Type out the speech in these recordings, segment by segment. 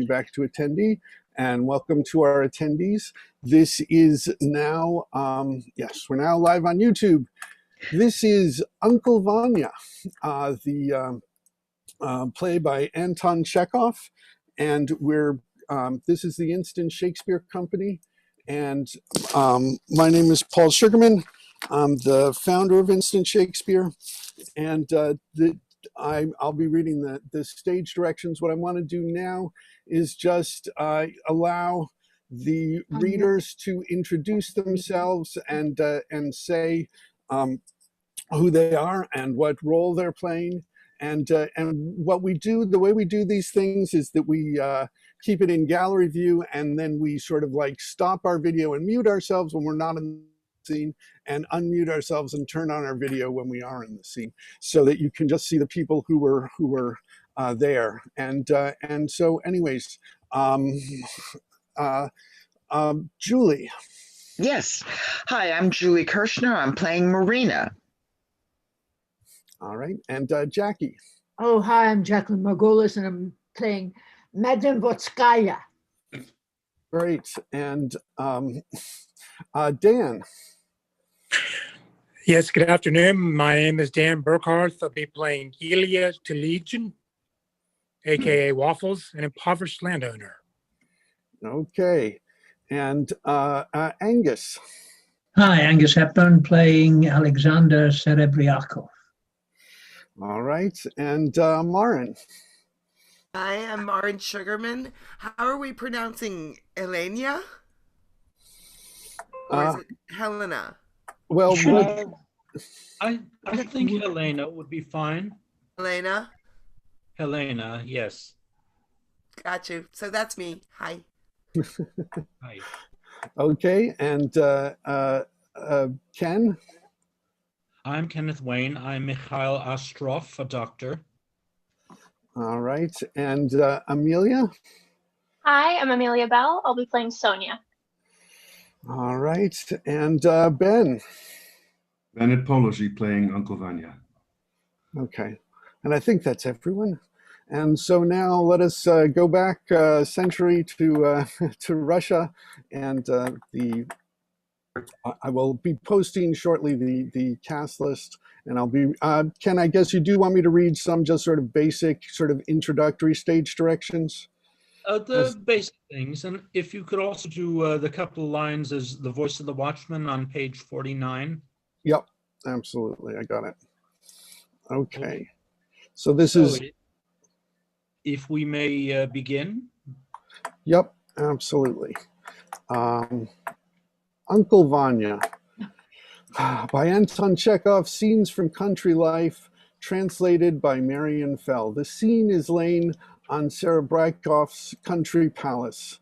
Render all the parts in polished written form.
back to attendee, and welcome to our attendees. This is now, yes, we're now live on YouTube. This is Uncle Vanya, the play by Anton Chekhov, and this is the Instant Shakespeare Company, and my name is Paul Sugarman. I'm the founder of Instant Shakespeare, and I'll be reading the stage directions. What I want to do now is just allow the readers to introduce themselves and say who they are and what role they're playing. And what we do, the way we do these things is that we keep it in gallery view, and then we sort of like stop our video and mute ourselves when we're not in the scene, and unmute ourselves and turn on our video when we are in the scene, so that you can just see the people who were there. And so, anyways, Julie. Yes. Hi, I'm Julie Kirshner. I'm playing Marina. All right, and Jackie. Oh, hi, I'm Jacqueline Margolis, and I'm playing Madame Votskaya. Great, and Dan. Yes, good afternoon. My name is Dan Burkhardt. I'll be playing Elia Telegion, aka Waffles, an impoverished landowner. Okay, and Angus. Hi, Angus Hepburn playing Alexander Serebriakov. All right, and Marin. Hi, I'm Marin Sugarman. How are we pronouncing Elenia? Or is it Helena? Well, I think Helena would be fine. Helena? Helena, yes. Got you. So that's me. Hi. Hi. Okay, and Ken? I'm Kenneth Wayne. I'm Mikhail Ostrov, a doctor. All right, and Amelia? Hi, I'm Amelia Bell. I'll be playing Sonia. All right, and Ben? Bennett Polosi playing Uncle Vanya. Okay, and I think that's everyone. And so now let us go back a century to Russia, and I will be posting shortly the cast list, and I'll be Ken, I guess you do want me to read some just sort of basic sort of introductory stage directions? The basic things, and if you could also do the couple of lines as the voice of the watchman on page 49. Yep, absolutely, I got it. Okay, so this is... If we may begin. Yep, absolutely. Uncle Vanya, by Anton Chekhov, scenes from country life, translated by Marion Fell. The scene is laying on Serebryakov's country place.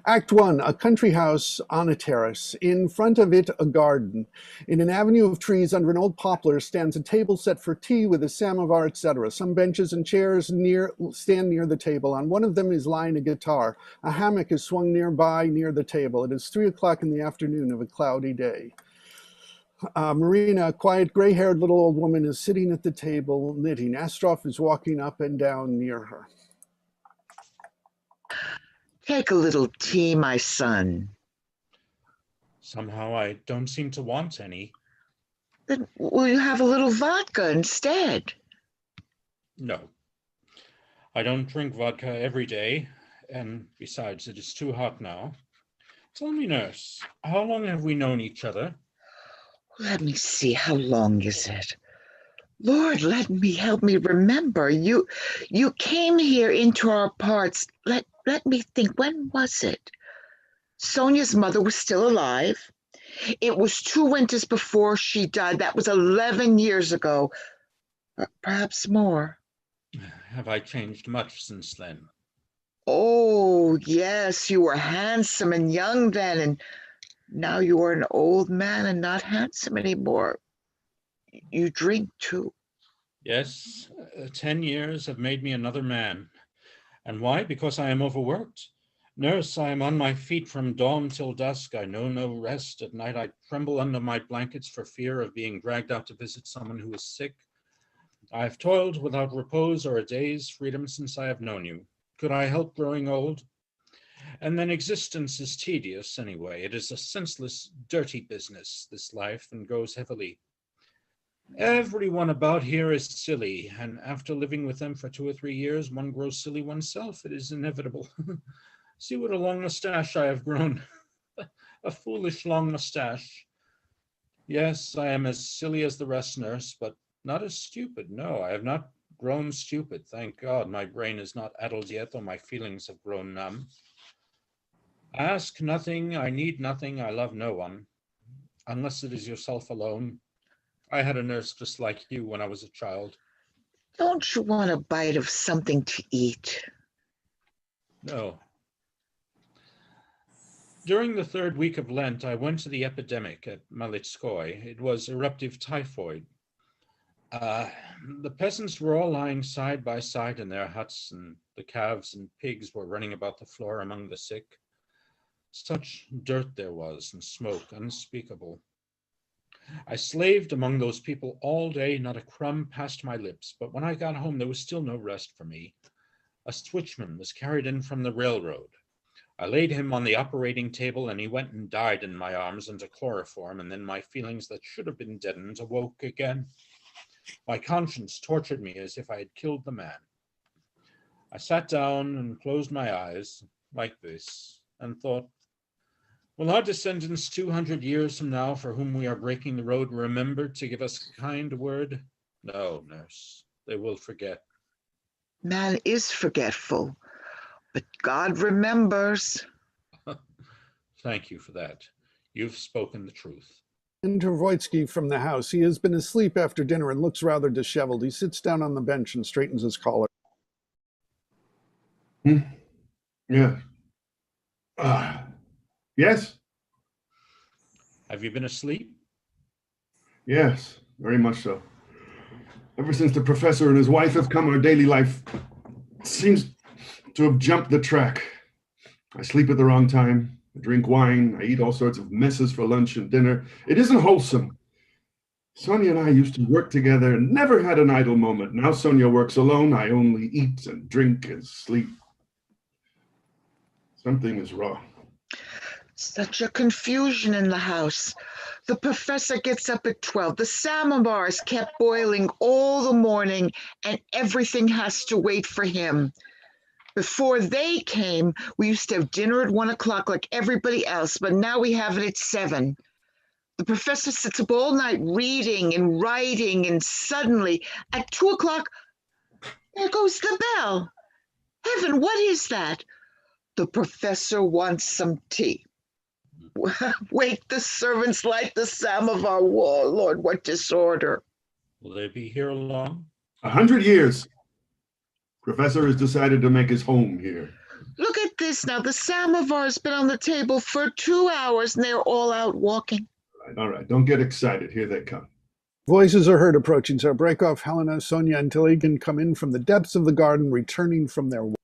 Act 1, a country house on a terrace. In front of it, a garden. In an avenue of trees under an old poplar stands a table set for tea with a samovar, etc. Some benches and chairs stand near the table. On one of them is lying a guitar. A hammock is swung nearby near the table. It is 3 o'clock in the afternoon of a cloudy day. Marina, a quiet, gray-haired little old woman, is sitting at the table knitting. Astrov is walking up and down near her. Take a little tea, my son. Somehow I don't seem to want any. Then will you have a little vodka instead? No. I don't drink vodka every day, and besides, it is too hot now. Tell me, nurse, how long have we known each other? Let me see, how long is it? Lord, help me remember. You came here into our parts. Let me think, when was it? Sonia's mother was still alive. It was 2 winters before she died. That was 11 years ago, perhaps more. Have I changed much since then? Oh, yes, you were handsome and young then, and now you are an old man and not handsome anymore. You drink too. Yes, 10 years have made me another man. And why? Because I am overworked. Nurse, I am on my feet from dawn till dusk. I know no rest. At night I tremble under my blankets for fear of being dragged out to visit someone who is sick. I have toiled without repose or a day's freedom since I have known you. Could I help growing old? And then existence is tedious anyway. It is a senseless, dirty business, this life, and goes heavily. Everyone about here is silly, and after living with them for 2 or 3 years, one grows silly oneself. It is inevitable. See what a long mustache I have grown. A foolish long mustache. Yes, I am as silly as the rest, nurse, but not as stupid. No, I have not grown stupid. Thank God my brain is not addled yet, though my feelings have grown numb. I ask nothing, I need nothing, I love no one, unless it is yourself alone. I had a nurse just like you when I was a child. Don't you want a bite of something to eat? No. During the 3rd week of Lent, I went to the epidemic at Malitskoye. It was eruptive typhoid. The peasants were all lying side by side in their huts, and the calves and pigs were running about the floor among the sick. Such dirt there was, and smoke unspeakable. I slaved among those people all day, not a crumb passed my lips, but when I got home, there was still no rest for me. A switchman was carried in from the railroad. I laid him on the operating table, and he went and died in my arms under chloroform, and then my feelings that should have been deadened awoke again. My conscience tortured me as if I had killed the man. I sat down and closed my eyes, like this, and thought, will our descendants 200 years from now, for whom we are breaking the road, remember to give us a kind word? No, nurse, they will forget. Man is forgetful, but God remembers. Thank you for that. You've spoken the truth. Enter Voitsky from the house. He has been asleep after dinner and looks rather disheveled. He sits down on the bench and straightens his collar. Yeah. Yes? Have you been asleep? Yes, very much so. Ever since the professor and his wife have come, our daily life seems to have jumped the track. I sleep at the wrong time. I drink wine. I eat all sorts of messes for lunch and dinner. It isn't wholesome. Sonia and I used to work together and never had an idle moment. Now Sonia works alone. I only eat and drink and sleep. Something is wrong. Such a confusion in the house. The professor gets up at 12. The samovar is kept boiling all the morning, and everything has to wait for him. Before they came, we used to have dinner at 1 o'clock like everybody else, but now we have it at 7. The professor sits up all night reading and writing, and suddenly at 2 o'clock, there goes the bell. Heaven, what is that? The professor wants some tea. Wake the servants, light the samovar. Whoa, Lord, what disorder. Will they be here long? 100 years. Professor has decided to make his home here. Look at this now. The samovar's been on the table for 2 hours, and they're all out walking. All right, don't get excited. Here they come. Voices are heard approaching, so break off Helena, Sonia, and Telegan come in from the depths of the garden, returning from their walk.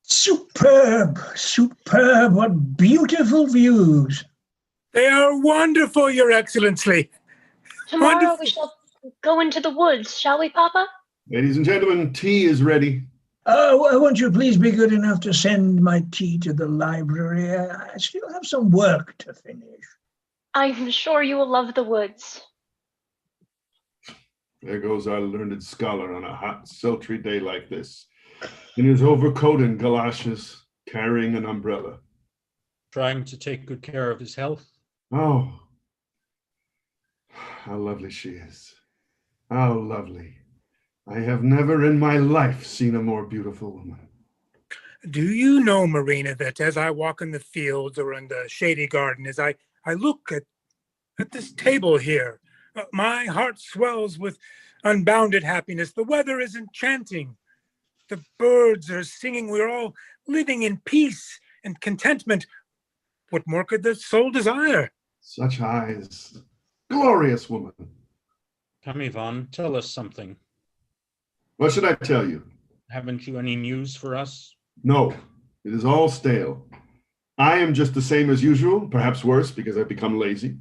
Superb, superb. What beautiful views. They are wonderful, Your Excellency. Tomorrow Wonderful. we shall go into the woods, shall we, Papa? Ladies and gentlemen, tea is ready. Won't you please be good enough to send my tea to the library? I still have some work to finish. I'm sure you will love the woods. There goes our learned scholar on a hot, sultry day like this, in his overcoat and galoshes, carrying an umbrella. Trying to take good care of his health? Oh, how lovely she is. How lovely. I have never in my life seen a more beautiful woman. Do you know, Marina, that as I walk in the fields or in the shady garden, as I look at this table here, my heart swells with unbounded happiness. The weather is enchanting. The birds are singing. We're all living in peace and contentment. What more could the soul desire? Such eyes. Glorious woman. Come, Ivan, tell us something. What should I tell you? Haven't you any news for us? No, it is all stale. I am just the same as usual, perhaps worse because I've become lazy.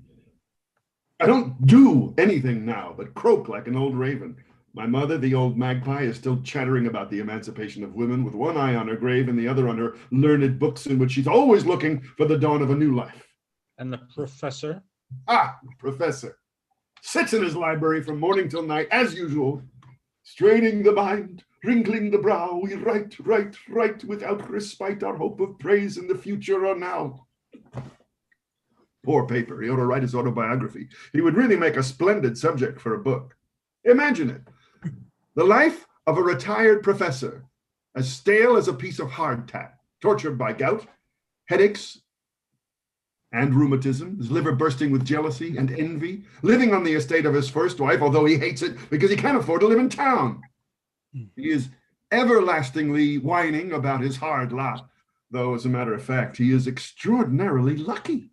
I don't do anything now but croak like an old raven. My mother, the old magpie, is still chattering about the emancipation of women with one eye on her grave and the other on her learned books in which she's always looking for the dawn of a new life. And the professor? Ah, professor. Sits in his library from morning till night, as usual. Straining the mind, wrinkling the brow, we write, without respite our hope of praise in the future or now. Poor paper, he ought to write his autobiography. He would really make a splendid subject for a book. Imagine it. The life of a retired professor, as stale as a piece of hardtack, tortured by gout, headaches, and rheumatism, his liver bursting with jealousy and envy, living on the estate of his first wife, although he hates it because he can't afford to live in town. He is everlastingly whining about his hard lot, though, as a matter of fact, he is extraordinarily lucky.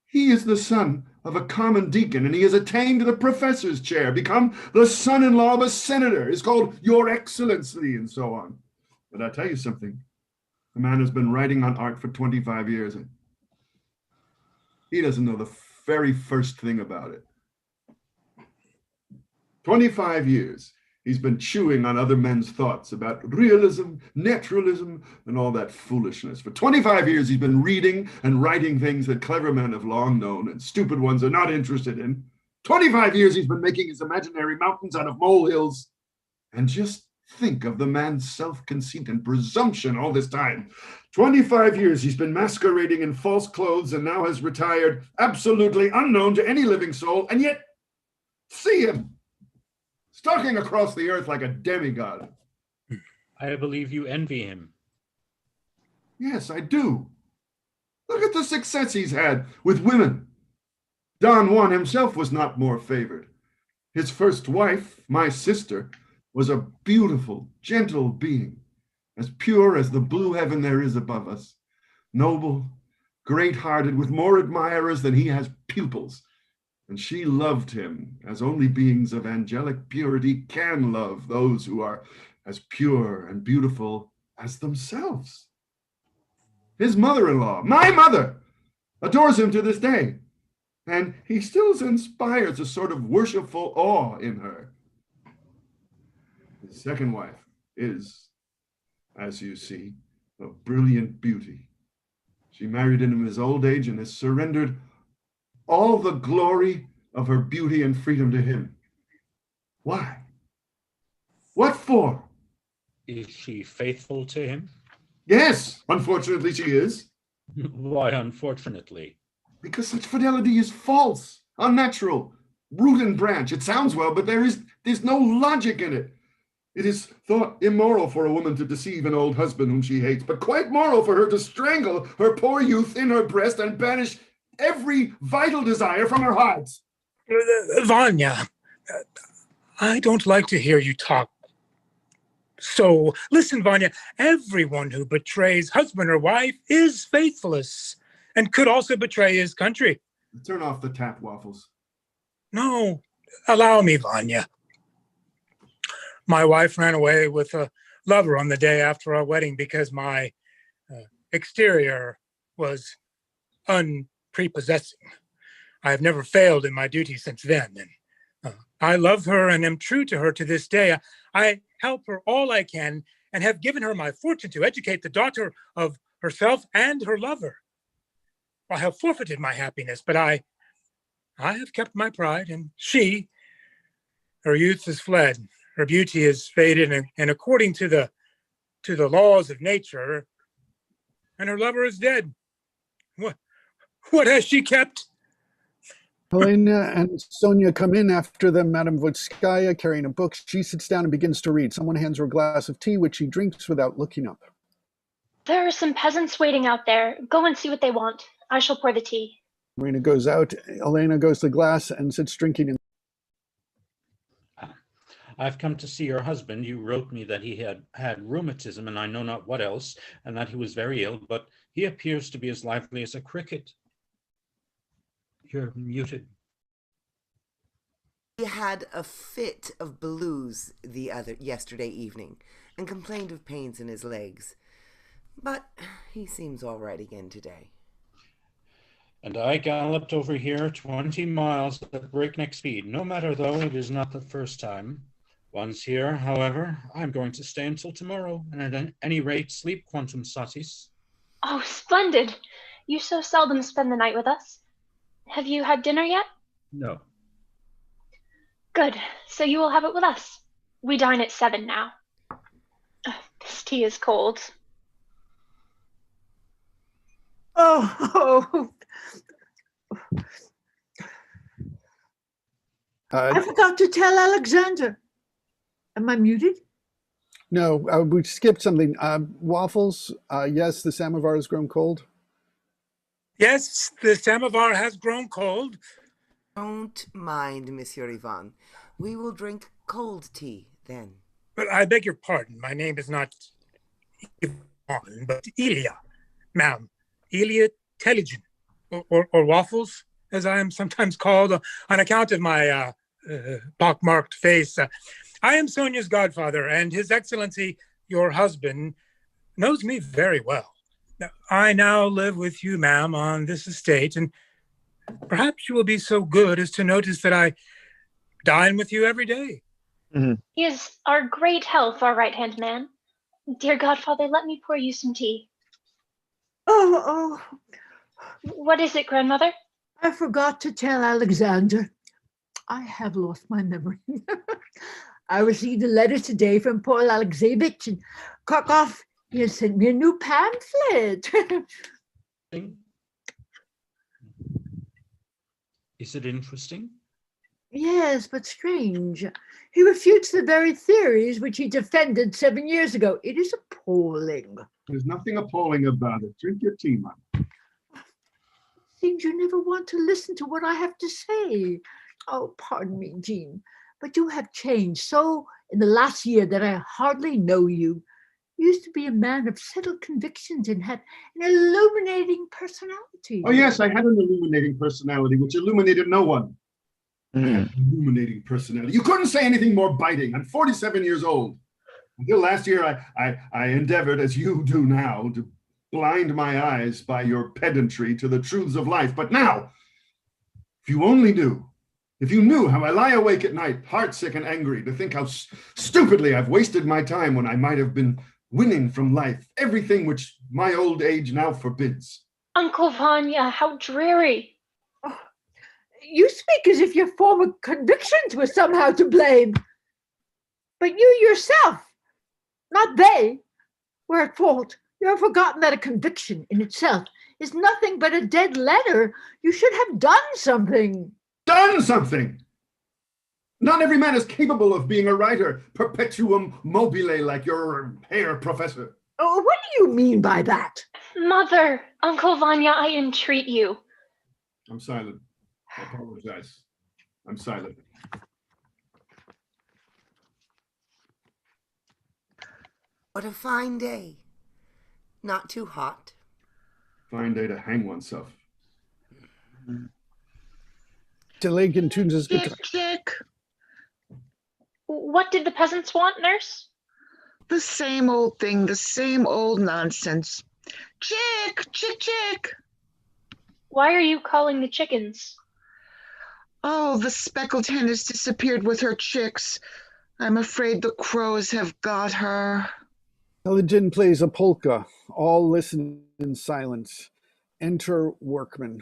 He is the son of a common deacon, and he has attained the professor's chair, become the son-in-law of a senator, is called Your Excellency, and so on. But I tell you something, the man has been writing on art for 25 years, and he doesn't know the very first thing about it. 25 years. He's been chewing on other men's thoughts about realism, naturalism, and all that foolishness. For 25 years, he's been reading and writing things that clever men have long known and stupid ones are not interested in. 25 years, he's been making his imaginary mountains out of molehills. And just think of the man's self-conceit and presumption all this time. 25 years, he's been masquerading in false clothes and now has retired, absolutely unknown to any living soul. And yet, see him, stalking across the earth like a demigod. I believe you envy him. Yes, I do. Look at the success he's had with women. Don Juan himself was not more favored. His first wife, my sister, was a beautiful, gentle being, as pure as the blue heaven there is above us, noble, great-hearted, with more admirers than he has pupils. And she loved him as only beings of angelic purity can love those who are as pure and beautiful as themselves. His mother-in-law, my mother, adores him to this day, and he still inspires a sort of worshipful awe in her. His second wife is, as you see, a brilliant beauty. She married him in his old age and has surrendered all the glory of her beauty and freedom to him. Why? What for? Is she faithful to him? Yes, unfortunately she is. Why, unfortunately? Because such fidelity is false, unnatural, root and branch. It sounds well, but there's no logic in it. It is thought immoral for a woman to deceive an old husband whom she hates, but quite moral for her to strangle her poor youth in her breast and banish every vital desire from her heart. Vanya, I don't like to hear you talk. So, listen, Vanya, everyone who betrays husband or wife is faithless and could also betray his country. Turn off the tap, Waffles. No, allow me, Vanya. My wife ran away with a lover on the day after our wedding because my exterior was unprepossessing. I have never failed in my duty since then, and I love her and am true to her to this day. I help her all I can and have given her my fortune to educate the daughter of herself and her lover. I have forfeited my happiness, but I have kept my pride, and her youth has fled, her beauty has faded, and according to the laws of nature, and her lover is dead. What has she kept? Helena and Sonia come in after them. Madame Vodskaya carrying a book. She sits down and begins to read. Someone hands her a glass of tea, which she drinks without looking up. There are some peasants waiting out there. Go and see what they want. I shall pour the tea. Marina goes out. Elena goes to the glass and sits drinking. I've come to see your husband. You wrote me that he had rheumatism and I know not what else, and that he was very ill, but he appears to be as lively as a cricket. You're muted. He had a fit of blues yesterday evening and complained of pains in his legs. But he seems all right again today. And I galloped over here 20 miles at breakneck speed. No matter, though, it is not the first time. Once here, however, I'm going to stay until tomorrow, and at any rate, sleep quantum satis. Oh, splendid. You so seldom spend the night with us. Have you had dinner yet? No. Good. So you will have it with us. We dine at 7 now. This tea is cold. Oh, I forgot to tell Alexander. Am I muted? No, we skipped something. Waffles, yes, the samovar has grown cold. Yes, the samovar has grown cold. Don't mind, Monsieur Ivan. We will drink cold tea then. But I beg your pardon. My name is not Ivan, but Ilya, ma'am. Ilya Teligin, or Waffles, as I am sometimes called on account of my pockmarked face. I am Sonia's godfather, and His Excellency, your husband, knows me very well. Now, I now live with you, ma'am, on this estate, and perhaps you will be so good as to notice that I dine with you every day. He is our great help, our right-hand man. Dear godfather, let me pour you some tea. Oh, What is it, grandmother? I forgot to tell Alexander. I have lost my memory. I received a letter today from Paul Alexeyevich, and Kharkov, he has sent me a new pamphlet. Is it interesting? Yes, but strange. He refutes the very theories which he defended 7 years ago. It is appalling. There's nothing appalling about it. Drink your tea, man. Seems you never want to listen to what I have to say. Oh, pardon me, Jean, but you have changed so in the last year that I hardly know you. You used to be a man of settled convictions and had an illuminating personality. Oh, yes, I had an illuminating personality, which illuminated no one. I had an illuminating personality. You couldn't say anything more biting. I'm 47 years old. Until last year, I endeavored, as you do now, to blind my eyes by your pedantry to the truths of life. But now, if you only knew, if you knew how I lie awake at night, heartsick and angry, to think how stupidly I've wasted my time when I might have been winning from life everything which my old age now forbids. Uncle Vanya, how dreary. Oh, you speak as if your former convictions were somehow to blame. But you yourself, not they, were at fault. You have forgotten that a conviction in itself is nothing but a dead letter. You should have done something. Done something! Not every man is capable of being a writer, perpetuum mobile, like your Herr Professor. Oh, what do you mean by that? Mother, Uncle Vanya, I entreat you. I'm silent. I apologize. I'm silent. What a fine day. Not too hot. Fine day to hang oneself. Telegan tunes his guitar. Chick. What did the peasants want, nurse? The same old thing, the same old nonsense. Chick, chick, chick. Why are you calling the chickens? Oh, the speckled hen has disappeared with her chicks. I'm afraid the crows have got her. Telegan plays a polka. All listen in silence. Enter workman.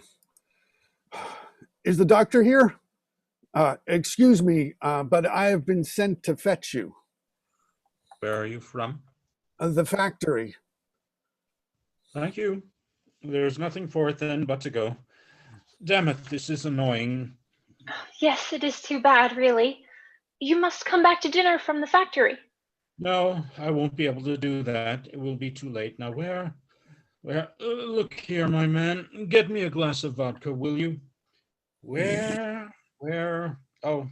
Is the doctor here? Excuse me, but I have been sent to fetch you. Where are you from? The factory. Thank you. There's nothing for it then but to go. Damn it, this is annoying. Yes, it is too bad, really. You must come back to dinner from the factory. No, I won't be able to do that. It will be too late. Now, where? Look here, my man. Get me a glass of vodka, will you? Where? Oh,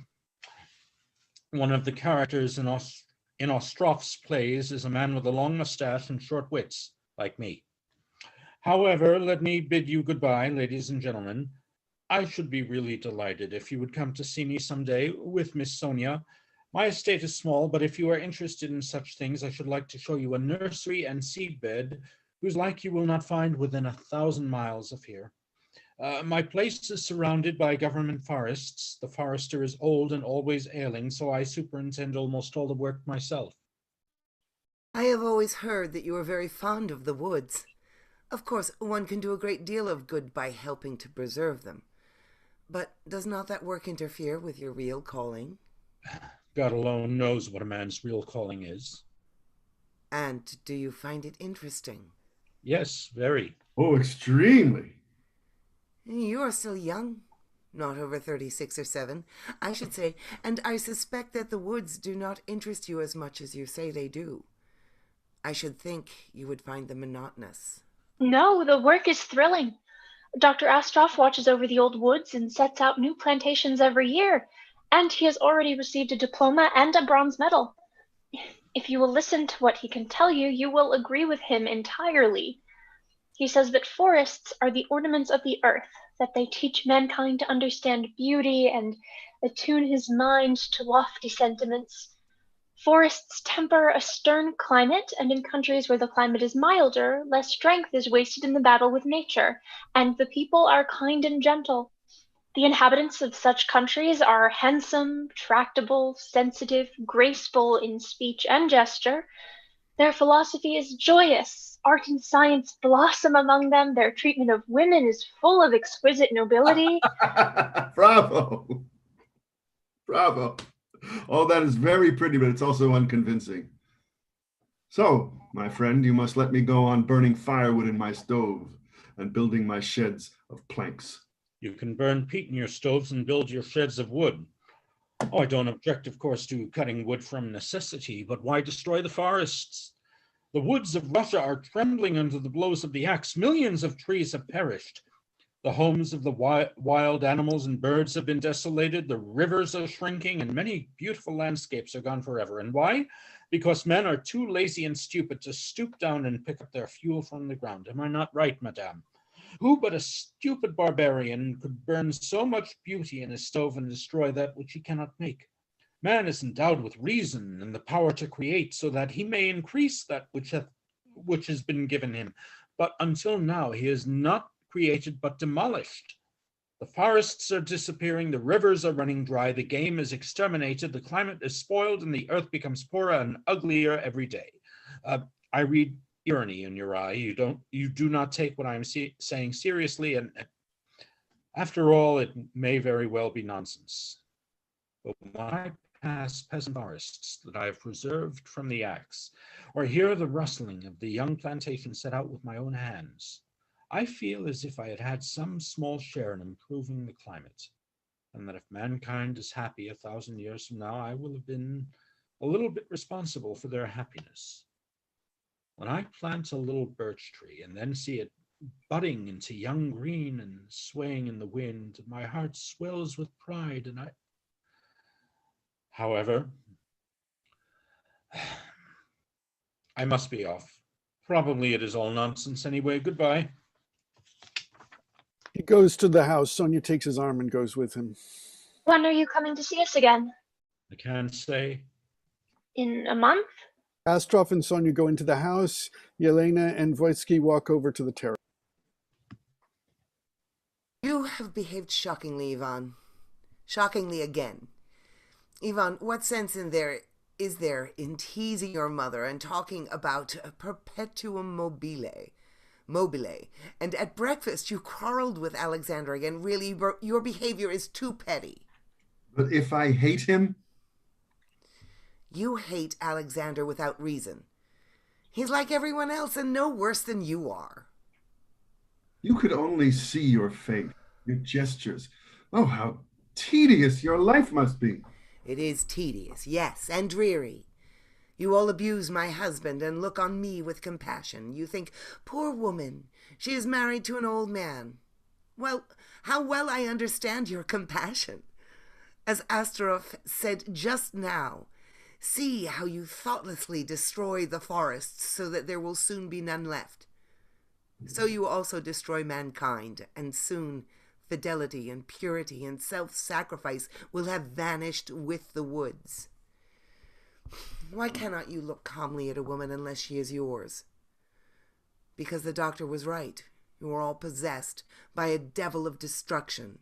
one of the characters in Ostrov's plays is a man with a long mustache and short wits, like me. However, let me bid you goodbye, ladies and gentlemen. I should be really delighted if you would come to see me someday with Miss Sonia. My estate is small, but if you are interested in such things, I should like to show you a nursery and seedbed whose like you will not find within 1,000 miles of here. My place is surrounded by government forests. The forester is old and always ailing, so I superintend almost all the work myself. I have always heard that you are very fond of the woods. Of course, one can do a great deal of good by helping to preserve them. But does not that work interfere with your real calling? God alone knows what a man's real calling is. And do you find it interesting? Yes, very. Oh, extremely. You are still young. Not over 36 or 7, I should say, and I suspect that the woods do not interest you as much as you say they do. I should think you would find them monotonous. No, the work is thrilling. Dr. Astroff watches over the old woods and sets out new plantations every year, and he has already received a diploma and a bronze medal. If you will listen to what he can tell you, you will agree with him entirely. He says that forests are the ornaments of the earth, that they teach mankind to understand beauty and attune his mind to lofty sentiments. Forests temper a stern climate, and in countries where the climate is milder, less strength is wasted in the battle with nature, and the people are kind and gentle. The inhabitants of such countries are handsome, tractable, sensitive, graceful in speech and gesture. Their philosophy is joyous. Art and science blossom among them. Their treatment of women is full of exquisite nobility. Bravo. Bravo. All that is very pretty, but it's also unconvincing. So, my friend, you must let me go on burning firewood in my stove and building my sheds of planks. You can burn peat in your stoves and build your sheds of wood. Oh, I don't object, of course, to cutting wood from necessity, but why destroy the forests? The woods of Russia are trembling under the blows of the axe. Millions of trees have perished. The homes of the wild animals and birds have been desolated. The rivers are shrinking, and many beautiful landscapes are gone forever. And why? Because men are too lazy and stupid to stoop down and pick up their fuel from the ground. Am I not right, madame? Who but a stupid barbarian could burn so much beauty in his stove and destroy that which he cannot make? Man is endowed with reason and the power to create so that he may increase that which has been given him. But until now, he has not created but demolished. The forests are disappearing, the rivers are running dry, the game is exterminated, the climate is spoiled, and the earth becomes poorer and uglier every day. I read irony in your eye. You do not take what I'm saying seriously, and after all, it may very well be nonsense. But when I pass peasant forests that I have preserved from the axe, or hear the rustling of the young plantation set out with my own hands, I feel as if I had had some small share in improving the climate, and that if mankind is happy 1,000 years from now, I will have been a little bit responsible for their happiness. When I plant a little birch tree and then see it budding into young green and swaying in the wind, my heart swells with pride, and However, I must be off. Probably it is all nonsense anyway. Goodbye. He goes to the house. Sonia takes his arm and goes with him. When are you coming to see us again? I can't say. In a month? Astrov and Sonia go into the house. Yelena and Voitsky walk over to the terrace. You have behaved shockingly, Ivan. Shockingly again. Ivan, what sense is there in teasing your mother and talking about perpetuum mobile? And at breakfast you quarreled with Alexander again. Really, your behavior is too petty. But if I hate him? You hate Alexander without reason. He's like everyone else and no worse than you are. You could only see your face, your gestures. Oh, how tedious your life must be. It is tedious, yes, and dreary. You all abuse my husband and look on me with compassion. You think, poor woman, she is married to an old man. Well, how well I understand your compassion. As Astaroth said just now, see how you thoughtlessly destroy the forests so that there will soon be none left. So you also destroy mankind, and soon fidelity and purity and self-sacrifice will have vanished with the woods. Why cannot you look calmly at a woman unless she is yours? Because the doctor was right. You are all possessed by a devil of destruction.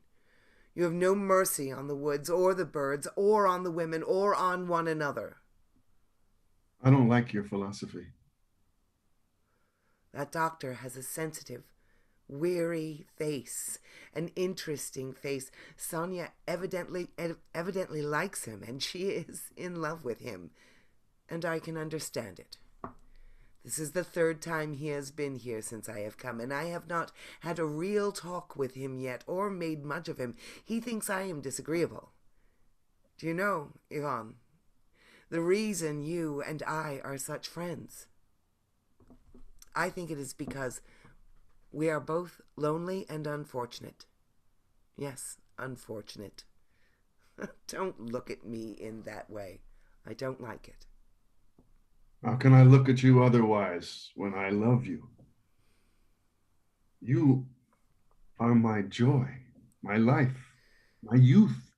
You have no mercy on the woods or the birds or on the women or on one another. I don't like your philosophy. That doctor has a sensitive, weary face, an interesting face. Sonia evidently likes him, and she is in love with him, and I can understand it. This is the third time he has been here since I have come, and I have not had a real talk with him yet, or made much of him. He thinks I am disagreeable. Do you know, Yvonne, the reason you and I are such friends? I think it is because we are both lonely and unfortunate. Yes, unfortunate. Don't look at me in that way. I don't like it. How can I look at you otherwise when I love you? You are my joy, my life, my youth.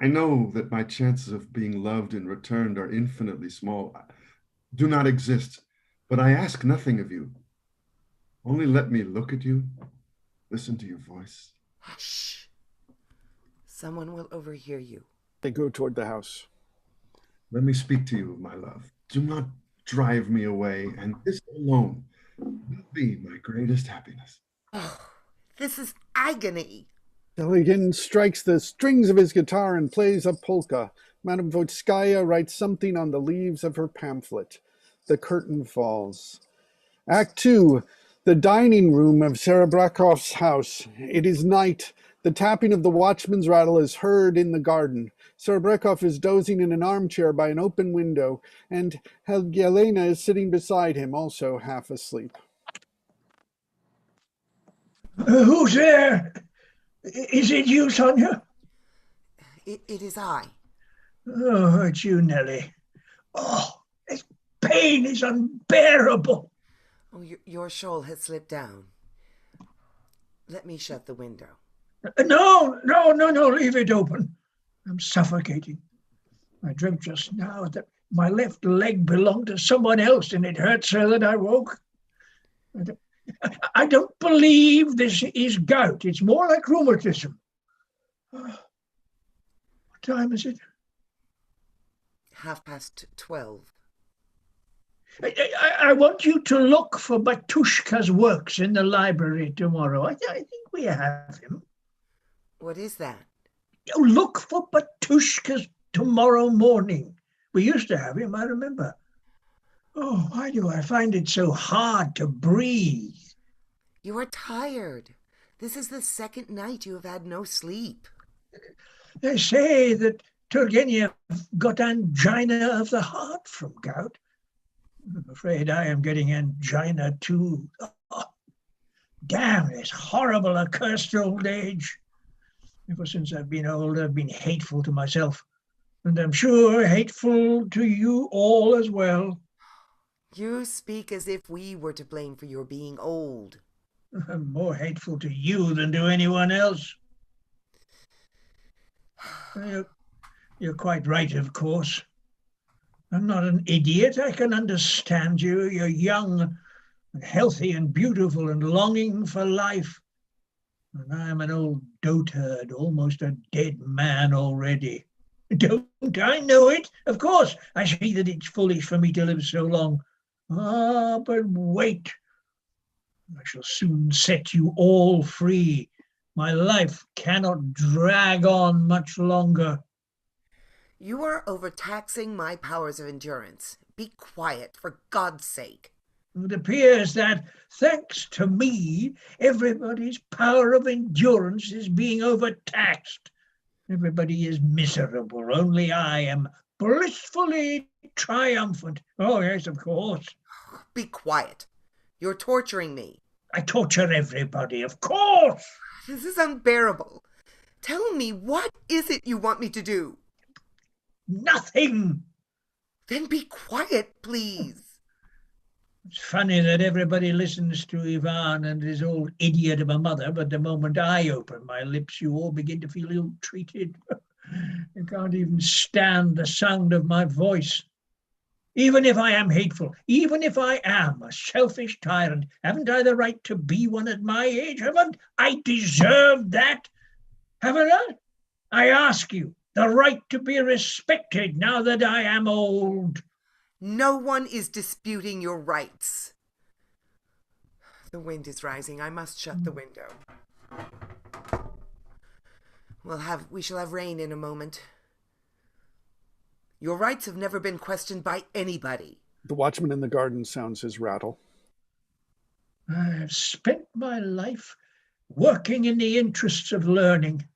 I know that my chances of being loved and returned are infinitely small, do not exist, but I ask nothing of you. Only let me look at you, listen to your voice. Hush. Someone will overhear you. They go toward the house. Let me speak to you, my love. Do not drive me away, and this alone will be my greatest happiness. Oh, this is agony. Teligan strikes the strings of his guitar and plays a polka. Madame Votskaya writes something on the leaves of her pamphlet. The curtain falls. Act 2. The dining room of Serebrakov's house. It is night. The tapping of the watchman's rattle is heard in the garden. Serebrakov is dozing in an armchair by an open window, and Helgelena is sitting beside him, also half asleep. Who's there? Is it you, Sonia? It is I. Oh, it's you, Nellie. Oh, this pain is unbearable. Oh, your shawl has slipped down. Let me shut the window. No, leave it open. I'm suffocating. I dreamt just now that my left leg belonged to someone else, and it hurt so that I woke. I don't believe this is gout. It's more like rheumatism. What time is it? 12:30. I want you to look for Batushka's works in the library tomorrow. I think we have him. What is that? Look for Batushka's tomorrow morning. We used to have him, I remember. Oh, why do I find it so hard to breathe? You are tired. This is the second night you have had no sleep. They say that Turgenev got angina of the heart from gout. I'm afraid I am getting angina too. Oh, damn this horrible, accursed old age. Ever since I've been old, I've been hateful to myself. And I'm sure hateful to you all as well. You speak as if we were to blame for your being old. I'm more hateful to you than to anyone else. You're quite right, of course. I'm not an idiot. I can understand you. You're young and healthy and beautiful and longing for life. And I'm an old dotard, almost a dead man already. Don't I know it? Of course, I see that it's foolish for me to live so long. Ah, but wait. I shall soon set you all free. My life cannot drag on much longer. You are overtaxing my powers of endurance. Be quiet, for God's sake. It appears that, thanks to me, everybody's power of endurance is being overtaxed. Everybody is miserable. Only I am blissfully triumphant. Oh, yes, of course. Be quiet. You're torturing me. I torture everybody, of course. This is unbearable. Tell me, what is it you want me to do? Nothing. Then be quiet, please. It's funny that everybody listens to Ivan and his old idiot of a mother, but the moment I open my lips, you all begin to feel ill-treated. You can't even stand the sound of my voice. Even if I am hateful, even if I am a selfish tyrant, haven't I the right to be one at my age? Haven't I deserved that? Haven't I? I ask you, the right to be respected now that I am old. No one is disputing your rights. The wind is rising. I must shut the window. We shall have rain in a moment. Your rights have never been questioned by anybody. The watchman in the garden sounds his rattle. I have spent my life working in the interests of learning.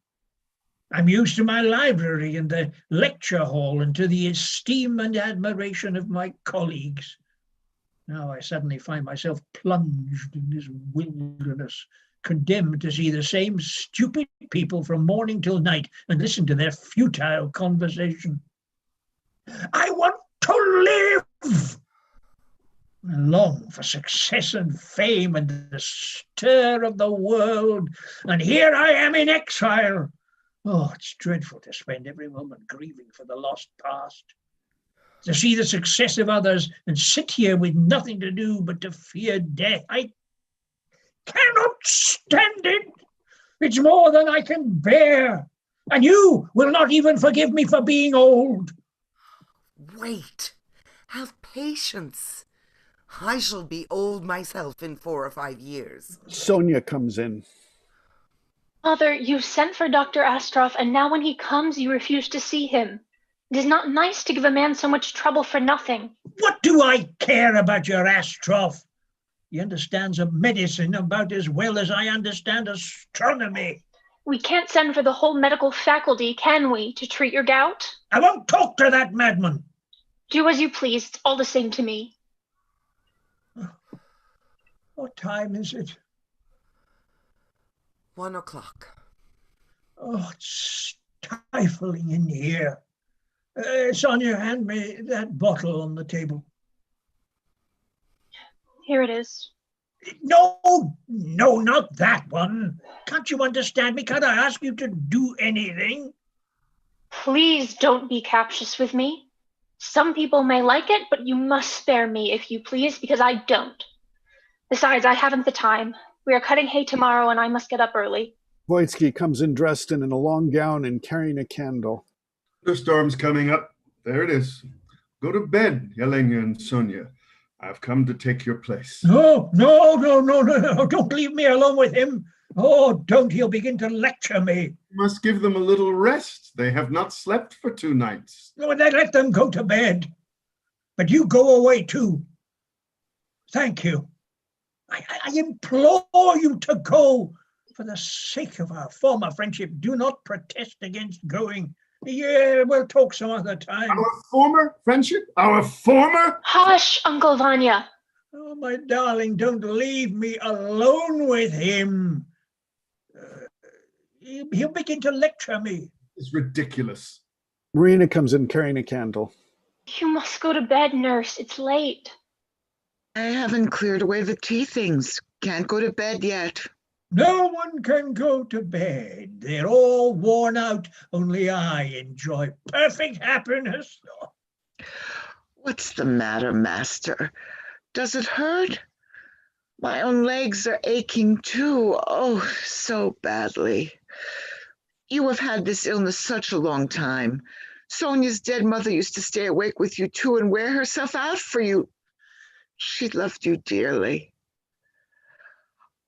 I'm used to my library and the lecture hall and to the esteem and admiration of my colleagues. Now I suddenly find myself plunged in this wilderness, condemned to see the same stupid people from morning till night and listen to their futile conversation. I want to live! I long for success and fame and the stir of the world, and here I am in exile. Oh, it's dreadful to spend every moment grieving for the lost past, to see the success of others and sit here with nothing to do but to fear death. I cannot stand it. It's more than I can bear, and you will not even forgive me for being old. Wait. Have patience. I shall be old myself in 4 or 5 years. Sonia comes in. Mother, you sent for Dr. Astroff, and now when he comes, you refuse to see him. It is not nice to give a man so much trouble for nothing. What do I care about your Astroff? He understands of medicine about as well as I understand astronomy. We can't send for the whole medical faculty, can we, to treat your gout? I won't talk to that madman. Do as you please. It's all the same to me. What time is it? 1 o'clock. Oh, it's stifling in here. Sonia, hand me that bottle on the table. Here it is. No, not that one. Can't you understand me? Can't I ask you to do anything? Please don't be captious with me. Some people may like it, but you must spare me, if you please, because I don't. Besides, I haven't the time. We are cutting hay tomorrow, and I must get up early. Voitsky comes in dressed in a long gown and carrying a candle. The storm's coming up. There it is. Go to bed, Yelena and Sonia. I've come to take your place. No, don't leave me alone with him. Oh, don't, he'll begin to lecture me. You must give them a little rest. They have not slept for 2 nights. No, let them go to bed. But you go away too. Thank you. I implore you to go. For the sake of our former friendship, do not protest against going. Yeah, we'll talk some other time. Our former friendship? Our former? Hush, Uncle Vanya. Oh, my darling, don't leave me alone with him. He'll begin to lecture me. It's ridiculous. Marina comes in carrying a candle. You must go to bed, nurse. It's late. I haven't cleared away the tea things. Can't go to bed yet. No one can go to bed. They're all worn out. Only I enjoy perfect happiness. What's the matter, Master? Does it hurt? My own legs are aching too. Oh, so badly. You have had this illness such a long time. Sonia's dead mother used to stay awake with you too and wear herself out for you. She loved you dearly.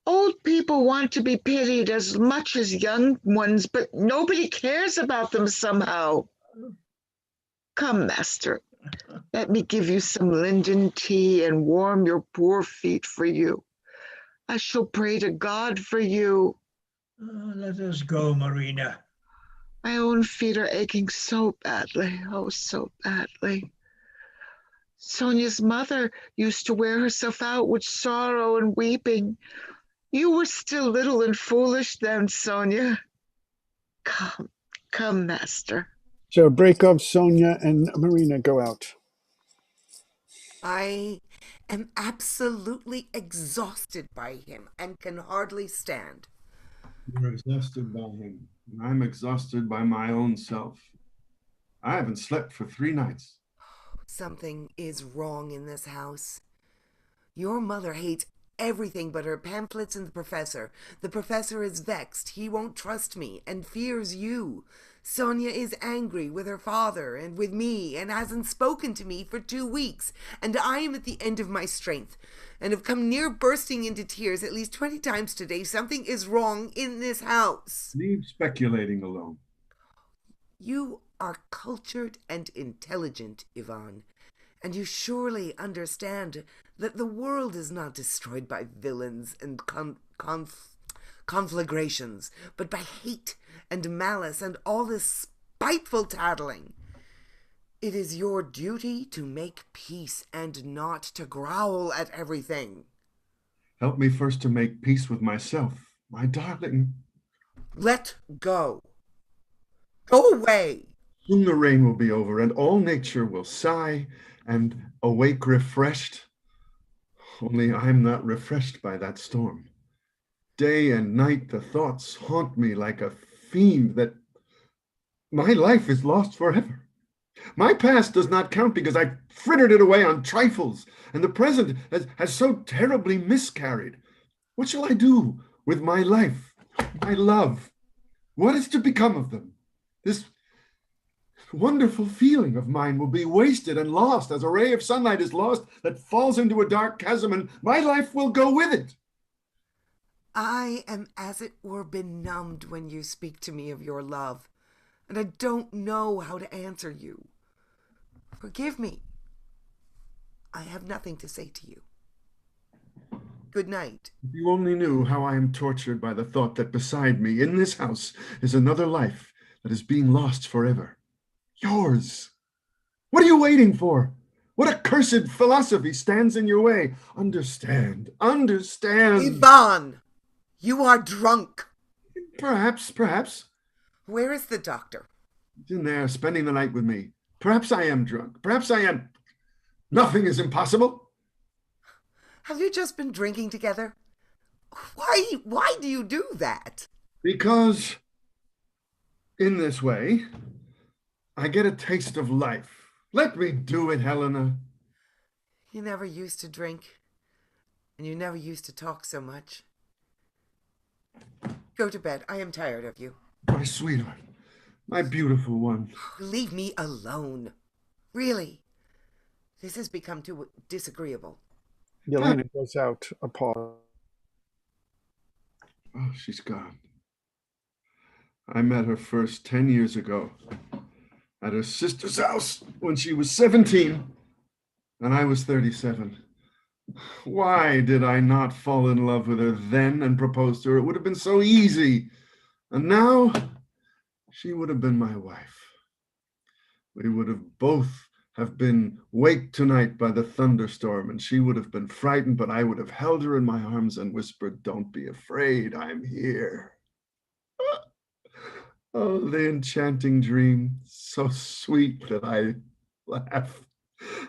Old people want to be pitied as much as young ones, but nobody cares about them somehow. Come, Master, let me give you some linden tea and warm your poor feet for you. I shall pray to God for you. Let us go, Marina. My own feet are aching so badly, oh, so badly. Sonia's mother used to wear herself out with sorrow and weeping. You were still little and foolish then, Sonia. Come, Master. So Brekov, Sonia, and Marina go out. I am absolutely exhausted by him and can hardly stand. You're exhausted by him, and I'm exhausted by my own self. I haven't slept for 3 nights. Something is wrong in this house. Your mother hates everything but her pamphlets and the professor. The professor is vexed. He won't trust me and fears you. Sonia is angry with her father and with me and hasn't spoken to me for 2 weeks. And I am at the end of my strength and have come near bursting into tears at least 20 times today. Something is wrong in this house. Leave speculating alone. You are cultured and intelligent, Yvonne, and you surely understand that the world is not destroyed by villains and conflagrations, but by hate and malice and all this spiteful tattling. It is your duty to make peace and not to growl at everything. Help me first to make peace with myself, my darling. Let go. Go away. Soon the rain will be over, and all nature will sigh and awake refreshed. Only I'm not refreshed by that storm. Day and night the thoughts haunt me like a fiend that my life is lost forever. My past does not count because I frittered it away on trifles, and the present has so terribly miscarried. What shall I do with my life, my love? What is to become of them? This wonderful feeling of mine will be wasted and lost as a ray of sunlight is lost that falls into a dark chasm, and my life will go with it. I am as it were benumbed when you speak to me of your love, and I don't know how to answer you. Forgive me. I have nothing to say to you. Good night. If you only knew how I am tortured by the thought that beside me in this house is another life that is being lost forever. Yours. What are you waiting for? What accursed philosophy stands in your way? Understand. Yvonne, you are drunk. Perhaps. Where is the doctor? He's in there spending the night with me. Perhaps I am drunk. Perhaps I am. Nothing is impossible. Have you just been drinking together? Why do you do that? Because in this way, I get a taste of life. Let me do it, Helena. You never used to drink, and you never used to talk so much. Go to bed. I am tired of you. My sweetheart, my beautiful one. Leave me alone. Really. This has become too disagreeable. Yelena goes out, appalled. Oh, she's gone. I met her first 10 years ago at her sister's house when she was 17 and I was 37. Why did I not fall in love with her then and propose to her? It would have been so easy. And now she would have been my wife. We would have both have been waked tonight by the thunderstorm, and she would have been frightened, but I would have held her in my arms and whispered, "Don't be afraid, I'm here." Oh, the enchanting dream, so sweet that I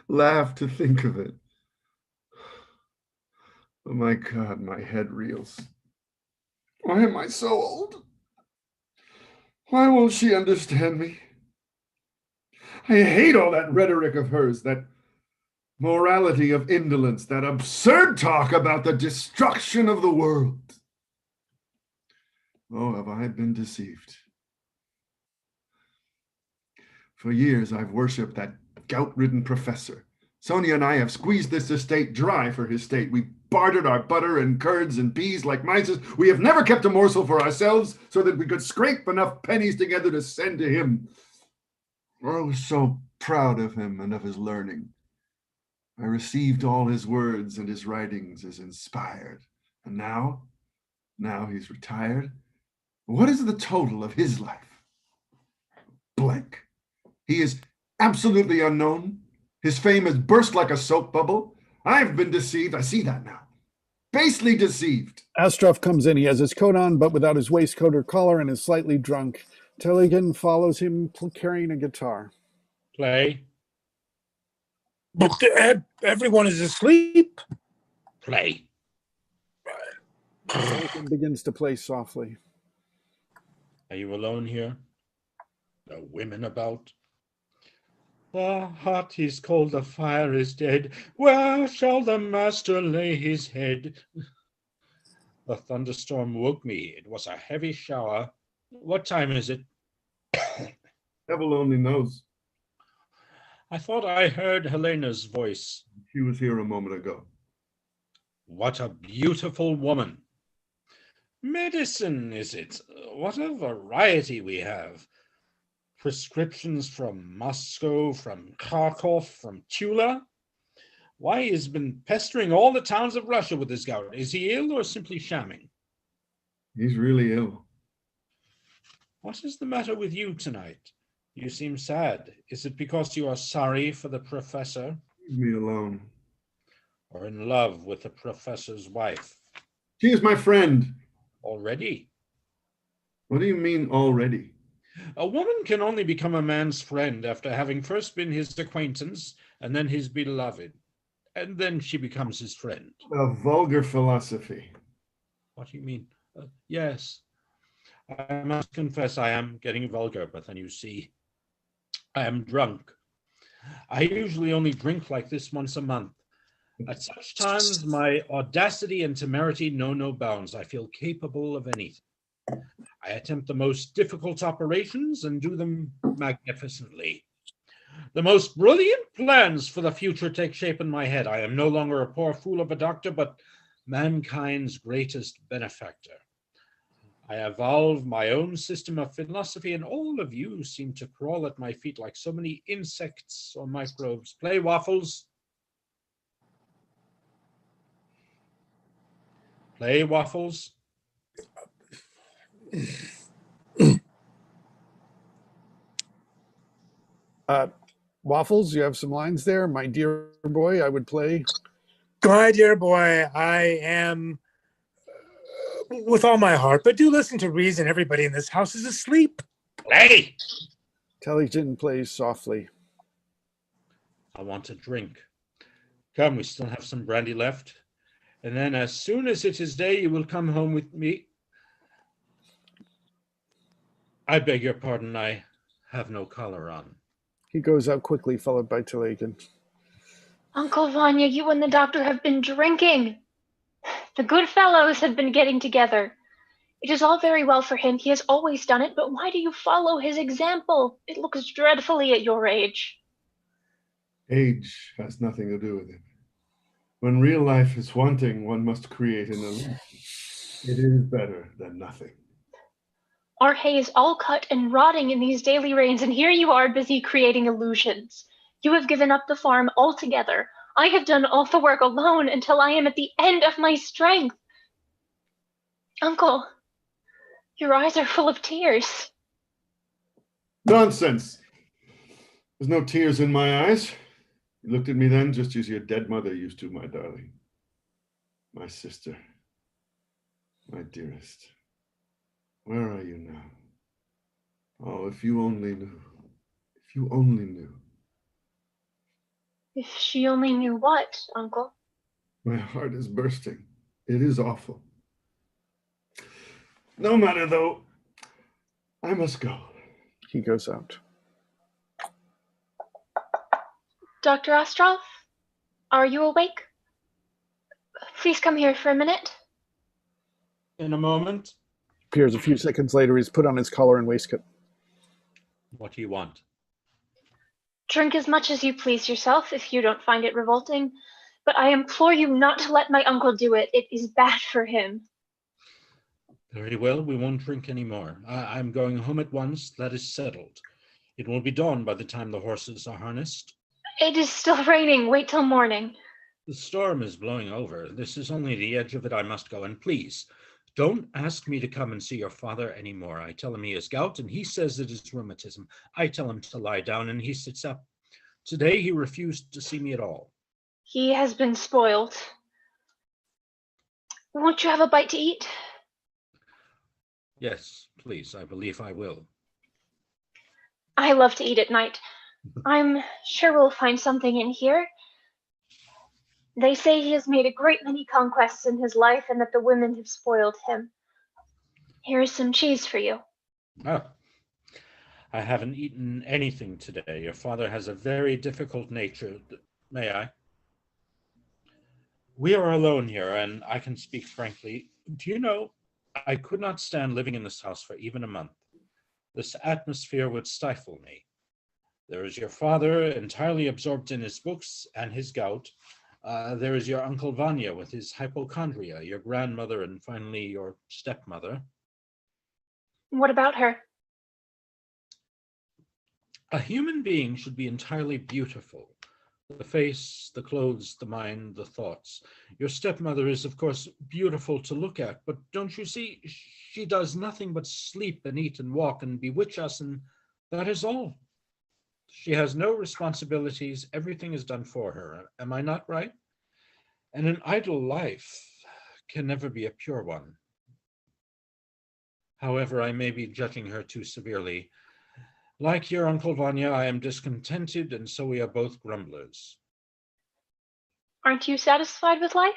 laugh to think of it. Oh my God, my head reels. Why am I so old? Why won't she understand me? I hate all that rhetoric of hers, that morality of indolence, that absurd talk about the destruction of the world. Oh, have I been deceived? For years, I've worshipped that gout-ridden professor. Sonia and I have squeezed this estate dry for his state. We bartered our butter and curds and peas like mice. We have never kept a morsel for ourselves so that we could scrape enough pennies together to send to him. I was so proud of him and of his learning. I received all his words and his writings as inspired. And now he's retired. What is the total of his life? Blank. He is absolutely unknown. His fame has burst like a soap bubble. I've been deceived. I see that now. Basely deceived. Astroff comes in. He has his coat on, but without his waistcoat or collar, and is slightly drunk. Tellegen follows him, carrying a guitar. Play. But everyone is asleep. Play. Tellegen begins to play softly. Are you alone here? No women about? The hut is cold, the fire is dead. Where shall the master lay his head? The thunderstorm woke me. It was a heavy shower. What time is it? Devil only knows. I thought I heard Helena's voice. She was here a moment ago. What a beautiful woman. Medicine, is it? What a variety we have. Prescriptions from Moscow, from Kharkov, from Tula. Why, he's been pestering all the towns of Russia with his gout. Is he ill or simply shamming? He's really ill. What is the matter with you tonight? You seem sad. Is it because you are sorry for the professor? Leave me alone. Or in love with the professor's wife? She is my friend. Already? What do you mean, already? A woman can only become a man's friend after having first been his acquaintance and then his beloved. And then she becomes his friend. A vulgar philosophy. What do you mean? Yes. I must confess I am getting vulgar, but then you see, I am drunk. I usually only drink like this once a month. At such times, my audacity and temerity know no bounds. I feel capable of anything. I attempt the most difficult operations and do them magnificently. The most brilliant plans for the future take shape in my head. I am no longer a poor fool of a doctor, but mankind's greatest benefactor. I evolve my own system of philosophy, and all of you seem to crawl at my feet like so many insects or microbes. Play waffles. Play waffles. Waffles, you have some lines there. My dear boy, I would play. My dear boy, I am with all my heart, but do listen to reason. Everybody in this house is asleep. Play. Tellington plays softly. I want a drink. Come, we still have some brandy left. And then as soon as it is day, you will come home with me. I beg your pardon, I have no collar on. He goes out quickly, followed by Tellington. Uncle Vanya, you and the doctor have been drinking. The good fellows have been getting together. It is all very well for him. He has always done it, but why do you follow his example? It looks dreadfully at your age. Age has nothing to do with it. When real life is wanting, one must create an illusion. It is better than nothing. Our hay is all cut and rotting in these daily rains, and here you are busy creating illusions. You have given up the farm altogether. I have done all the work alone until I am at the end of my strength. Uncle, your eyes are full of tears. Nonsense. There's no tears in my eyes. You looked at me then just as your dead mother used to, my darling. My sister. My dearest. Where are you now? Oh, if you only knew. If you only knew. If she only knew what, Uncle? My heart is bursting. It is awful. No matter, though. I must go. He goes out. Dr. Ostroff, are you awake? Please come here for a minute. In a moment. Appears a few seconds later. He's put on his collar and waistcoat. What do you want? Drink as much as you please yourself if you don't find it revolting, but I implore you not to let my uncle do it. It is bad for him. Very well, we won't drink any more. I'm going home at once. That is settled. It will be dawn by the time the horses are harnessed. It is still raining. Wait till morning. The storm is blowing over. This is only the edge of it. I must go. And please, don't ask me to come and see your father anymore. I tell him he has gout, and he says it is rheumatism. I tell him to lie down, and he sits up. Today, he refused to see me at all. He has been spoiled. Won't you have a bite to eat? Yes, please. I believe I will. I love to eat at night. I'm sure we'll find something in here. They say he has made a great many conquests in his life and that the women have spoiled him. Here is some cheese for you. Oh, I haven't eaten anything today. Your father has a very difficult nature. May I? We are alone here, and I can speak frankly. Do you know, I could not stand living in this house for even a month. This atmosphere would stifle me. There is your father, entirely absorbed in his books and his gout. There is your Uncle Vanya with his hypochondria, your grandmother, and finally your stepmother. What about her? A human being should be entirely beautiful. The face, the clothes, the mind, the thoughts. Your stepmother is, of course, beautiful to look at, but don't you see, she does nothing but sleep and eat and walk and bewitch us, and that is all. She has no responsibilities. Everything is done for her. Am I not right? And an idle life can never be a pure one. However, I may be judging her too severely. Like your Uncle Vanya, I am discontented, and so we are both grumblers. Aren't you satisfied with life?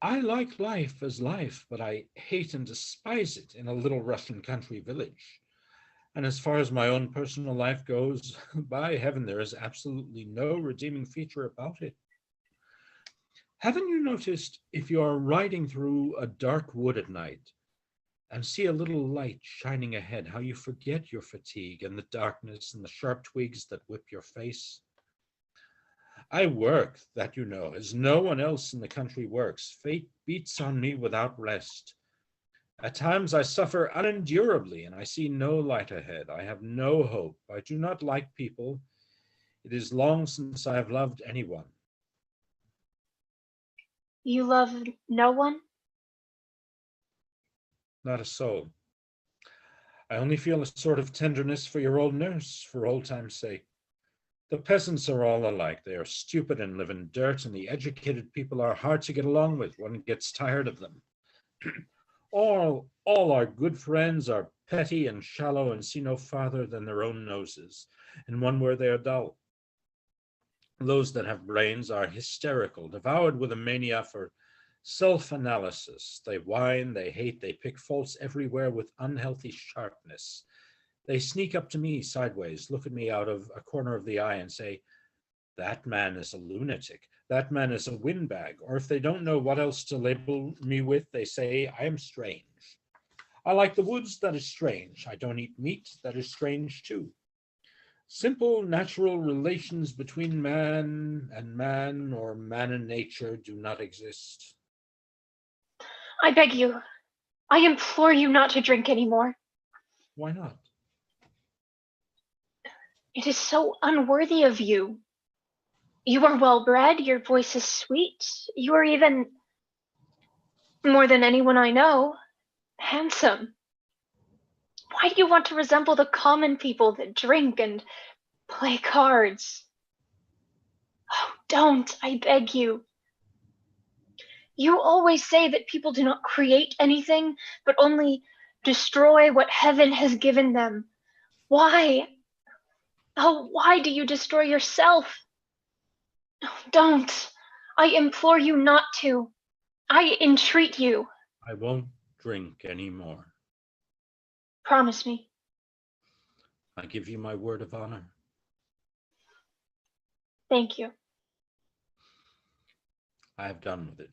I like life as life, but I hate and despise it in a little Russian country village. And as far as my own personal life goes, by heaven, there is absolutely no redeeming feature about it. Haven't you noticed, if you are riding through a dark wood at night and see a little light shining ahead, how you forget your fatigue and the darkness and the sharp twigs that whip your face? I work, that you know, as no one else in the country works. Fate beats on me without rest. At times I suffer unendurably, and I see no light ahead. I have no hope. I do not like people. It is long since I have loved anyone. You love no one? Not a soul. I only feel a sort of tenderness for your old nurse, for old time's sake. The peasants are all alike. They are stupid and live in dirt, and the educated people are hard to get along with. One gets tired of them. All our good friends are petty and shallow and see no farther than their own noses, and one where they are dull. Those that have brains are hysterical, devoured with a mania for self-analysis. They whine, they hate, they pick faults everywhere with unhealthy sharpness. They sneak up to me sideways, look at me out of a corner of the eye and say, that man is a lunatic, that man is a windbag, or if they don't know what else to label me with, they say, I am strange. I like the woods, that is strange. I don't eat meat, that is strange too. Simple natural relations between man and man, or man and nature, do not exist. I beg you, I implore you not to drink anymore. Why not? It is so unworthy of you. You are well-bred, your voice is sweet, you are even, more than anyone I know, handsome. Why do you want to resemble the common people that drink and play cards? Oh, don't, I beg you. You always say that people do not create anything, but only destroy what heaven has given them. Why? Oh, why do you destroy yourself? Oh, don't. I implore you not to. I entreat you. I won't drink anymore. Promise me. I give you my word of honor. Thank you. I have done with it.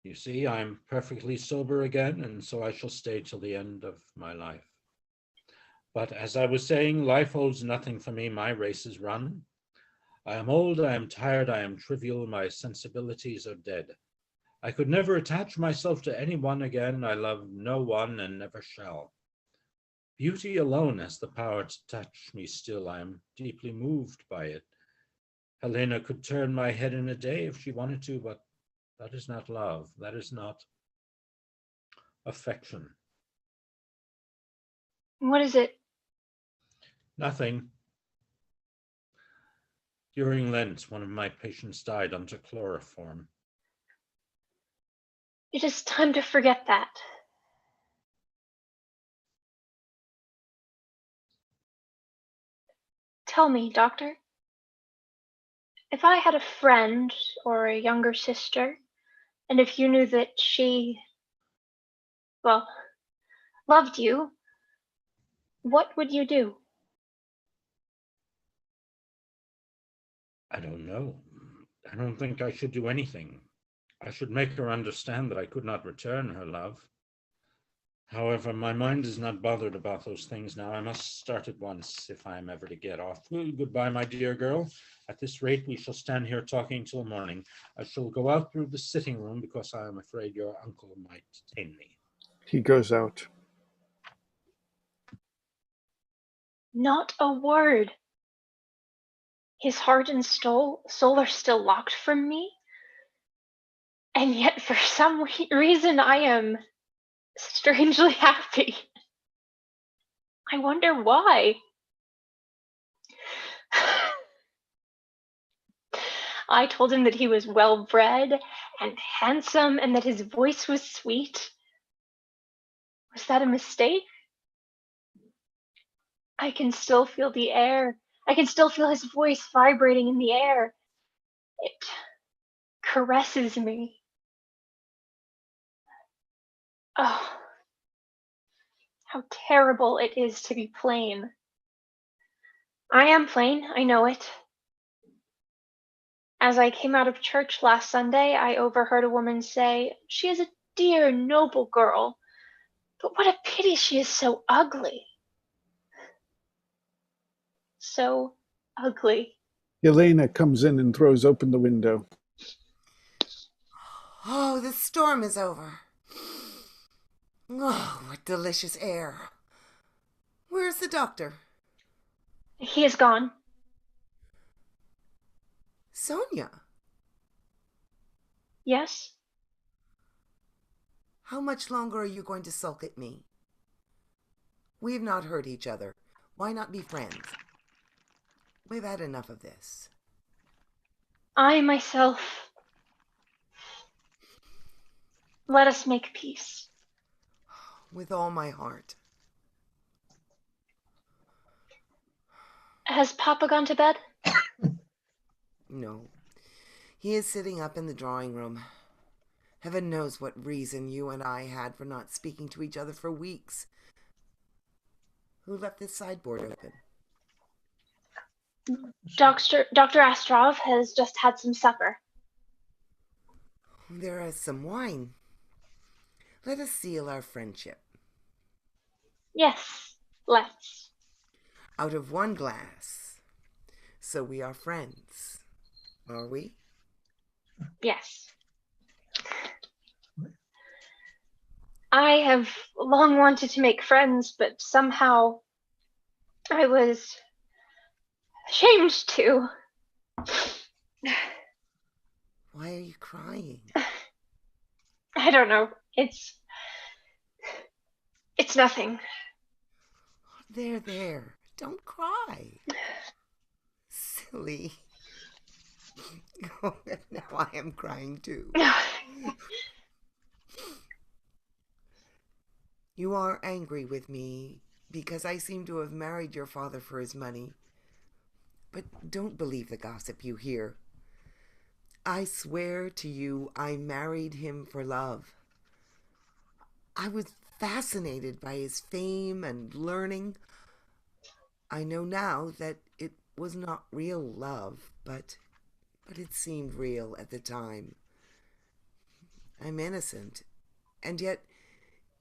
You see, I'm perfectly sober again, and so I shall stay till the end of my life. But as I was saying, life holds nothing for me. My race is run. I am old, I am tired, I am trivial, my sensibilities are dead. I could never attach myself to anyone again. I love no one and never shall. Beauty alone has the power to touch me still. I am deeply moved by it. Helena could turn my head in a day if she wanted to, but that is not love. That is not affection. What is it? Nothing. During Lent, one of my patients died under chloroform. It is time to forget that. Tell me, doctor, if I had a friend or a younger sister, and if you knew that she, well, loved you, What would you do? I don't know. I don't think I should do anything. I should make her understand that I could not return her love. However, my mind is not bothered about those things now. I must start at once if I am ever to get off. Well, goodbye, my dear girl. At this rate, we shall stand here talking till morning. I shall go out through the sitting room because I am afraid your uncle might detain me. He goes out. Not a word. His heart and soul are still locked from me. And yet, for some reason, I am strangely happy. I wonder why. I told him that he was well-bred and handsome and that his voice was sweet. Was that a mistake? I can still feel the air. I can still feel his voice vibrating in the air. It caresses me. Oh, how terrible it is to be plain. I am plain, I know it. As I came out of church last Sunday, I overheard a woman say, "She is a dear, noble girl, but what a pity she is so ugly." So ugly. Elena comes in and throws open the window. Oh, the storm is over. Oh, what delicious air. Where's the doctor? He is gone. Sonia, Yes? how much longer are you going to sulk at me? We have not hurt each other. Why not be friends? We've had enough of this. I myself. Let us make peace. With all my heart. Has Papa gone to bed? No. He is sitting up in the drawing room. Heaven knows what reason you and I had for not speaking to each other for weeks. Who left this sideboard open? Dr. Astrov has just had some supper. There is some wine. Let us seal our friendship. Yes, let's. Out of one glass. So we are friends. Are we? Yes. I have long wanted to make friends, but somehow I was ashamed to. Why are you crying? I don't know. It's nothing. There. Don't cry. Silly. Oh, now I am crying too. You are angry with me because I seem to have married your father for his money. But don't believe the gossip you hear. I swear to you, I married him for love. I was fascinated by his fame and learning. I know now that it was not real love, but it seemed real at the time. I'm innocent, and yet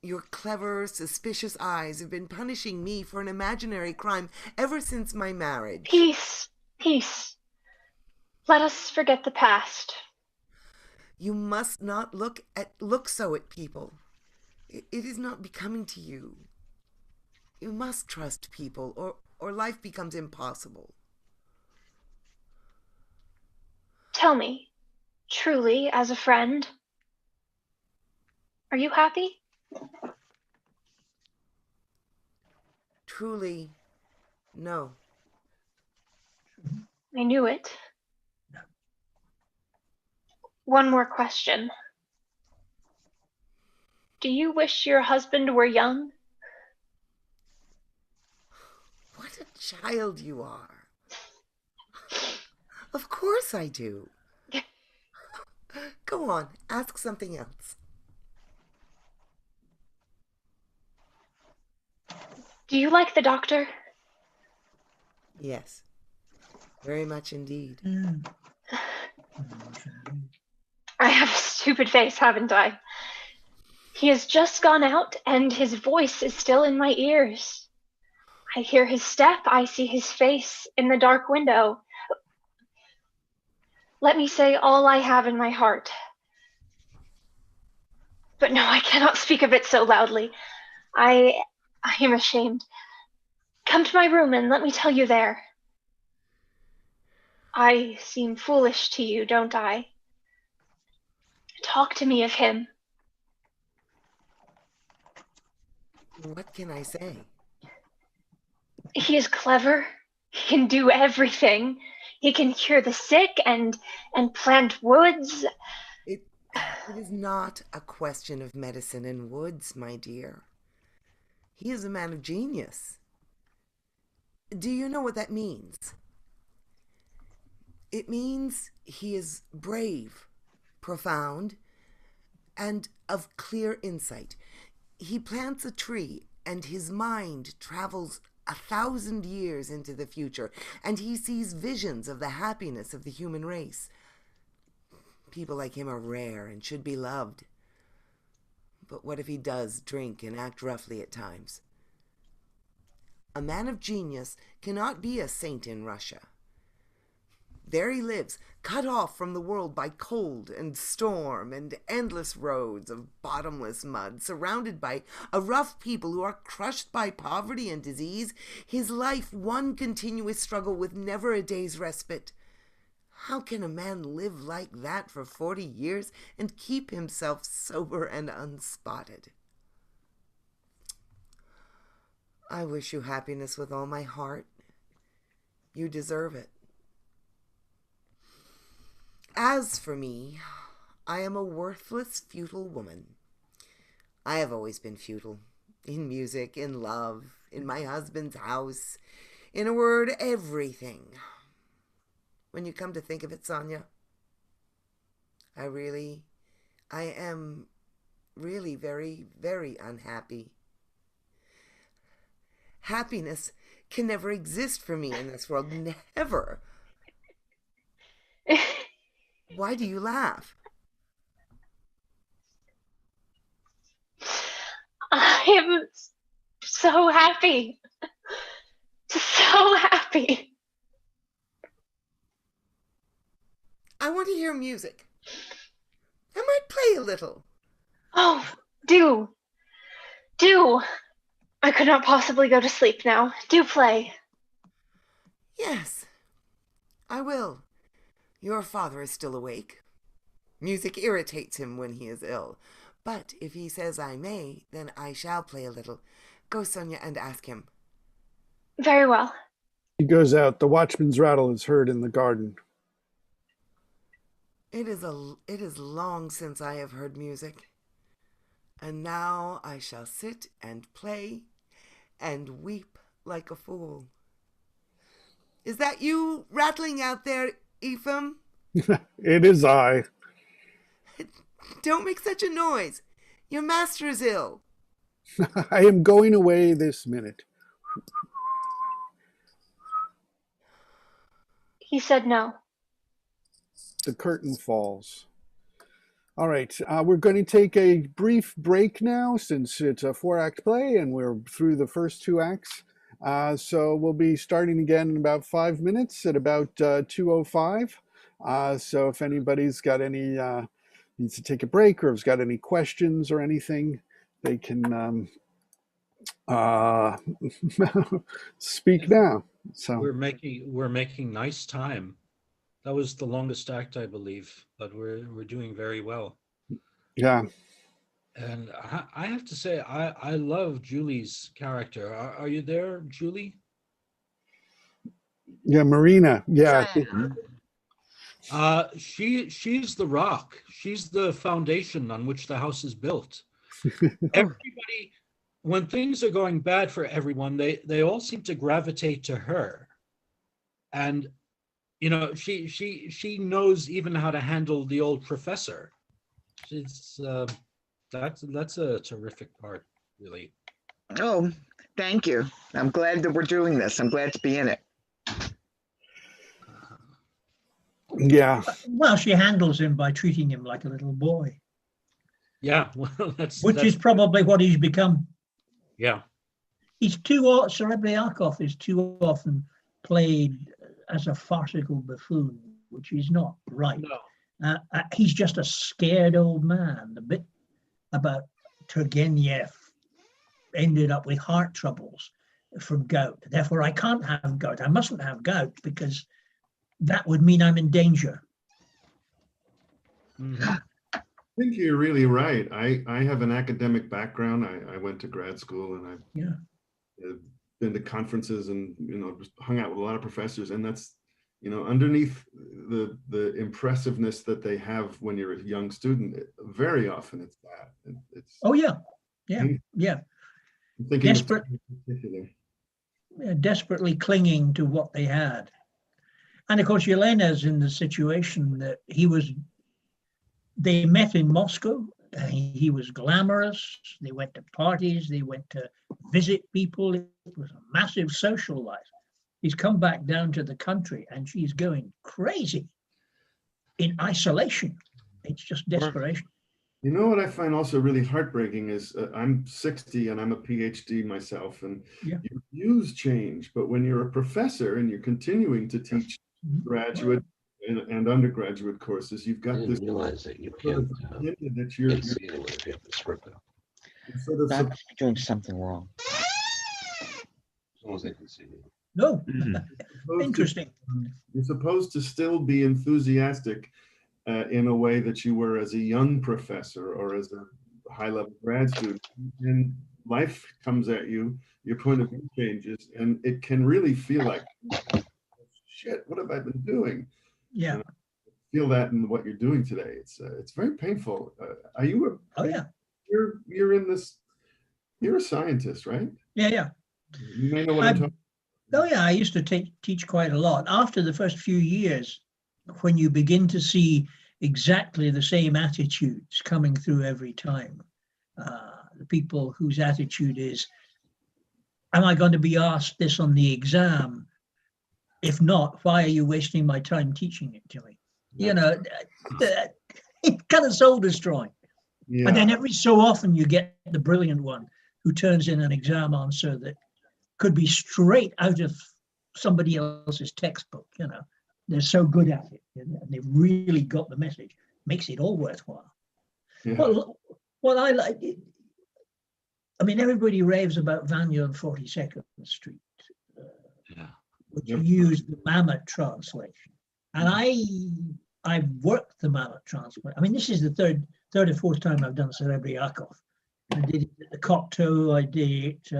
your clever, suspicious eyes have been punishing me for an imaginary crime ever since my marriage. Peace. Let us forget the past. You must not look so at people. It is not becoming to you. You must trust people, or life becomes impossible. Tell me, truly, as a friend, are you happy? Truly, no. I knew it. One more question. Do you wish your husband were young? What a child you are. Of course I do. Go on, ask something else. Do you like the doctor? Yes, very much indeed. I have a stupid face, haven't I? He has just gone out, and his voice is still in my ears. I hear his step, I see his face in the dark window. Let me say all I have in my heart. But no, I cannot speak of it so loudly. I am ashamed. Come to my room and let me tell you there. I seem foolish to you, don't I? Talk to me of him. What can I say? He is clever. He can do everything. He can cure the sick and plant woods. It is not a question of medicine and woods, my dear. He is a man of genius. Do you know what that means? It means he is brave, profound, and of clear insight. He plants a tree, and his mind travels 1,000 years into the future, and he sees visions of the happiness of the human race. People like him are rare and should be loved. But what if he does drink and act roughly at times? A man of genius cannot be a saint in Russia. There he lives, cut off from the world by cold and storm and endless roads of bottomless mud, surrounded by a rough people who are crushed by poverty and disease, his life one continuous struggle with never a day's respite. How can a man live like that for 40 years and keep himself sober and unspotted? I wish you happiness with all my heart. You deserve it. As for me, I am a worthless, futile woman. I have always been futile. In music, in love, in my husband's house, in a word, everything. When you come to think of it, Sonia, I am really very, very unhappy. Happiness can never exist for me in this world. Never. Why do you laugh? I am so happy. So happy. I want to hear music. I might play a little. Oh, do. Do. I could not possibly go to sleep now. Do play. Yes, I will. Your father is still awake. Music irritates him when he is ill. But if he says I may, then I shall play a little. Go, Sonia, and ask him. Very well. He goes out. The watchman's rattle is heard in the garden. It is long since I have heard music. And now I shall sit and play and weep like a fool. Is that you rattling out there, Ephraim? It is I. Don't make such a noise. Your master is ill. I am going away this minute. He said no. The curtain falls. All right, we're going to take a brief break now since it's a 4-act play and we're through the first 2 acts. So we'll be starting again in about 5 minutes at about 2:05. So if anybody's got any, needs to take a break or has got any questions or anything, they can speak now. So we're making nice time. That was the longest act, I believe, but we're doing very well. Yeah. And I have to say, I love Julie's character. Are you there, Julie? Yeah, Marina. Yeah. She's the rock. She's the foundation on which the house is built. Everybody, when things are going bad for everyone, they all seem to gravitate to her. And you know, she knows even how to handle the old professor. She's that's a terrific part, really. Oh, Thank you. I'm glad that we're doing this. I'm glad to be in it. Yeah. Well, she handles him by treating him like a little boy, Yeah, well, that's is probably what he's become. Yeah. Serebriakov is too often played as a farcical buffoon, which is not right. No. He's just a scared old man. The bit about Turgenev ended up with heart troubles from gout. Therefore, I can't have gout. I mustn't have gout because that would mean I'm in danger. Mm-hmm. I think you're really right. I have an academic background. I went to grad school and I've been to conferences and just hung out with a lot of professors, and that's underneath the impressiveness that they have when you're a young student, very often it's that. It's I'm thinking Desperate, in particular. desperately clinging to what they had. And of course, Yelena's in the situation that they met in Moscow. He was glamorous. They went to parties. They went to visit people. It was a massive social life. He's come back down to the country and she's going crazy in isolation. It's just desperation. You know what I find also really heartbreaking is I'm 60 and I'm a PhD myself, and your views change. But when you're a professor and you're continuing to teach graduate and undergraduate courses, you've got this realize that you sort can't of opinion that you're see it if you have the script out. sort of That's doing something wrong. As long as they can see it. No, supposed interesting. you're supposed to still be enthusiastic in a way that you were as a young professor or as a high-level grad student, and life comes at you, your point of view changes, and it can really feel like, shit, what have I been doing? Yeah. And I feel that in what you're doing today. It's very painful. Are you you're in this, you're a scientist, right? Yeah. You may know what I'm talking about. Oh yeah, I used to teach quite a lot. After the first few years, when you begin to see exactly the same attitudes coming through every time, the people whose attitude is, am I going to be asked this on the exam? If not, why are you wasting my time teaching it to me? It's kind of soul destroying. Yeah. And then every so often you get the brilliant one who turns in an exam answer that could be straight out of somebody else's textbook. They're so good at it and they've really got the message. Makes it all worthwhile. Yeah. What I like, everybody raves about Vanya on 42nd Street, which used the Mamet translation. And I've worked the Mamet translation. This is the third or fourth time I've done Serebriakov. I did it at the Cocteau, I did it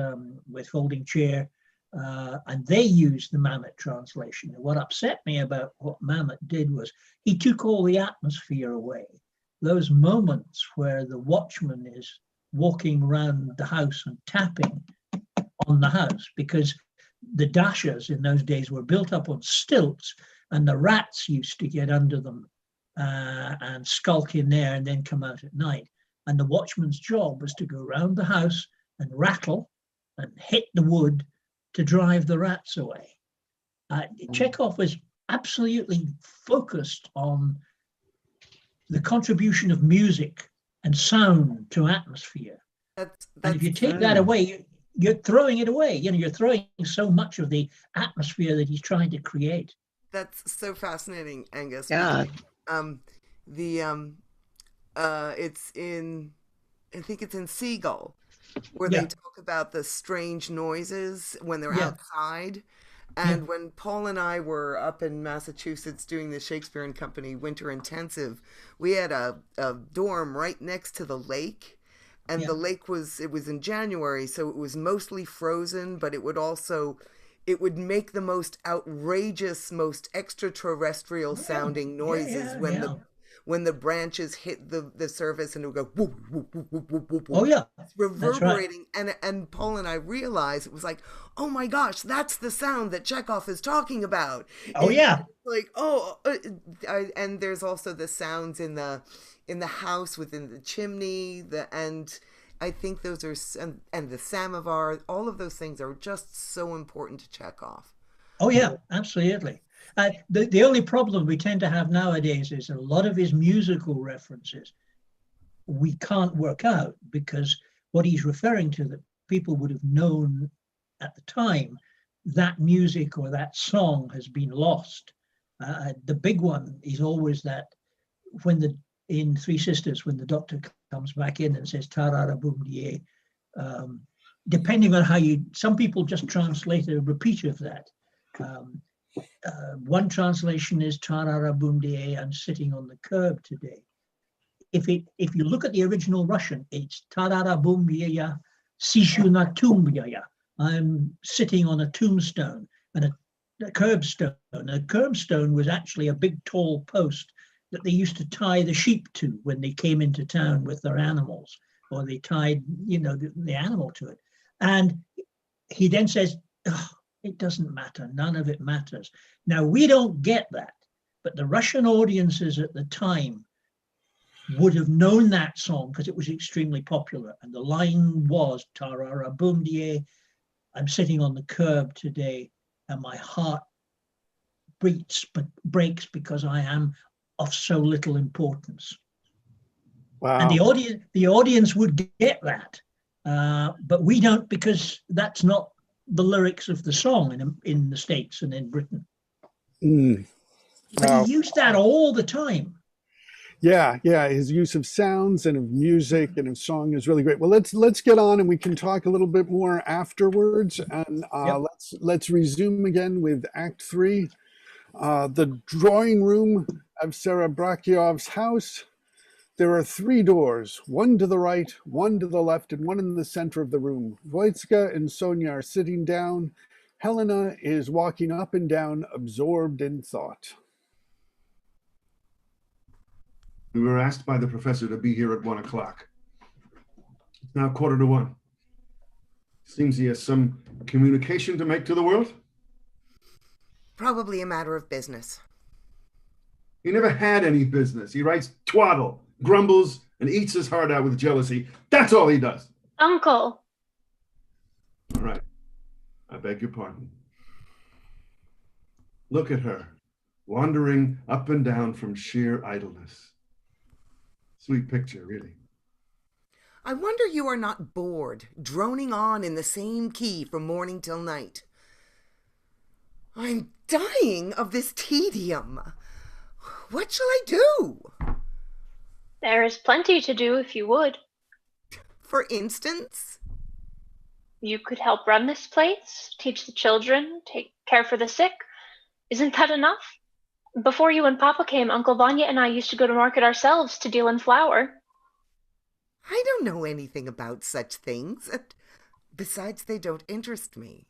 with Folding Chair, and they used the Mamet translation. And what upset me about what Mamet did was he took all the atmosphere away. Those moments where the watchman is walking around the house and tapping on the house, because the dashas in those days were built up on stilts and the rats used to get under them and skulk in there and then come out at night. And the watchman's job was to go around the house and rattle and hit the wood to drive the rats away. Chekhov was absolutely focused on the contribution of music and sound to atmosphere. And if you take that away, you're throwing it away. You're throwing so much of the atmosphere that he's trying to create. That's so fascinating, Angus. Yeah. It's in, I think it's in Seagull, where they talk about the strange noises when they're outside. And when Paul and I were up in Massachusetts doing the Shakespeare and Company Winter Intensive, we had a dorm right next to the lake. And the lake it was in January, so it was mostly frozen, but it would make the most outrageous, most extraterrestrial sounding noises when the branches hit the surface, and it would go whoop, whoop, whoop, whoop, whoop, whoop. Oh yeah, it's reverberating. Right. And Paul and I realized it was like, oh my gosh, that's the sound that Chekhov is talking about. Oh yeah, like and there's also the sounds in the house within the chimney, I think those are, and the samovar, all of those things are just so important to check off. Oh yeah, absolutely. The only problem we tend to have nowadays is a lot of his musical references we can't work out, because what he's referring to that people would have known at the time, that music or that song has been lost. The big one is always that in Three Sisters, when the doctor comes back in and says tarara boom die, depending on how some people just translate a repeat of that. One translation is tarara boom die, I'm sitting on the curb today. If you look at the original Russian, it's tarara boom die, sishu na tumbyaya. I'm sitting on a tombstone, and a curbstone. A curbstone was actually a big tall post that they used to tie the sheep to when they came into town with their animals, or they tied, the animal to it. And he then says, oh, it doesn't matter. None of it matters. Now, we don't get that, but the Russian audiences at the time would have known that song because it was extremely popular. And the line was, tarara boom die, I'm sitting on the curb today, and my heart breaks because I am of so little importance. Wow. And the audience would get that, but we don't, because that's not the lyrics of the song in the States and in Britain. Wow. But he used that all the time. Yeah, his use of sounds and of music and of song is really great. Well, let's get on, and we can talk a little bit more afterwards. And let's resume again with Act 3, the drawing room of Sarah Brakyov's house. There are 3 doors, one to the right, one to the left, and one in the center of the room. Voitska and Sonia are sitting down. Helena is walking up and down, absorbed in thought. We were asked by the professor to be here at 1 o'clock. It's now 1:45. Seems he has some communication to make to the world. Probably a matter of business. He never had any business. He writes twaddle, grumbles, and eats his heart out with jealousy. That's all he does. Uncle. All right. I beg your pardon. Look at her, wandering up and down from sheer idleness. Sweet picture, really. I wonder you are not bored, droning on in the same key from morning till night. I'm dying of this tedium. What shall I do? There is plenty to do if you would. For instance? You could help run this place, teach the children, take care for the sick. Isn't that enough? Before you and Papa came, Uncle Vanya and I used to go to market ourselves to deal in flour. I don't know anything about such things. Besides, they don't interest me.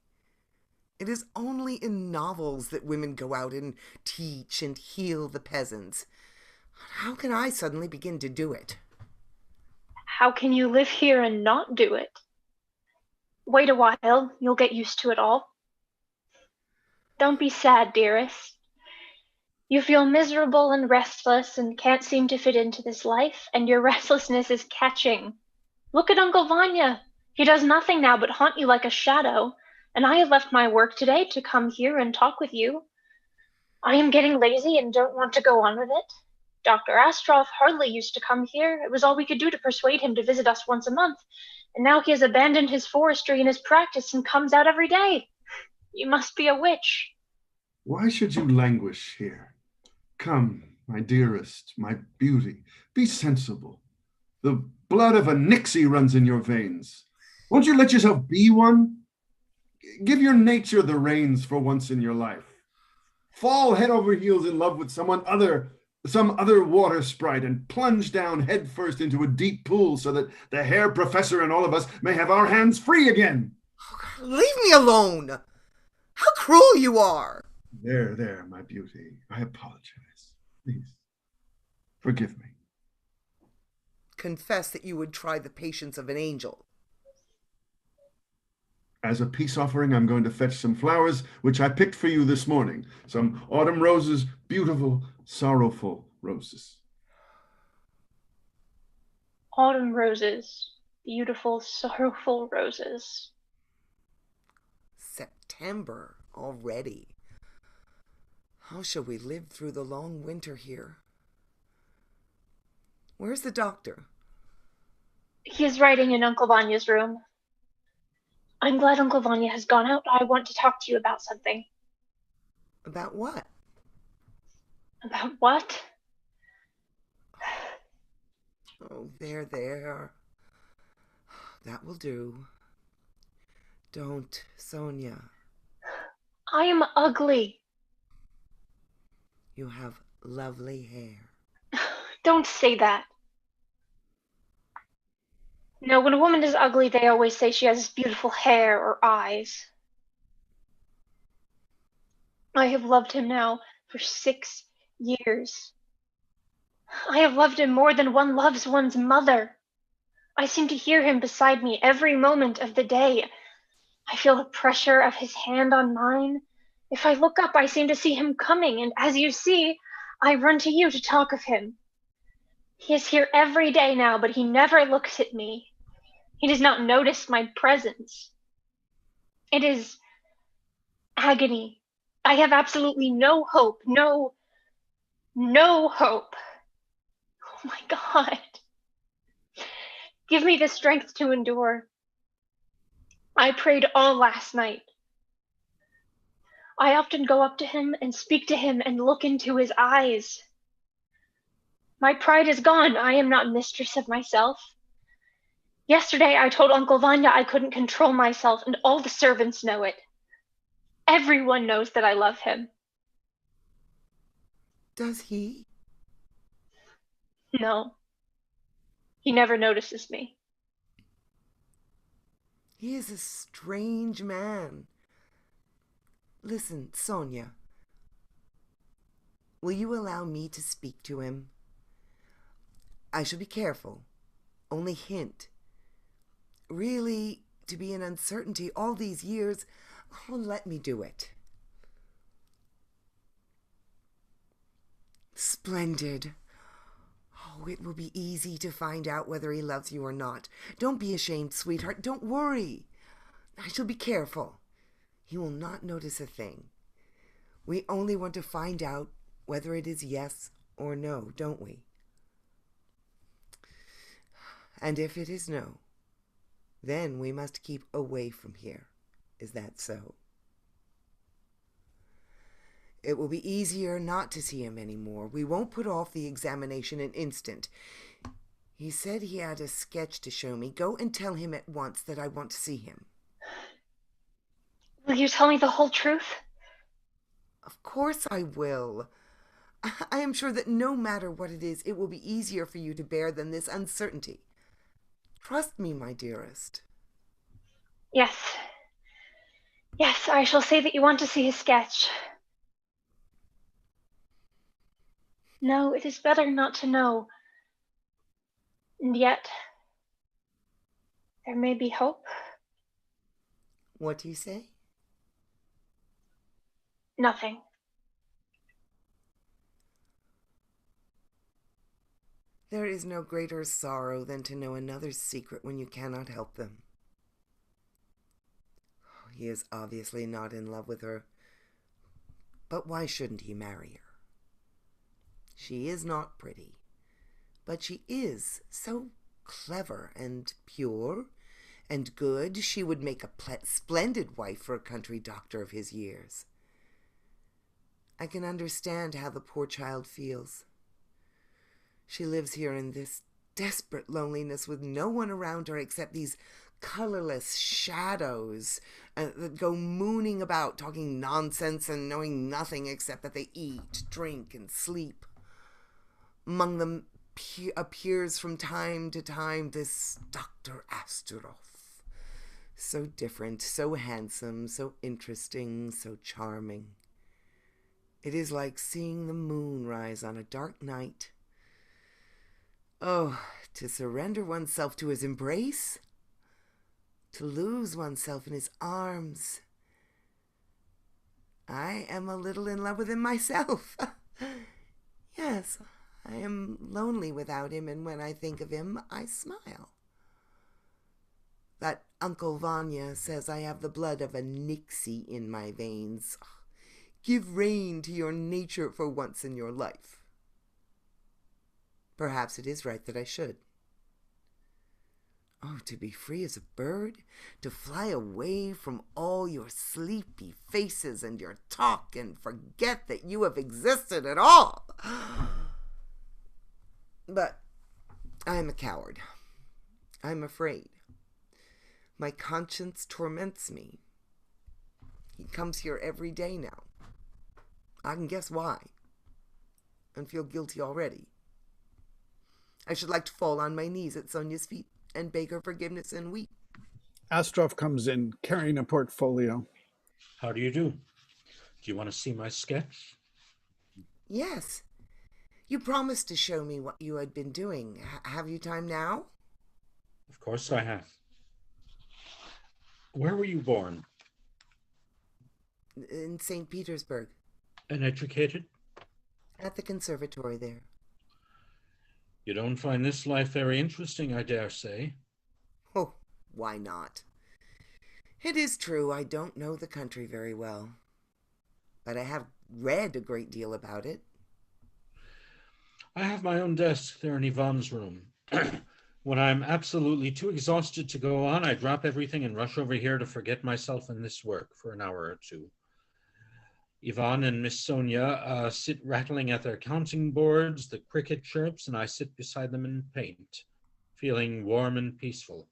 It is only in novels that women go out and teach and heal the peasants. How can I suddenly begin to do it? How can you live here and not do it? Wait a while, you'll get used to it all. Don't be sad, dearest. You feel miserable and restless and can't seem to fit into this life, and your restlessness is catching. Look at Uncle Vanya. He does nothing now but haunt you like a shadow, and I have left my work today to come here and talk with you. I am getting lazy and don't want to go on with it. Dr. Astroff hardly used to come here. It was all we could do to persuade him to visit us once a month, and now he has abandoned his forestry and his practice and comes out every day. You must be a witch. Why should you languish here? Come, my dearest, my beauty, be sensible. The blood of a nixie runs in your veins. Won't you let yourself be one? Give your nature the reins for once in your life. Fall head over heels in love with some other water sprite, and plunge down head first into a deep pool so that the Herr Professor and all of us may have our hands free again. Leave me alone! How cruel you are! There, my beauty. I apologize. Please, forgive me. Confess that you would try the patience of an angel. As a peace offering, I'm going to fetch some flowers, which I picked for you this morning. Some autumn roses, beautiful, sorrowful roses. Autumn roses. beautiful, sorrowful roses. September already. How shall we live through the long winter here? Where's the doctor? He is writing in Uncle Vanya's room. I'm glad Uncle Vanya has gone out. I want to talk to you about something. About what? About what? Oh, there. That will do. Don't, Sonia. I am ugly. You have lovely hair. Don't say that. No, when a woman is ugly, they always say she has beautiful hair or eyes. I have loved him now for 6 years. I have loved him more than one loves one's mother. I seem to hear him beside me every moment of the day. I feel the pressure of his hand on mine. If I look up, I seem to see him coming, and as you see, I run to you to talk of him. He is here every day now, but he never looks at me. He does not notice my presence. It is agony. I have absolutely no hope. No hope. Oh my God. Give me the strength to endure. I prayed all last night. I often go up to him and speak to him and look into his eyes. My pride is gone. I am not mistress of myself. Yesterday I told Uncle Vanya I couldn't control myself, and all the servants know it. Everyone knows that I love him. Does he? No. He never notices me. He is a strange man. Listen, Sonia. Will you allow me to speak to him? I shall be careful. Only hint. Really, to be in uncertainty all these years, let me do it. Splendid. Oh, it will be easy to find out whether he loves you or not. Don't be ashamed, sweetheart. Don't worry. I shall be careful. He will not notice a thing. We only want to find out whether it is yes or no, don't we? And if it is no, then we must keep away from here. Is that so? It will be easier not to see him anymore. We won't put off the examination an instant. He said he had a sketch to show me. Go and tell him at once that I want to see him. Will you tell me the whole truth? Of course I will. I am sure that no matter what it is, it will be easier for you to bear than this uncertainty. Trust me, my dearest. Yes. Yes, I shall say that you want to see his sketch. No, it is better not to know. And yet, there may be hope. What do you say? Nothing. There is no greater sorrow than to know another's secret when you cannot help them. He is obviously not in love with her, but why shouldn't he marry her? She is not pretty, but she is so clever and pure and good. She would make a splendid wife for a country doctor of his years. I can understand how the poor child feels. She lives here in this desperate loneliness with no one around her except these colorless shadows that go mooning about, talking nonsense and knowing nothing except that they eat, drink, and sleep. Among them appears from time to time this Dr. Astaroth, so different, so handsome, so interesting, so charming. It is like seeing the moon rise on a dark night. Oh, to surrender oneself to his embrace, to lose oneself in his arms. I am a little in love with him myself. Yes, I am lonely without him, and when I think of him, I smile. That Uncle Vanya says I have the blood of a Nixie in my veins. Give rein to your nature for once in your life. Perhaps it is right that I should. Oh, to be free as a bird, to fly away from all your sleepy faces and your talk and forget that you have existed at all. But I am a coward. I'm afraid. My conscience torments me. He comes here every day now. I can guess why, and feel guilty already. I should like to fall on my knees at Sonia's feet and beg her forgiveness and weep. Astroff comes in carrying a portfolio. How do you do? Do you want to see my sketch? Yes. You promised to show me what you had been doing. Have you time now? Of course I have. Where were you born? In St. Petersburg. And educated? At the conservatory there. You don't find this life very interesting, I dare say. Oh, why not? It is true I don't know the country very well, but I have read a great deal about it. I have my own desk there in Yvonne's room. When I'm absolutely too exhausted to go on, I drop everything and rush over here to forget myself in this work for an hour or two. Yvonne and Miss Sonia sit rattling at their counting boards, the cricket chirps, and I sit beside them and paint, feeling warm and peaceful.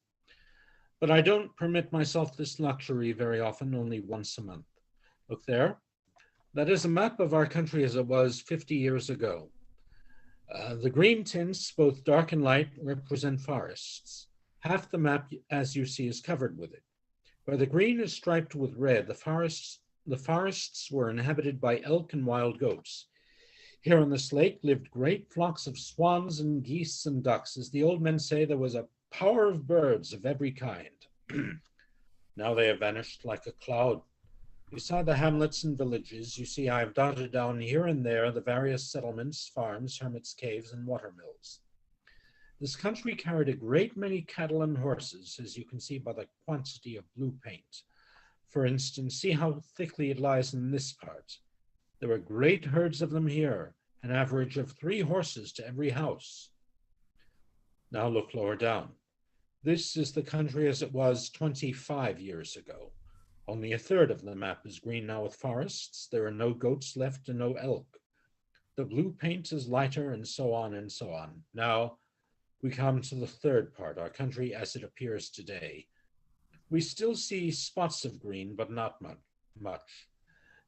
But I don't permit myself this luxury very often, only once a month. Look there. That is a map of our country as it was 50 years ago. The green tints, both dark and light, represent forests. Half the map, as you see, is covered with it. Where the green is striped with red, the forests were inhabited by elk and wild goats. Here on this lake lived great flocks of swans and geese and ducks. As the old men say, there was a power of birds of every kind. Now they have vanished like a cloud. Beside the hamlets and villages, you see I have dotted down here and there the various settlements, farms, hermits' caves, and watermills. This country carried a great many cattle and horses, as you can see by the quantity of blue paint. For instance, see how thickly it lies in this part. There were great herds of them here, an average of 3 horses to every house. Now look lower down. This is the country as it was 25 years ago. Only a third of the map is green now with forests. There are no goats left and no elk. The blue paint is lighter, and so on and so on. Now we come to the third part, our country as it appears today. We still see spots of green, but not much.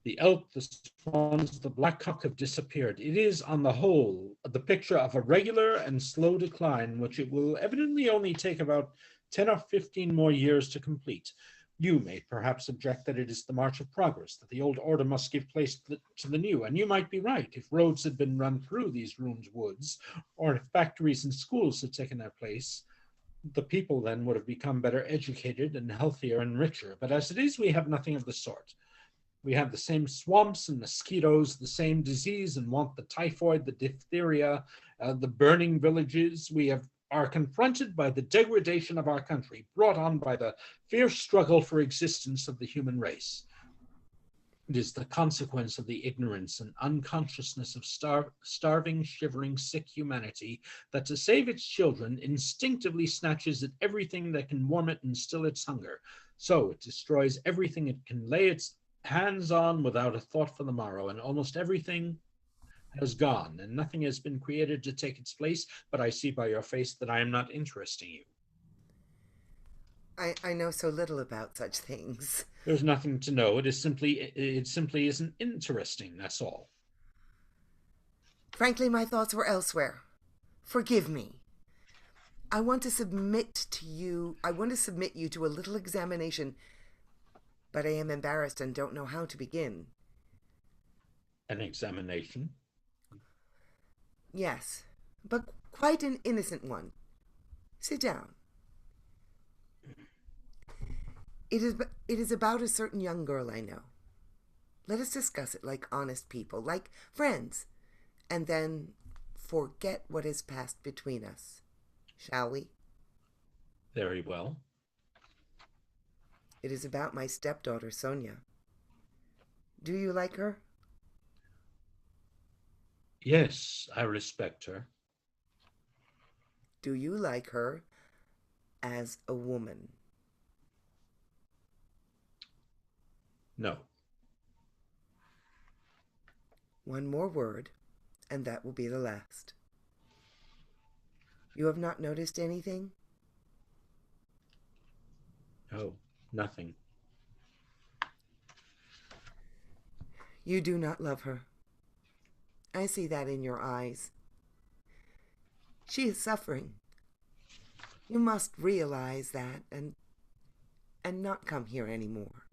The elk, the swans, the blackcock have disappeared. It is, on the whole, the picture of a regular and slow decline, which it will evidently only take about 10 or 15 more years to complete. You may perhaps object that it is the march of progress, that the old order must give place to the new, and you might be right. If roads had been run through these ruined woods, or if factories and schools had taken their place, the people then would have become better educated and healthier and richer. But as it is, we have nothing of the sort. We have the same swamps and mosquitoes, the same disease and want, the typhoid, the diphtheria, the burning villages. We are confronted by the degradation of our country, brought on by the fierce struggle for existence of the human race. It is the consequence of the ignorance and unconsciousness of starving, shivering, sick humanity that to save its children instinctively snatches at everything that can warm it and still its hunger. So it destroys everything it can lay its hands on without a thought for the morrow, and almost everything has gone, and nothing has been created to take its place. But I see by your face that I am not interesting you. I know so little about such things. There's nothing to know. It simply isn't interesting, that's all. Frankly, my thoughts were elsewhere. Forgive me. I want to submit you to a little examination, but I am embarrassed and don't know how to begin. An examination? Yes, but quite an innocent one. Sit down. It is about a certain young girl I know. Let us discuss it like honest people, like friends, and then forget what has passed between us. Shall we? Very well. It is about my stepdaughter, Sonia. Do you like her? Yes, I respect her. Do you like her as a woman? No. One more word, and that will be the last. You have not noticed anything? No, nothing. You do not love her. I see that in your eyes. She is suffering. You must realize that and not come here anymore.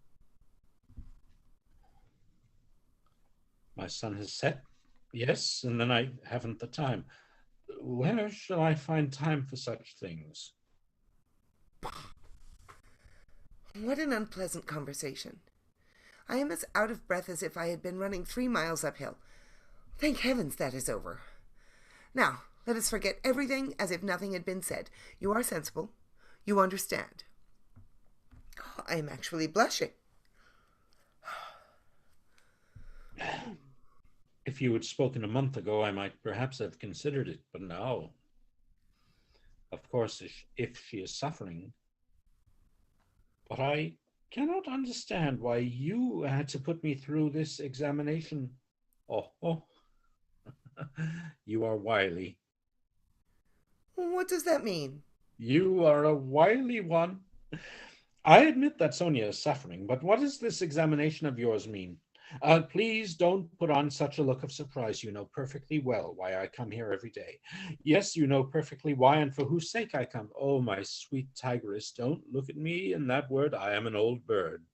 My sun has set, yes, and then I haven't the time. Where shall I find time for such things? What an unpleasant conversation. I am as out of breath as if I had been running 3 miles uphill. Thank heavens that is over. Now, let us forget everything as if nothing had been said. You are sensible. You understand. I am actually blushing. If you had spoken a month ago, I might perhaps have considered it, but now, of course, if she is suffering, but I cannot understand why you had to put me through this examination. Oh. You are wily. What does that mean? You are a wily one. I admit that Sonia is suffering, but what does this examination of yours mean? Please don't put on such a look of surprise. You know perfectly well why I come here every day. Yes, you know perfectly why and for whose sake I come. Oh, my sweet tigress, don't look at me in that word. I am an old bird.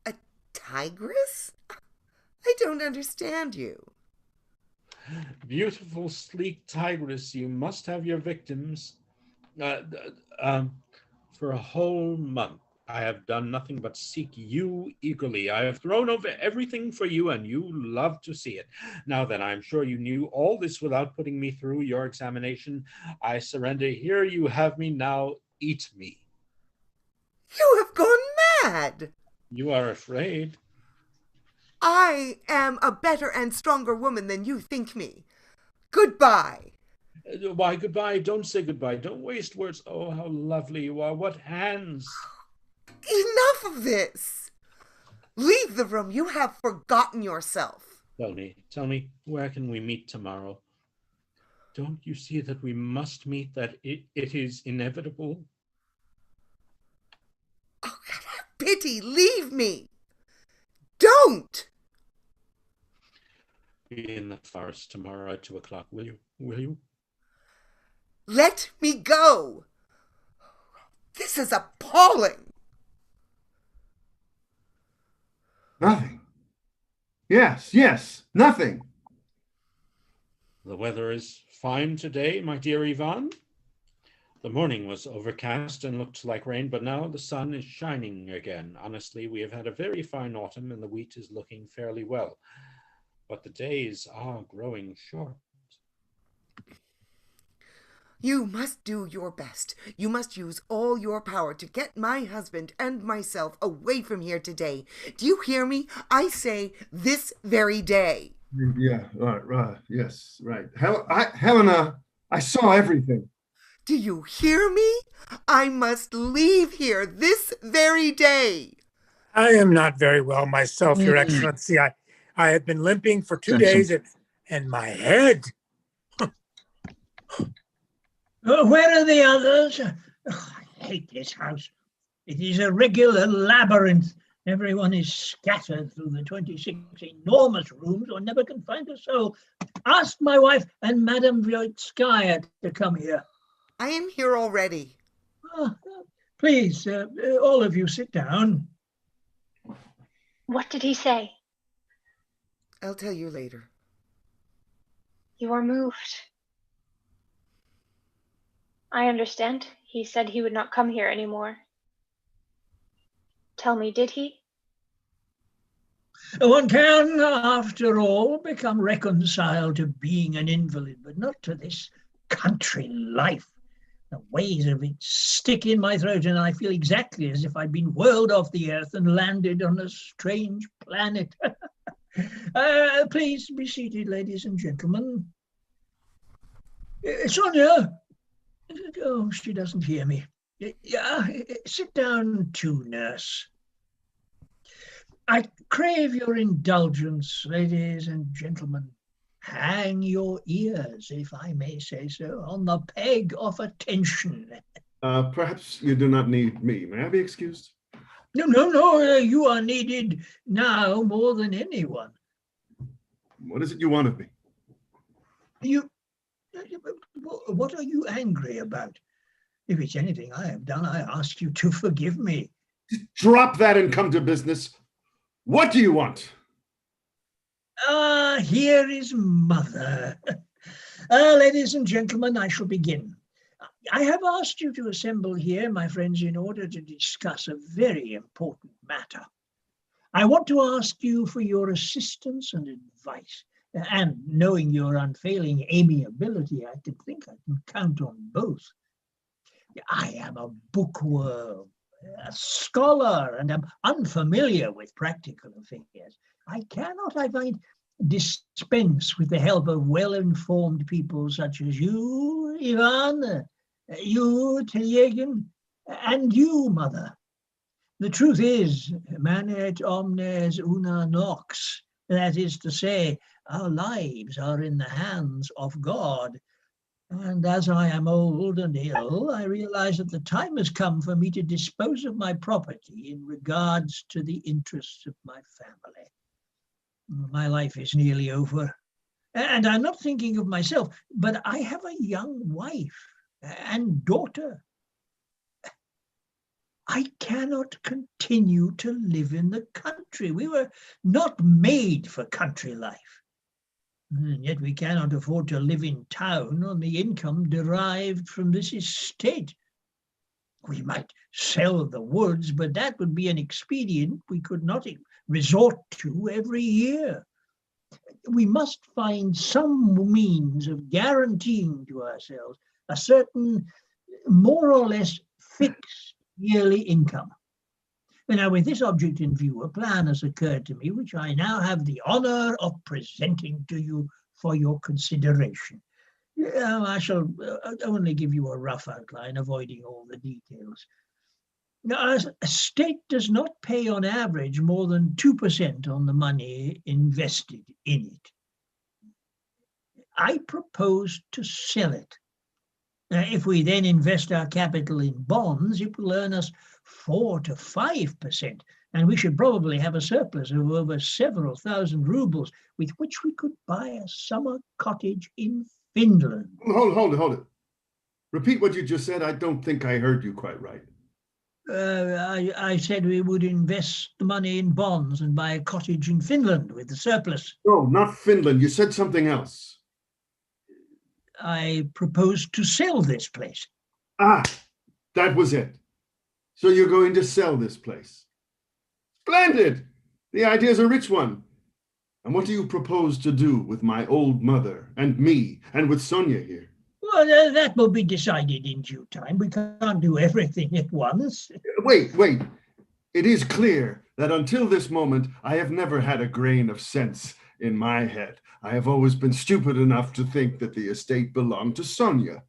A tigress? I don't understand you. Beautiful, sleek tigress, you must have your victims. For a whole month, I have done nothing but seek you eagerly. I have thrown over everything for you, and you love to see it. Now then, I'm sure you knew all this without putting me through your examination. I surrender. Here you have me. Now eat me. You have gone mad. You are afraid. I am a better and stronger woman than you think me. Goodbye. Why, goodbye. Don't say goodbye. Don't waste words. Oh, how lovely you are. What hands. Enough of this. Leave the room. You have forgotten yourself. Tell me, where can we meet tomorrow? Don't you see that we must meet, that it is inevitable? Oh, God, have pity. Leave me. Don't. Be in the forest tomorrow at 2 o'clock, will you? Will you? Let me go. This is appalling. Nothing. Yes, nothing. The weather is fine today, my dear Ivan. The morning was overcast and looked like rain, but now the sun is shining again. Honestly, we have had a very fine autumn and the wheat is looking fairly well. But the days are growing short. You must do your best. You must use all your power to get my husband and myself away from here today. Do you hear me? I say this very day. Yeah, right, yes, right. Helena, I saw everything. Do you hear me? I must leave here this very day. I am not very well myself, Your Excellency. I have been limping for 2 days and my head. Where are the others? Oh, I hate this house. It is a regular labyrinth. Everyone is scattered through the 26 enormous rooms. One never can find a soul. Ask my wife and Madame Vyoitskaya to come here. I am here already. Please, all of you sit down. What did he say? I'll tell you later. You are moved. I understand. He said he would not come here anymore. Tell me, did he? One can, after all, become reconciled to being an invalid, but not to this country life. The waves of it stick in my throat, and I feel exactly as if I'd been whirled off the earth and landed on a strange planet. Please be seated, ladies and gentlemen. Sonia! Oh, she doesn't hear me. Sit down too, nurse. I crave your indulgence, ladies and gentlemen. Hang your ears, if I may say so, on the peg of attention. Perhaps you do not need me. May I be excused? No, you are needed now more than anyone. What is it you want of me? What are you angry about? If it's anything I have done, I ask you to forgive me. Drop that and come to business. What do you want? Here is Mother. Ladies and gentlemen, I shall begin. I have asked you to assemble here, my friends, in order to discuss a very important matter. I want to ask you for your assistance and advice. And knowing your unfailing amiability, I think I can count on both. I am a bookworm, a scholar, and am unfamiliar with practical affairs. I cannot, I find, dispense with the help of well-informed people such as you, Ivan, you, Telegin, and you, Mother. The truth is, manet omnes una nox. That is to say, our lives are in the hands of God. And as I am old and ill, I realize that the time has come for me to dispose of my property in regards to the interests of my family. My life is nearly over. And I'm not thinking of myself, but I have a young wife and daughter. I cannot continue to live in the country. We were not made for country life. And yet we cannot afford to live in town on the income derived from this estate. We might sell the woods, but that would be an expedient we could not resort to every year. We must find some means of guaranteeing to ourselves a certain more or less fixed yearly income. Now, with this object in view, a plan has occurred to me, which I now have the honor of presenting to you for your consideration. I shall only give you a rough outline, avoiding all the details. Now, a state does not pay on average more than 2% on the money invested in it. I propose to sell it. If we then invest our capital in bonds, it will earn us 4 to 5%, and we should probably have a surplus of over several thousand rubles, with which we could buy a summer cottage in Finland. Hold it. Repeat what you just said. I don't think I heard you quite right. I said we would invest the money in bonds and buy a cottage in Finland with the surplus. No, not Finland. You said something else. I proposed to sell this place. Ah, that was it. So you're going to sell this place. Splendid! The idea's a rich one. And what do you propose to do with my old mother and me and with Sonia here? Well, that will be decided in due time. We can't do everything at once. Wait. It is clear that until this moment, I have never had a grain of sense in my head. I have always been stupid enough to think that the estate belonged to Sonia.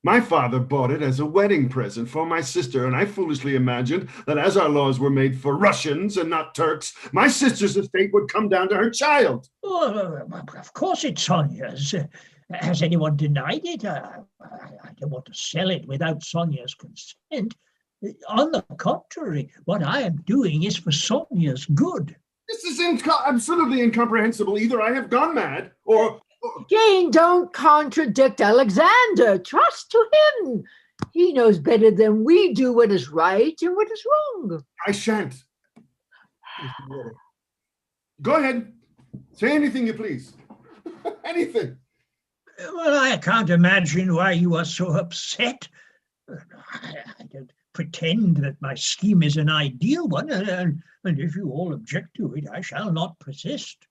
My father bought it as a wedding present for my sister, and I foolishly imagined that as our laws were made for Russians and not Turks, my sister's estate would come down to her child. Oh, of course it's Sonia's. Has anyone denied it? I don't want to sell it without Sonia's consent. On the contrary, what I am doing is for Sonia's good. This is absolutely incomprehensible. Either I have gone mad or... Jane, don't contradict Alexander. Trust to him. He knows better than we do what is right and what is wrong. I shan't. Go ahead. Say anything you please. Anything. Well, I can't imagine why you are so upset. I don't pretend that my scheme is an ideal one, and if you all object to it, I shall not persist.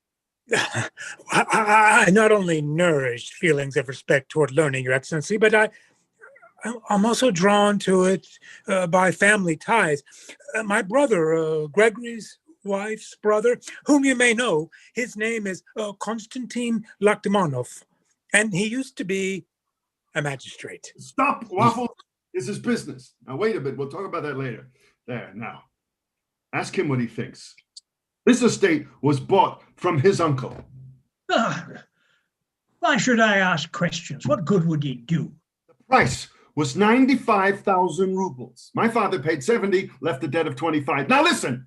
I not only nourish feelings of respect toward learning, Your Excellency, but I'm also drawn to it by family ties. My brother, Gregory's wife's brother, whom you may know, his name is Konstantin Lakhtimanov, and he used to be a magistrate. Stop, Waffle. This is business. Now, wait a bit. We'll talk about that later. There, now. Ask him what he thinks. This estate was bought from his uncle. Why should I ask questions? What good would it do? The price was 95,000 rubles. My father paid 70, left a debt of 25. Now listen,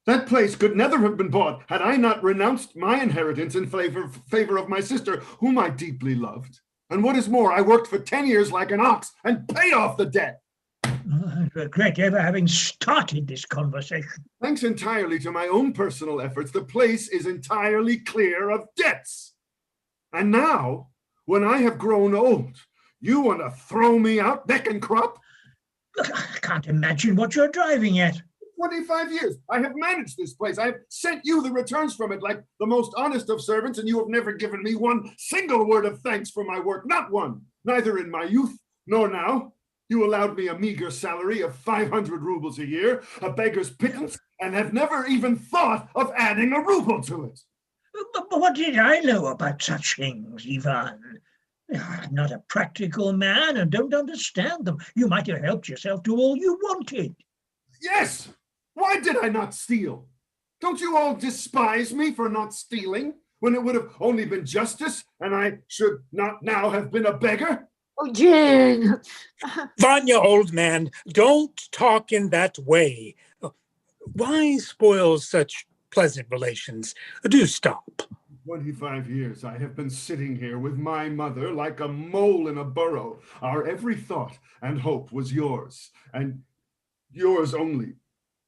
that place could never have been bought had I not renounced my inheritance in favor of my sister, whom I deeply loved. And what is more, I worked for 10 years like an ox and paid off the debt. I regret ever having started this conversation. Thanks entirely to my own personal efforts, the place is entirely clear of debts. And now, when I have grown old, you want to throw me out neck and crop? Look, I can't imagine what you're driving at. 25 years. I have managed this place. I have sent you the returns from it like the most honest of servants, and you have never given me one single word of thanks for my work. Not one. Neither in my youth nor now. You allowed me a meager salary of 500 rubles a year, a beggar's pittance, and have never even thought of adding a ruble to it. But what did I know about such things, Ivan? I'm not a practical man and don't understand them. You might have helped yourself to all you wanted. Yes! Why did I not steal? Don't you all despise me for not stealing, when it would have only been justice, and I should not now have been a beggar? Oh, Jane! Vanya, old man, don't talk in that way. Why spoil such pleasant relations? Do stop. 25 years I have been sitting here with my mother like a mole in a burrow. Our every thought and hope was yours, and yours only.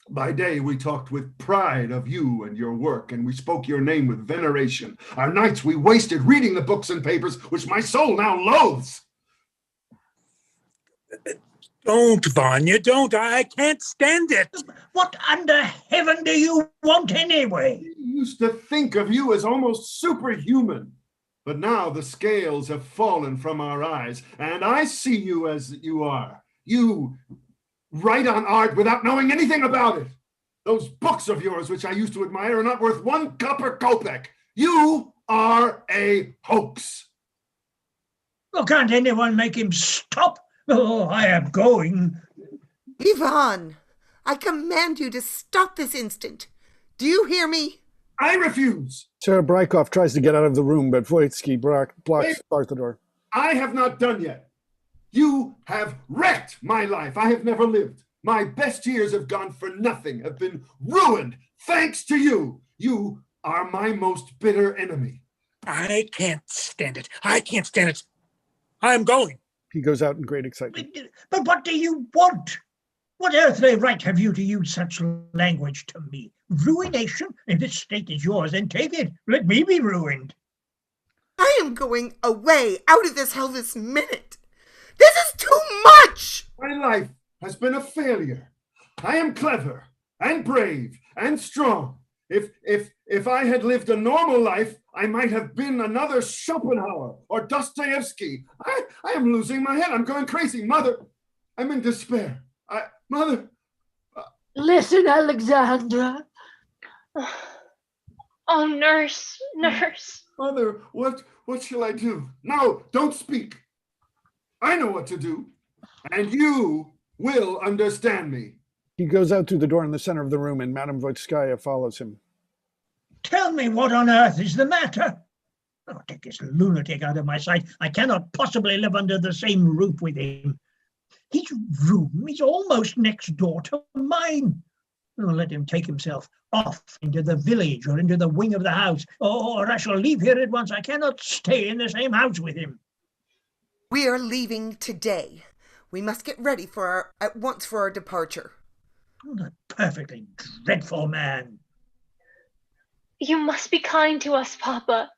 By day we talked with pride of you and your work, and we spoke your name with veneration. Our nights we wasted reading the books and papers which my soul now loathes. Don't, Vanya, don't. I can't stand it. What under heaven do you want anyway? We used to think of you as almost superhuman, but now the scales have fallen from our eyes, and I see you as you are. You write on art without knowing anything about it. Those books of yours, which I used to admire, are not worth one copper kopeck. You are a hoax. Well, can't anyone make him stop? Oh, I am going. Ivan, I command you to stop this instant. Do you hear me? I refuse. Serebrikov tries to get out of the room, but Voitsky blocks the door. I have not done yet. You have wrecked my life. I have never lived. My best years have gone for nothing, have been ruined, thanks to you. You are my most bitter enemy. I can't stand it. I can't stand it. I'm going. He goes out in great excitement. But what do you want? What earthly right have you to use such language to me? Ruination? If this state is yours, then take it. Let me be ruined. I am going away, out of this hell this minute. This is too much! My life has been a failure. I am clever and brave and strong. If I had lived a normal life, I might have been another Schopenhauer or Dostoevsky. I am losing my head. I'm going crazy. Mother, I'm in despair. Mother. Listen, Alexandra. Oh, nurse. Mother, what shall I do? No, don't speak. I know what to do, and you will understand me. He goes out through the door in the center of the room, and Madame Voitskaya follows him. Tell me what on earth is the matter. Oh, take this lunatic out of my sight. I cannot possibly live under the same roof with him. His room is almost next door to mine. Oh, let him take himself off into the village or into the wing of the house, or I shall leave here at once. I cannot stay in the same house with him. We are leaving today. We must get ready at once for our departure. Oh, that perfectly dreadful man. You must be kind to us, Papa.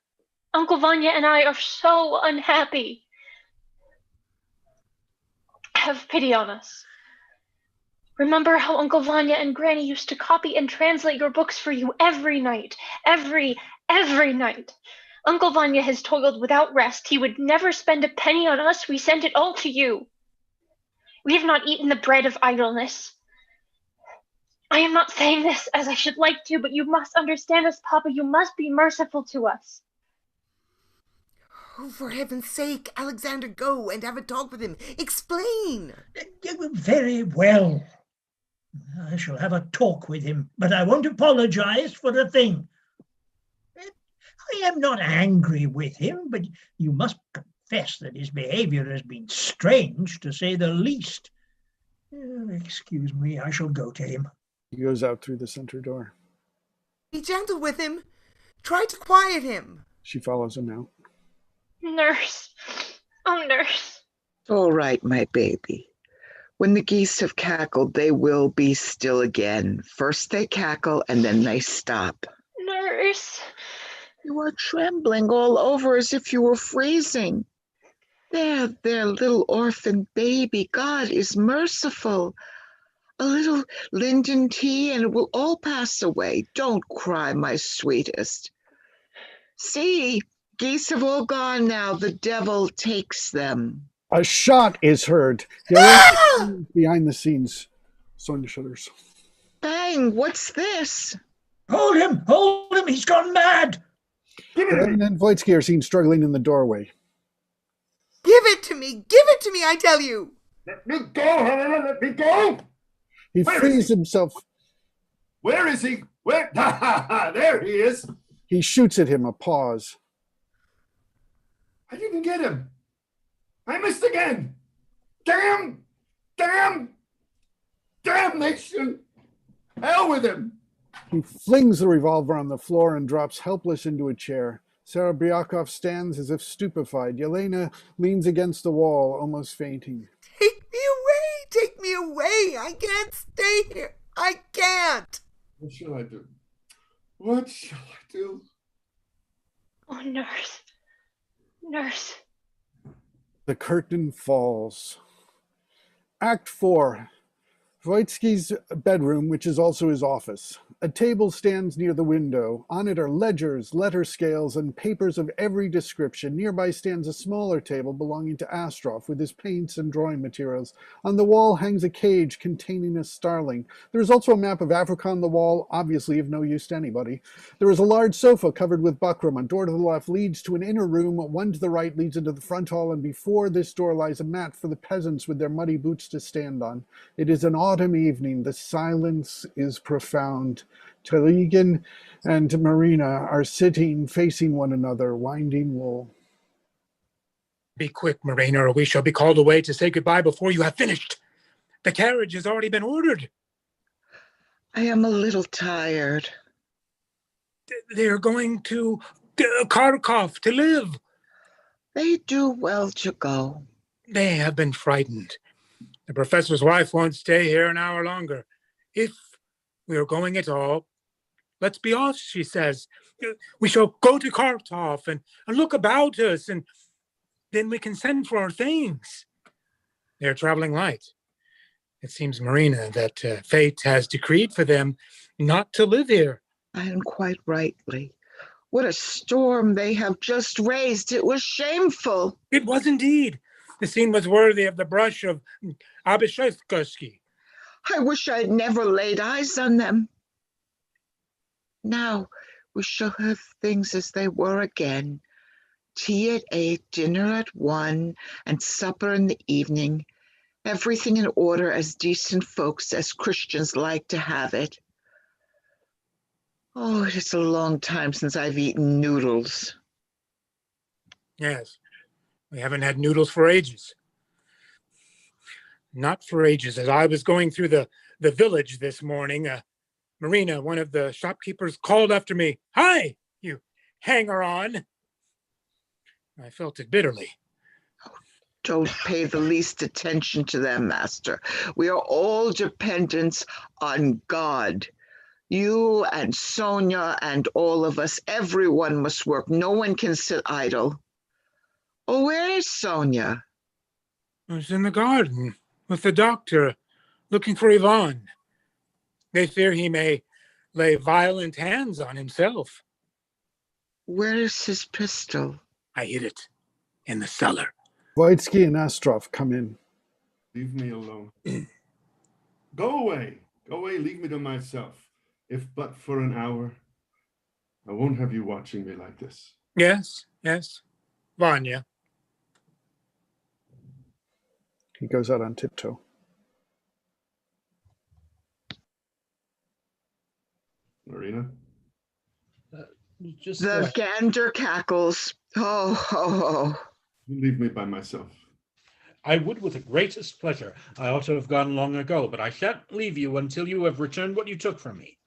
Uncle Vanya and I are so unhappy. Have pity on us. Remember how Uncle Vanya and Granny used to copy and translate your books for you every night. Every night. Uncle Vanya has toiled without rest. He would never spend a penny on us. We sent it all to you. We have not eaten the bread of idleness. I am not saying this as I should like to, but you must understand us, Papa. You must be merciful to us. Oh, for heaven's sake, Alexander, go and have a talk with him. Explain. Very well. I shall have a talk with him, but I won't apologize for a thing. I am not angry with him, but you must confess that his behavior has been strange, to say the least. Excuse me, I shall go to him. He goes out through the center door. Be gentle with him. Try to quiet him. She follows him out. Nurse. Oh, nurse. All right, my baby. When the geese have cackled, they will be still again. First they cackle, and then they stop. Nurse. You are trembling all over as if you were freezing. There, little orphan baby. God is merciful. A little linden tea, and it will all pass away. Don't cry, my sweetest. See, geese have all gone now. The devil takes them. A shot is heard. Behind the scenes. Sonia shudders. Bang, what's this? Hold him! He's gone mad! Ellen and Voitsky are seen struggling in the doorway. Give it to me! Give it to me, I tell you! Let me go, Helena! Let me go! He frees himself. Where is he? Where? There he is! He shoots at him, a pause. I didn't get him. I missed again. Damnation! Hell with him! He flings the revolver on the floor and drops helpless into a chair. Serebriakov stands as if stupefied. Yelena leans against the wall, almost fainting. Take me away! Take me away! I can't stay here! I can't! What shall I do? What shall I do? Oh, nurse. Nurse. The curtain falls. Act 4. Voitsky's bedroom, which is also his office. A table stands near the window. On it are ledgers, letter scales, and papers of every description. Nearby stands a smaller table belonging to Astroff with his paints and drawing materials. On the wall hangs a cage containing a starling. There is also a map of Africa on the wall, obviously of no use to anybody. There is a large sofa covered with buckram. A door to the left leads to an inner room. One to the right leads into the front hall, and before this door lies a mat for the peasants with their muddy boots to stand on. It is an autumn evening. The silence is profound. Telegin and Marina are sitting facing one another, winding wool. Be quick, Marina, or we shall be called away to say goodbye before you have finished. The carriage has already been ordered. I am a little tired. They are going to Kharkov to live. They do well to go. They have been frightened. The professor's wife won't stay here an hour longer. If we are going at all, let's be off, she says. We shall go to Kharkov and look about us, and then we can send for our things. They're traveling light. It seems, Marina, that fate has decreed for them not to live here. And quite rightly. What a storm they have just raised. It was shameful. It was indeed. The scene was worthy of the brush of Abishevsky. I wish I had never laid eyes on them. Now we shall have things as they were again. Tea at 8, dinner at 1, and supper in the evening. Everything in order as decent folks, as Christians like to have it. Oh, it's a long time since I've eaten noodles. Yes, we haven't had noodles for ages. Not for ages. As I was going through the village this morning, Marina, one of the shopkeepers, called after me, "Hi, you hanger-on." I felt it bitterly. Don't pay the least attention to them, Master. We are all dependents on God. You and Sonia and all of us, everyone must work. No one can sit idle. Oh, where is Sonia? She's in the garden with the doctor, looking for Ivan. They fear he may lay violent hands on himself. Where is his pistol? I hid it in the cellar. Voitsky and Astroff come in. Leave me alone. Go away. Go away. Leave me to myself. If but for an hour, I won't have you watching me like this. Yes, yes. Vanya. He goes out on tiptoe. Marina? Just The gander cackles. Oh, ho, ho. You leave me by myself. I would with the greatest pleasure. I ought to have gone long ago, but I shan't leave you until you have returned what you took from me.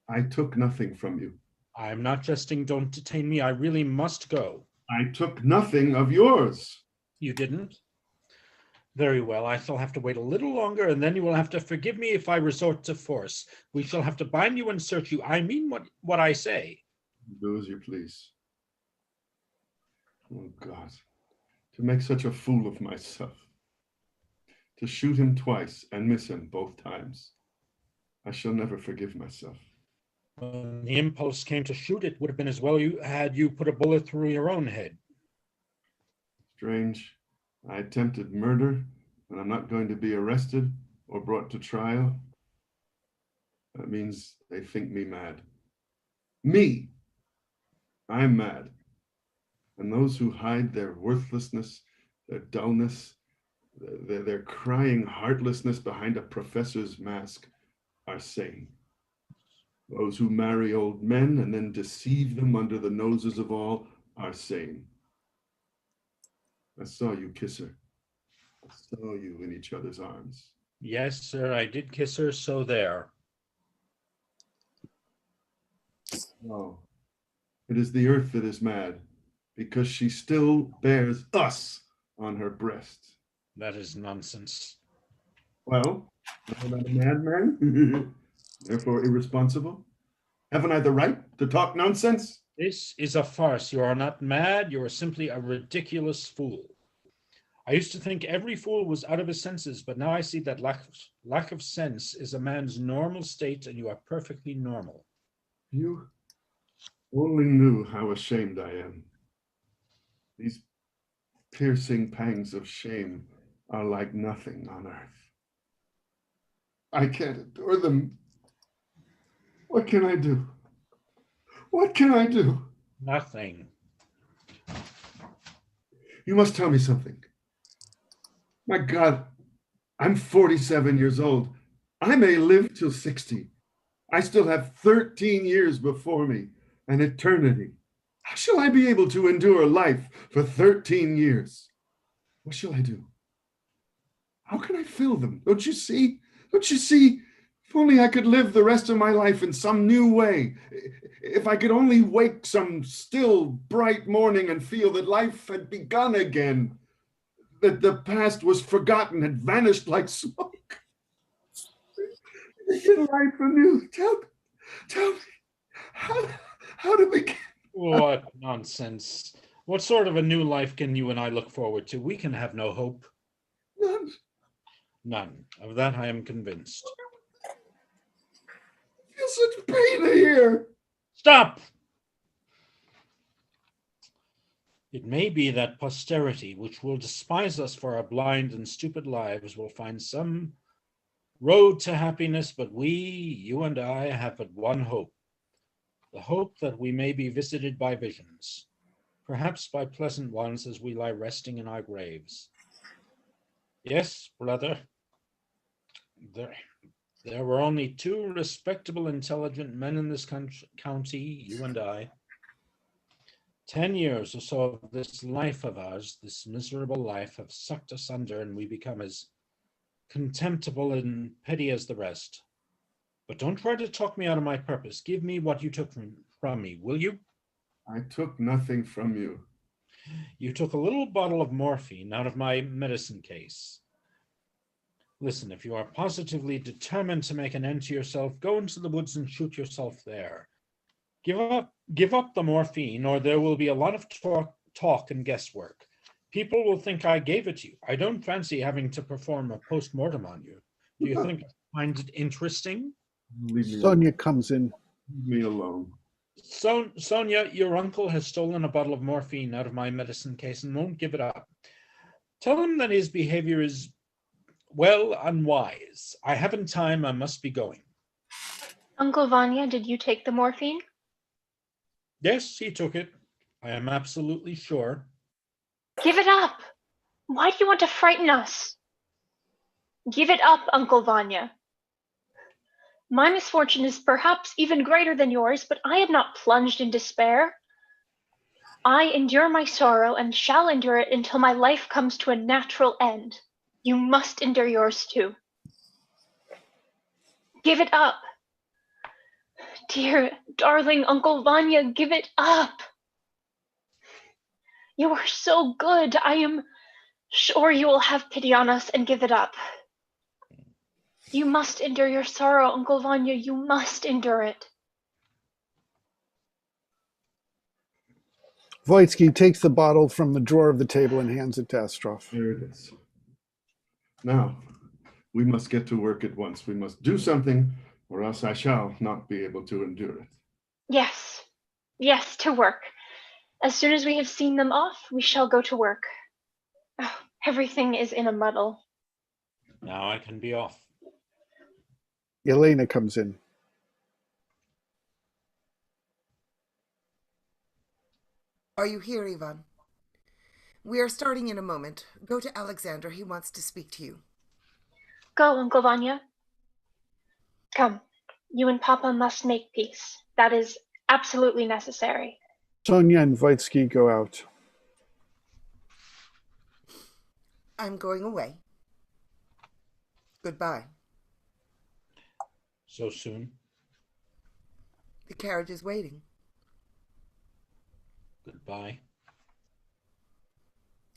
I took nothing from you. I am not jesting. Don't detain me. I really must go. I took nothing of yours. You didn't? Very well. I shall have to wait a little longer, and then you will have to forgive me if I resort to force. We shall have to bind you and search you. I mean what I say. Do as you please. Oh, God. To make such a fool of myself. To shoot him twice and miss him both times. I shall never forgive myself. When the impulse came to shoot, it would have been as well you put a bullet through your own head. Strange. I attempted murder, and I'm not going to be arrested or brought to trial. That means they think me mad. Me! I'm mad. And those who hide their worthlessness, their dullness, their crying heartlessness behind a professor's mask are sane. Those who marry old men and then deceive them under the noses of all are sane. I saw you kiss her. I saw you in each other's arms. Yes, sir, I did kiss her, so there. Oh, it is the earth that is mad, because she still bears us on her breast. That is nonsense. Well, am I a madman? Therefore irresponsible? Haven't I the right to talk nonsense? This is a farce. You are not mad. You are simply a ridiculous fool. I used to think every fool was out of his senses, but now I see that lack of sense is a man's normal state, and you are perfectly normal. You only knew how ashamed I am. These piercing pangs of shame are like nothing on earth. I can't endure them. What can I do? What can I do? Nothing. You must tell me something. My God, I'm 47 years old. I may live till 60. I still have 13 years before me, an eternity. How shall I be able to endure life for 13 years? What shall I do? How can I fill them? Don't you see? Don't you see? If only I could live the rest of my life in some new way. If I could only wake some still, bright morning and feel that life had begun again, that the past was forgotten, had vanished like smoke. Begin life anew. Tell me, how to begin? What nonsense. What sort of a new life can you and I look forward to? We can have no hope. None. None. Of that I am convinced. I feel such pain here. Stop! It may be that posterity, which will despise us for our blind and stupid lives, will find some road to happiness, but we, you and I, have but one hope. The hope that we may be visited by visions, perhaps by pleasant ones as we lie resting in our graves. Yes, brother, there were only two respectable, intelligent men in this county, you and I. 10 years or so of this life of ours, this miserable life, have sucked us under, and we become as contemptible and petty as the rest. But don't try to talk me out of my purpose. Give me what you took from me, will you? I took nothing from you. You took a little bottle of morphine out of my medicine case. Listen, if you are positively determined to make an end to yourself, go into the woods and shoot yourself there. Give up the morphine, or there will be a lot of talk and guesswork. People will think I gave it to you. I don't fancy having to perform a post-mortem on you. Do you think I find it interesting? Sonia comes in. Leave me alone. Sonia, your uncle has stolen a bottle of morphine out of my medicine case and won't give it up. Tell him that his behavior is well, unwise. I haven't time, I must be going. Uncle Vanya, did you take the morphine? Yes, he took it. I am absolutely sure. Give it up! Why do you want to frighten us? Give it up, Uncle Vanya. My misfortune is perhaps even greater than yours, but I am not plunged in despair. I endure my sorrow and shall endure it until my life comes to a natural end. You must endure yours too. Give it up. Dear, darling Uncle Vanya, give it up. You are so good. I am sure you will have pity on us and give it up. You must endure your sorrow, Uncle Vanya. You must endure it. Voitsky takes the bottle from the drawer of the table and hands it to Astrov. There it is. Now, we must get to work at once. We must do something, or else I shall not be able to endure it. Yes, yes, to work. As soon as we have seen them off, we shall go to work. Oh, everything is in a muddle. Now I can be off. Elena comes in. Are you here, Ivan? We are starting in a moment. Go to Alexander. He wants to speak to you. Go, Uncle Vanya. Come, you and Papa must make peace. That is absolutely necessary. Sonia and Voitsky go out. I'm going away. Goodbye. So soon? The carriage is waiting. Goodbye.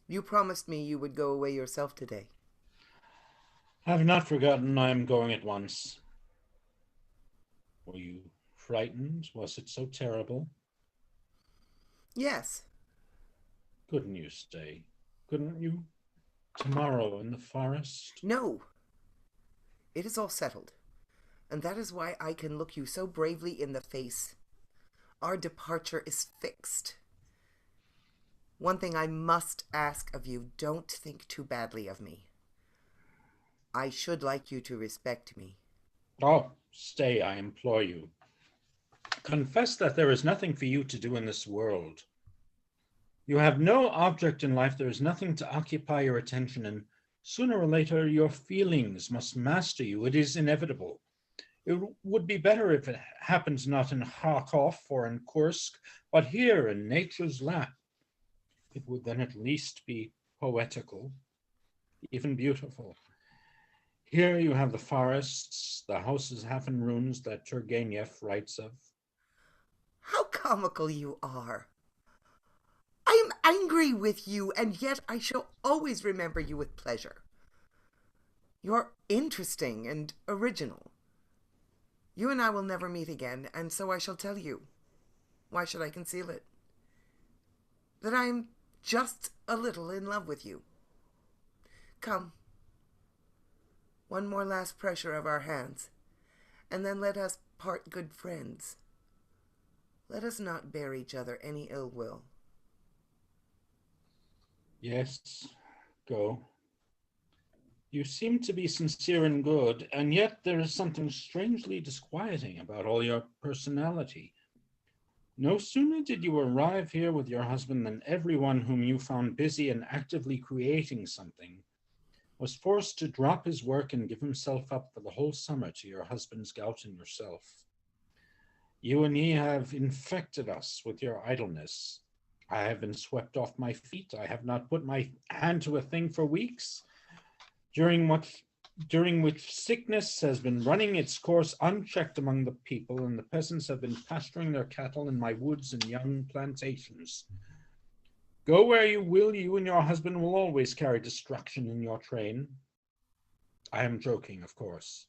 You promised me you would go away yourself today. I've not forgotten. I am going at once. Were you frightened? Was it so terrible? Yes. Couldn't you stay? Couldn't you? Tomorrow in the forest? No. It is all settled. And that is why I can look you so bravely in the face. Our departure is fixed. One thing I must ask of you, don't think too badly of me. I should like you to respect me. Oh, stay, I implore you. Confess that there is nothing for you to do in this world. You have no object in life, there is nothing to occupy your attention, and sooner or later your feelings must master you. It is inevitable. It would be better if it happened not in Kharkov or in Kursk, but here in nature's lap. It would then at least be poetical, even beautiful. Here you have the forests, the houses half in ruins that Turgenev writes of. How comical you are. I am angry with you, and yet I shall always remember you with pleasure. You're interesting and original. You and I will never meet again, and so I shall tell you. Why should I conceal it? That I am just a little in love with you. Come. One more last pressure of our hands, and then let us part good friends. Let us not bear each other any ill will. Yes, go. You seem to be sincere and good, and yet there is something strangely disquieting about all your personality. No sooner did you arrive here with your husband than everyone whom you found busy and actively creating something was forced to drop his work and give himself up for the whole summer to your husband's gout and yourself. You and he have infected us with your idleness. I have been swept off my feet. I have not put my hand to a thing for weeks, during which sickness has been running its course unchecked among the people, and the peasants have been pasturing their cattle in my woods and young plantations. Go where you will, you and your husband will always carry destruction in your train. I am joking, of course.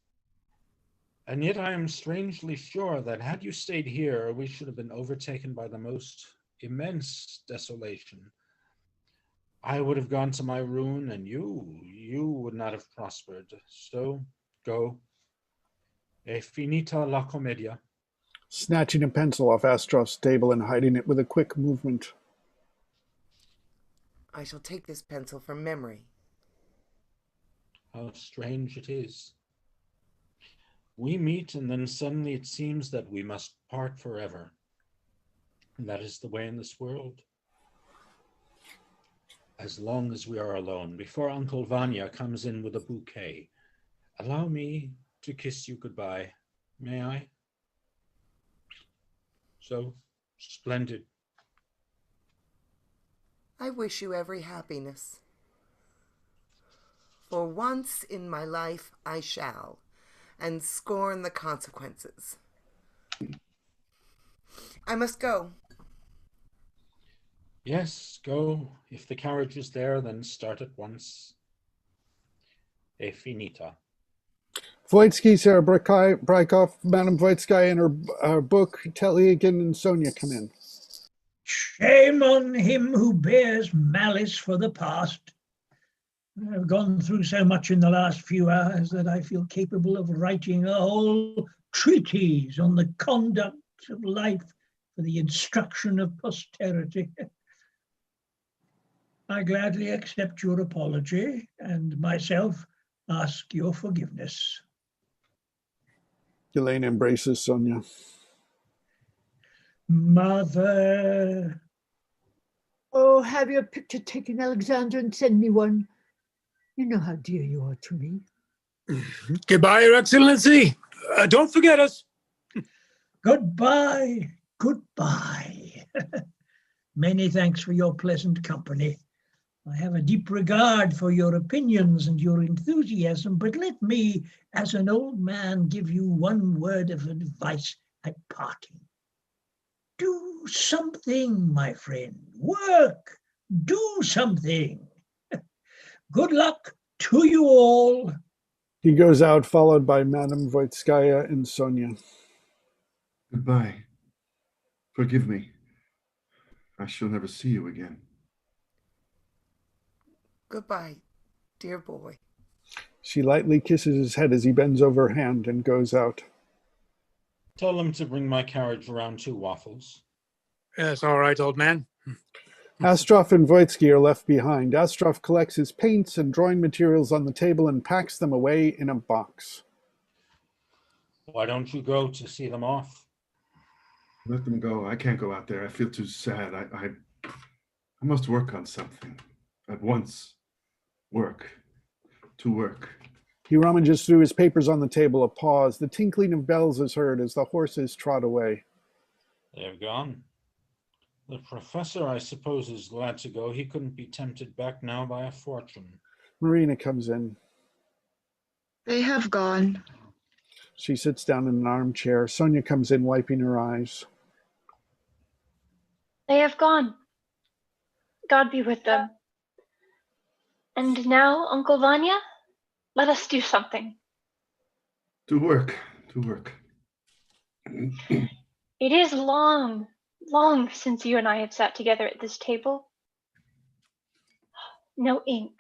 And yet I am strangely sure that had you stayed here, we should have been overtaken by the most immense desolation. I would have gone to my ruin, and you would not have prospered. So go. E finita la commedia. Snatching a pencil off Astrov's table and hiding it with a quick movement. I shall take this pencil from memory. How strange it is. We meet, and then suddenly it seems that we must part forever. And that is the way in this world. As long as we are alone, before Uncle Vanya comes in with a bouquet, allow me to kiss you goodbye. May I? So splendid. I wish you every happiness. For once in my life I shall, and scorn the consequences. I must go. Yes, go. If the carriage is there, then start at once. E finita. Voitsky, Sarah Brykov, Madame Voitskaya, and her book, Teliagin and Sonia come in. Shame on him who bears malice for the past. I've gone through so much in the last few hours that I feel capable of writing a whole treatise on the conduct of life for the instruction of posterity. I gladly accept your apology and myself ask your forgiveness. Elaine embraces Sonia. Mother. Oh, have your picture taken, Alexander, and send me one. You know how dear you are to me. Goodbye, Your Excellency. Don't forget us. Goodbye. Goodbye. Many thanks for your pleasant company. I have a deep regard for your opinions and your enthusiasm, but let me, as an old man, give you one word of advice at parting. Do something, my friend. Work. Do something. Good luck to you all. He goes out, followed by Madame Voitskaya and Sonia. Goodbye. Forgive me. I shall never see you again. Goodbye, dear boy. She lightly kisses his head as he bends over her hand and goes out. Tell them to bring my carriage around 2 waffles. Yes, all right, old man. Astrov and Voitsky are left behind. Astrov collects his paints and drawing materials on the table and packs them away in a box. Why don't you go to see them off? Let them go. I can't go out there. I feel too sad. I must work on something. At once. Work. To work. He rummages through his papers on the table. A pause. The tinkling of bells is heard as the horses trot away. They've gone. The professor, I suppose, is glad to go. He couldn't be tempted back now by a fortune. Marina comes in. They have gone. She sits down in an armchair. Sonia comes in, wiping her eyes. They have gone. God be with them. And now, Uncle Vanya, let us do something. To work. To work. It is long, long since you and I have sat together at this table. No ink.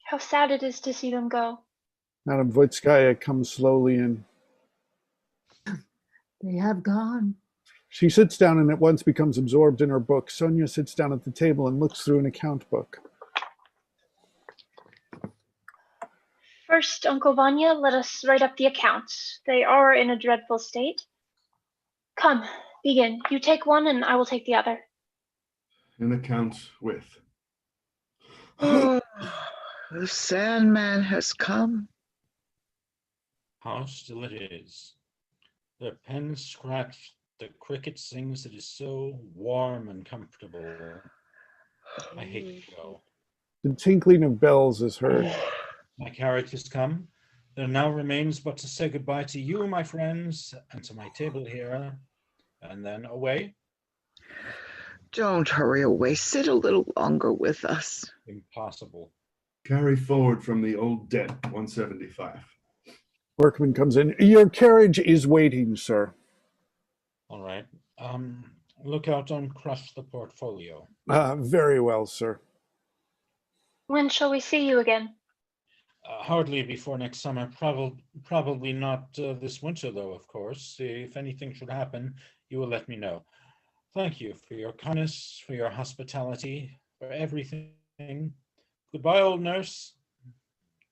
How sad it is to see them go. Madame Voitskaya comes slowly in. They have gone. She sits down and at once becomes absorbed in her book. Sonia sits down at the table and looks through an account book. First, Uncle Vanya, let us write up the accounts. They are in a dreadful state. Come, begin. You take one and I will take the other. An account with. Oh, the Sandman has come. How still it is. The pen scratched, the cricket sings, it is so warm and comfortable. I hate to go. The tinkling of bells is heard. My carriage has come. There now remains but to say goodbye to you, my friends, and to my table here, and then away. Don't hurry away. Sit a little longer with us. Impossible. Carry forward from the old debt, 175. Workman comes in. Your carriage is waiting, sir. All right. Look out, don't crush the portfolio. Very well, sir. When shall we see you again? Hardly before next summer. Probably not this winter, though, of course. If anything should happen, you will let me know. Thank you for your kindness, for your hospitality, for everything. Goodbye, old nurse.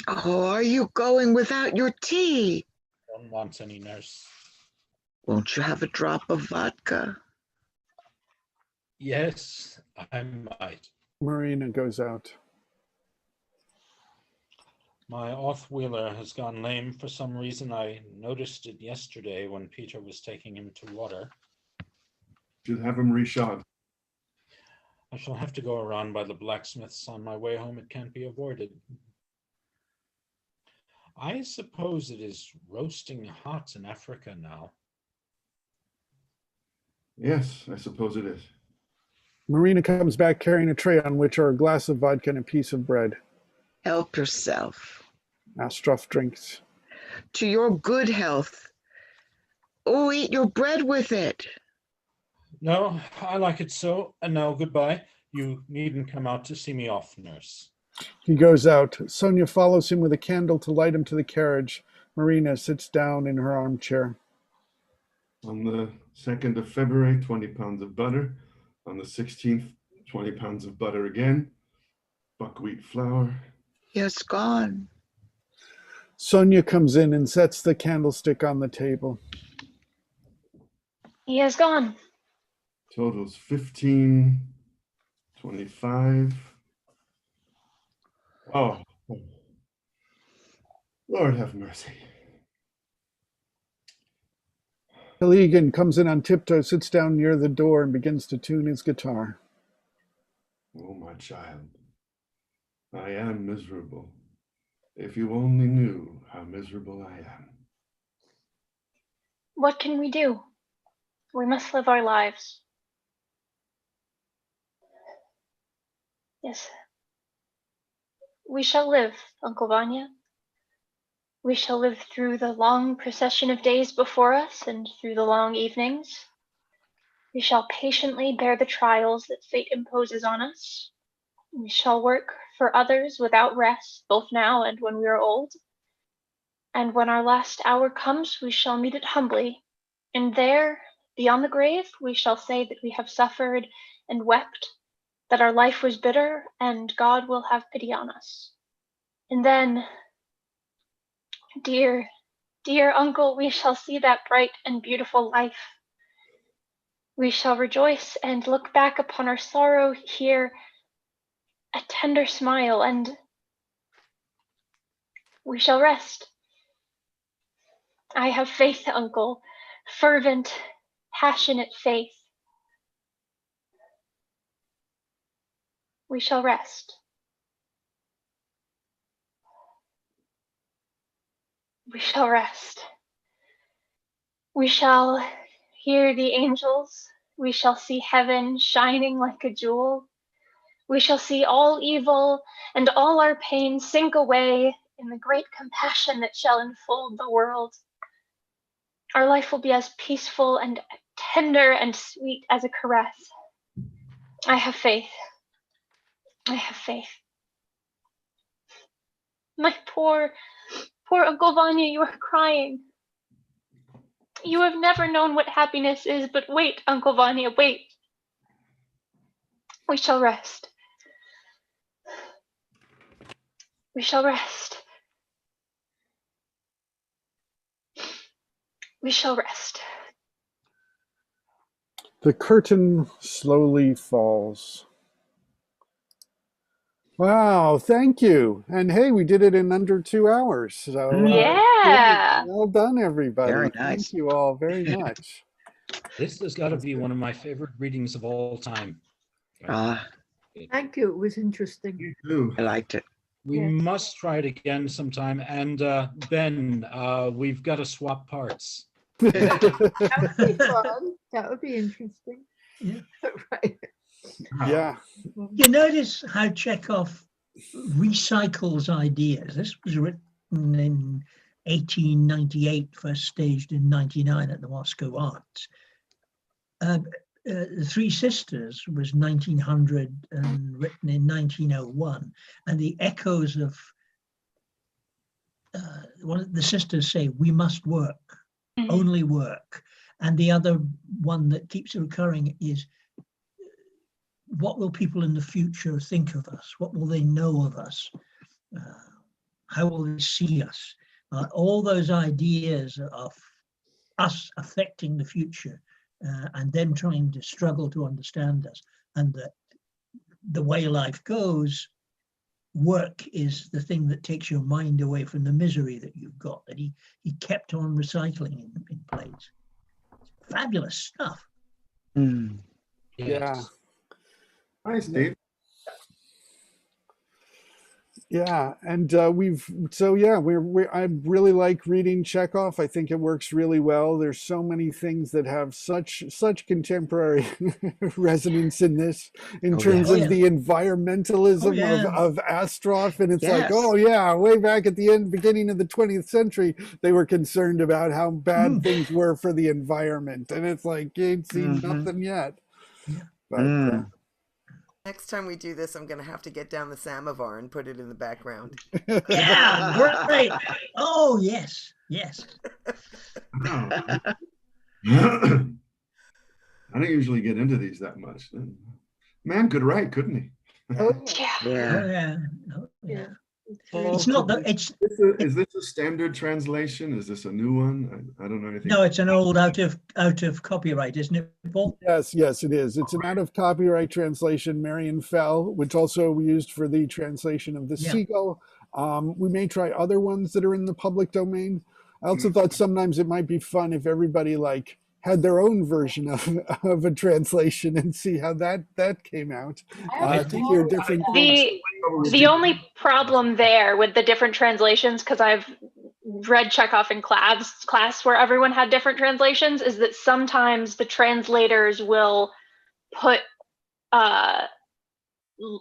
Oh, are you going without your tea? Don't want any, nurse. Won't you have a drop of vodka? Yes, I might. Marina goes out. My off-wheeler has gone lame for some reason. I noticed it yesterday when Peter was taking him to water. Should have him reshod. I shall have to go around by the blacksmith's on my way home. It can't be avoided. I suppose it is roasting hot in Africa now. Yes, I suppose it is. Marina comes back carrying a tray on which are a glass of vodka and a piece of bread. Help yourself. Astroff drinks. To your good health. Oh, eat your bread with it. No, I like it so. And now goodbye. You needn't come out to see me off, nurse. He goes out. Sonia follows him with a candle to light him to the carriage. Marina sits down in her armchair. On the 2nd of February, 20 pounds of butter. On the 16th, 20 pounds of butter again. Buckwheat flour. Yes, gone. Sonia comes in and sets the candlestick on the table. He is gone. Totals 15, 25. Oh, Lord have mercy. Egan comes in on tiptoe, sits down near the door, and begins to tune his guitar. Oh, my child, I am miserable. If you only knew how miserable I am. What can we do? We must live our lives. Yes. We shall live, Uncle Vanya. We shall live through the long procession of days before us and through the long evenings. We shall patiently bear the trials that fate imposes on us. We shall work for others without rest, both now and when we are old. And when our last hour comes, we shall meet it humbly. And there, beyond the grave, we shall say that we have suffered and wept, that our life was bitter, and God will have pity on us. And then, dear, dear uncle, we shall see that bright and beautiful life. We shall rejoice and look back upon our sorrow, hear a tender smile, and we shall rest. I have faith, uncle, fervent, passionate faith. We shall rest. We shall rest. We shall hear the angels. We shall see heaven shining like a jewel. We shall see all evil and all our pain sink away in the great compassion that shall enfold the world. Our life will be as peaceful and tender and sweet as a caress. I have faith. I have faith. My poor Uncle Vanya, you are crying. You have never known what happiness is, but wait, Uncle Vanya, wait. We shall rest. We shall rest. We shall rest. The curtain slowly falls. Wow, thank you. And hey, we did it in under 2 hours. So Yeah. well done, everybody. Very nice. Thank you all very much. This has got to be one of my favorite readings of all time. Thank you. It was interesting. You too. I liked it. We Yes. must try it again sometime. And Ben, we've got to swap parts. That would be fun. That would be interesting. Yeah. Right. Yeah. You notice how Chekhov recycles ideas. This was written in 1898, first staged in 99 at the Moscow Arts. The Three Sisters was 1900 and written in 1901. And the echoes of one of the sisters say, "We must work, only work." And the other one that keeps recurring is, what will people in the future think of us? What will they know of us? How will they see us? All those ideas of us affecting the future and them trying to struggle to understand us, and that the way life goes, work is the thing that takes your mind away from the misery that you've got, that he kept on recycling in plays. Fabulous stuff. Mm. Yeah. Hi, Steve. Yeah, and I really like reading Chekhov. I think it works really well. There's so many things that have such contemporary resonance in this, in Oh, terms yes. of the environmentalism of Astroff, and it's like, Yes. oh yeah, way back at the beginning of the 20th century, they were concerned about how bad things were for the environment, and it's like you ain't seen nothing yet. Yeah. But Next time we do this, I'm going to have to get down the samovar and put it in the background. Yeah, great. Oh, yes, yes. Wow. I don't usually get into these that much. Man could write, couldn't he? Oh, Yeah. Oh, Yeah. yeah. Oh, yeah. yeah. It's not that it's Is this a standard translation? Is this a new one? I don't know anything. no, it's an old out of copyright, isn't it, Paul? Yes, it is. It's an out of copyright translation, Marion Fell, which also we used for the translation of The Seagull. We may try other ones that are in the public domain. I also thought sometimes it might be fun if everybody had their own version of a translation and see how that came out. To hear different things. The only problem there with the different translations, because I've read Chekhov in class where everyone had different translations, is that sometimes the translators will put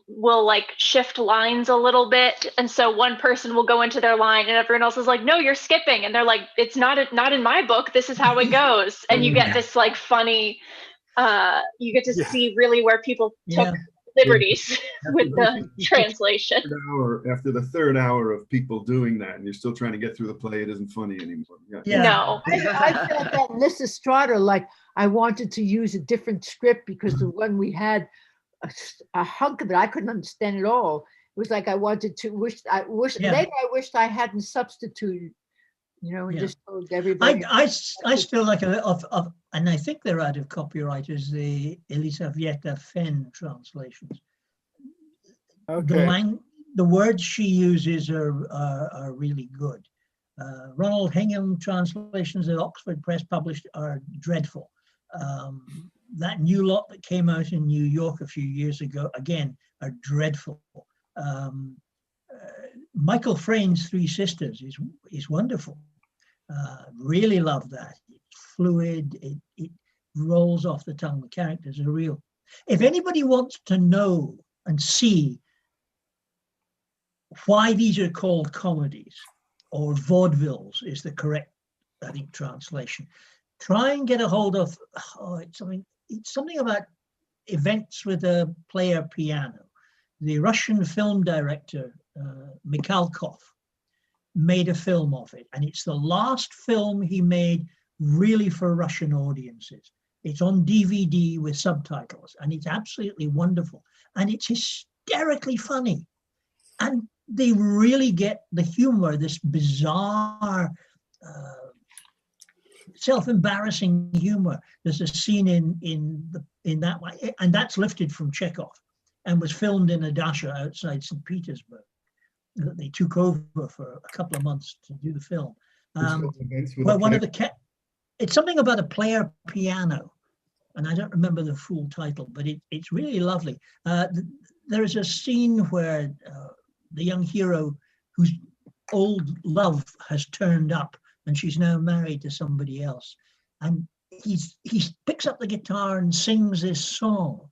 will shift lines a little bit, and so one person will go into their line and everyone else is like, no, you're skipping, and they're like, it's not in my book, this is how it goes. And you get this funny you get to see really where people took liberties with the translation. After the third hour of people doing that, and you're still trying to get through the play, it isn't funny anymore. No. I felt that in Lysistrata, I wanted to use a different script because the one we had, a hunk of it I couldn't understand at all. It was like I wanted to later I wished I hadn't substituted, and just told everybody. I still like of and I think they're out of copyright, is the Elisaveta Fenn translations. Okay. The words she uses are really good. Ronald Hingham translations that Oxford Press published are dreadful. That new lot that came out in New York a few years ago, again, are dreadful. Michael Frayn's Three Sisters is wonderful. Really love that. It's fluid. It rolls off the tongue. The characters are real. If anybody wants to know and see why these are called comedies, or vaudevilles is the correct, I think, translation, try and get a hold of, it's something about events with a player piano. The Russian film director, Mikhalkov, made a film of it, and it's the last film he made really for Russian audiences. It's on DVD with subtitles, and it's absolutely wonderful, and it's hysterically funny, and they really get the humor, this bizarre self-embarrassing humor. There's a scene in that way, and that's lifted from Chekhov and was filmed in a dacha outside St. Petersburg that they took over for a couple of months to do the film. It's something about a player piano, and I don't remember the full title, but it's really lovely. There is a scene where the young hero, whose old love has turned up, and she's now married to somebody else, and he picks up the guitar and sings this song,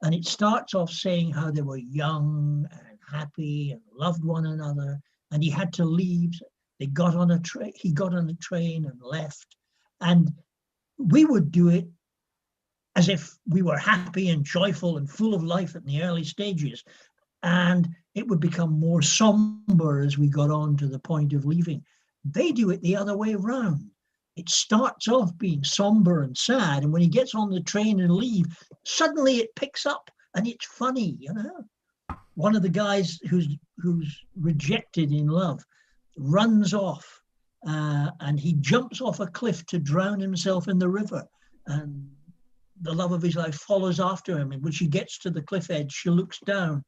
and it starts off saying how they were young and happy and loved one another, and he had to leave. He got on a train and left, and we would do it as if we were happy and joyful and full of life in the early stages, and it would become more somber as we got on to the point of leaving. They do it the other way around. It starts off being somber and sad, and when he gets on the train and leave, suddenly it picks up and it's funny, you know. One of the guys who's rejected in love runs off, and he jumps off a cliff to drown himself in the river, and the love of his life follows after him. And when she gets to the cliff edge, she looks down,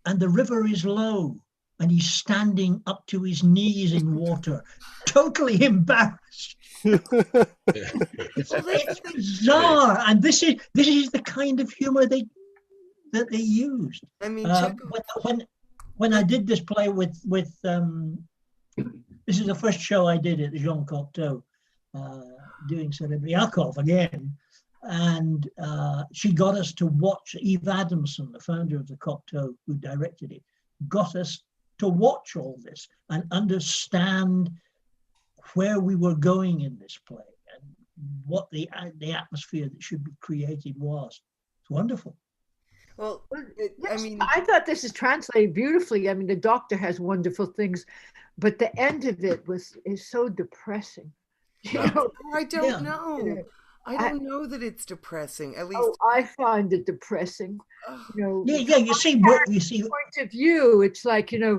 and the river is low, and he's standing up to his knees in water, totally embarrassed. It's bizarre, and this is the kind of humor that they used. I mean, when I did this play with this is the first show I did at the Jean Cocteau, doing Serebriakov again, and she got us to watch. Eve Adamson, the founder of the Cocteau, who directed it, got us to watch all this and understand where we were going in this play and what the atmosphere that should be created was. It's wonderful. Well, I thought this is translated beautifully. I mean, the doctor has wonderful things, but the end of it is so depressing. You know? I don't know. I don't know that it's depressing. At least I find it depressing. You know, yeah. You see what you see. Point of view, it's like they.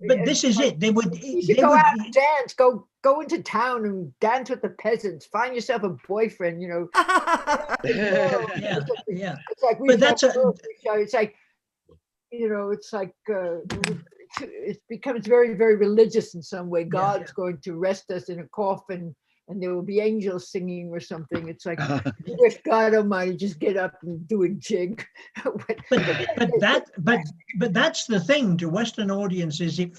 But this is it. They would go out and dance. Go into town and dance with the peasants. Find yourself a boyfriend. You know. Yeah. It's like it's like, it's like it becomes very, very religious in some way. God's going to rest us in a coffin, and there will be angels singing or something. It's like, wish God Almighty just get up and do a jig. but that's the thing. To Western audiences, it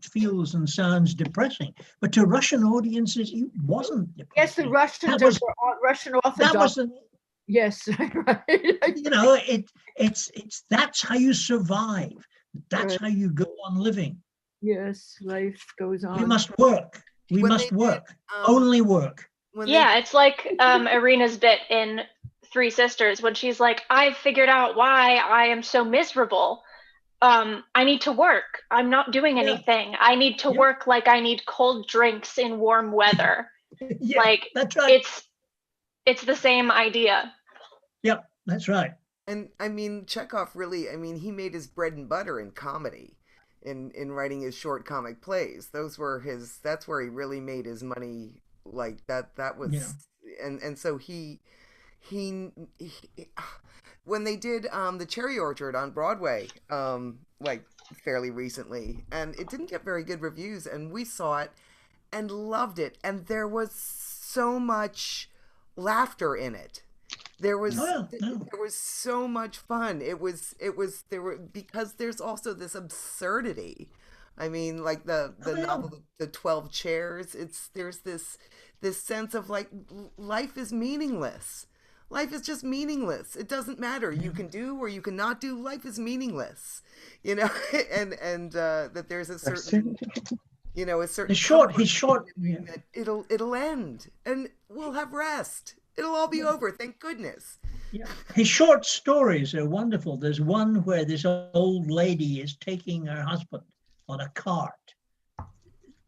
feels and sounds depressing, but to Russian audiences, it wasn't depressing. Yes, the Russians Russian Orthodox. That wasn't. Yes, right. You know, it's that's how you survive. That's how you go on living. Yes, life goes on. We must work. We must work. Only work. It's like Irina's bit in Three Sisters when she's like, I've figured out why I am so miserable. I need to work. I'm not doing anything. I need to work like I need cold drinks in warm weather. Like, that's right. It's the same idea. Yep, that's right. And I mean, Chekhov really, he made his bread and butter in comedy, in writing his short comic plays. That's where he really made his money. Like that was, and so he when they did the Cherry Orchard on Broadway, like fairly recently, and it didn't get very good reviews, and we saw it and loved it, and there was so much laughter in it. There was so much fun. Because there's also this absurdity. I mean, like the novel, The 12 Chairs. There's this sense of like life is meaningless. Life is just meaningless. It doesn't matter. You can do or you cannot do. Life is meaningless. You know, and that there's a certain. A certain. He's short. That it'll end, and we'll have rest. It'll all be over, thank goodness. Yeah. His short stories are wonderful. There's one where this old lady is taking her husband on a cart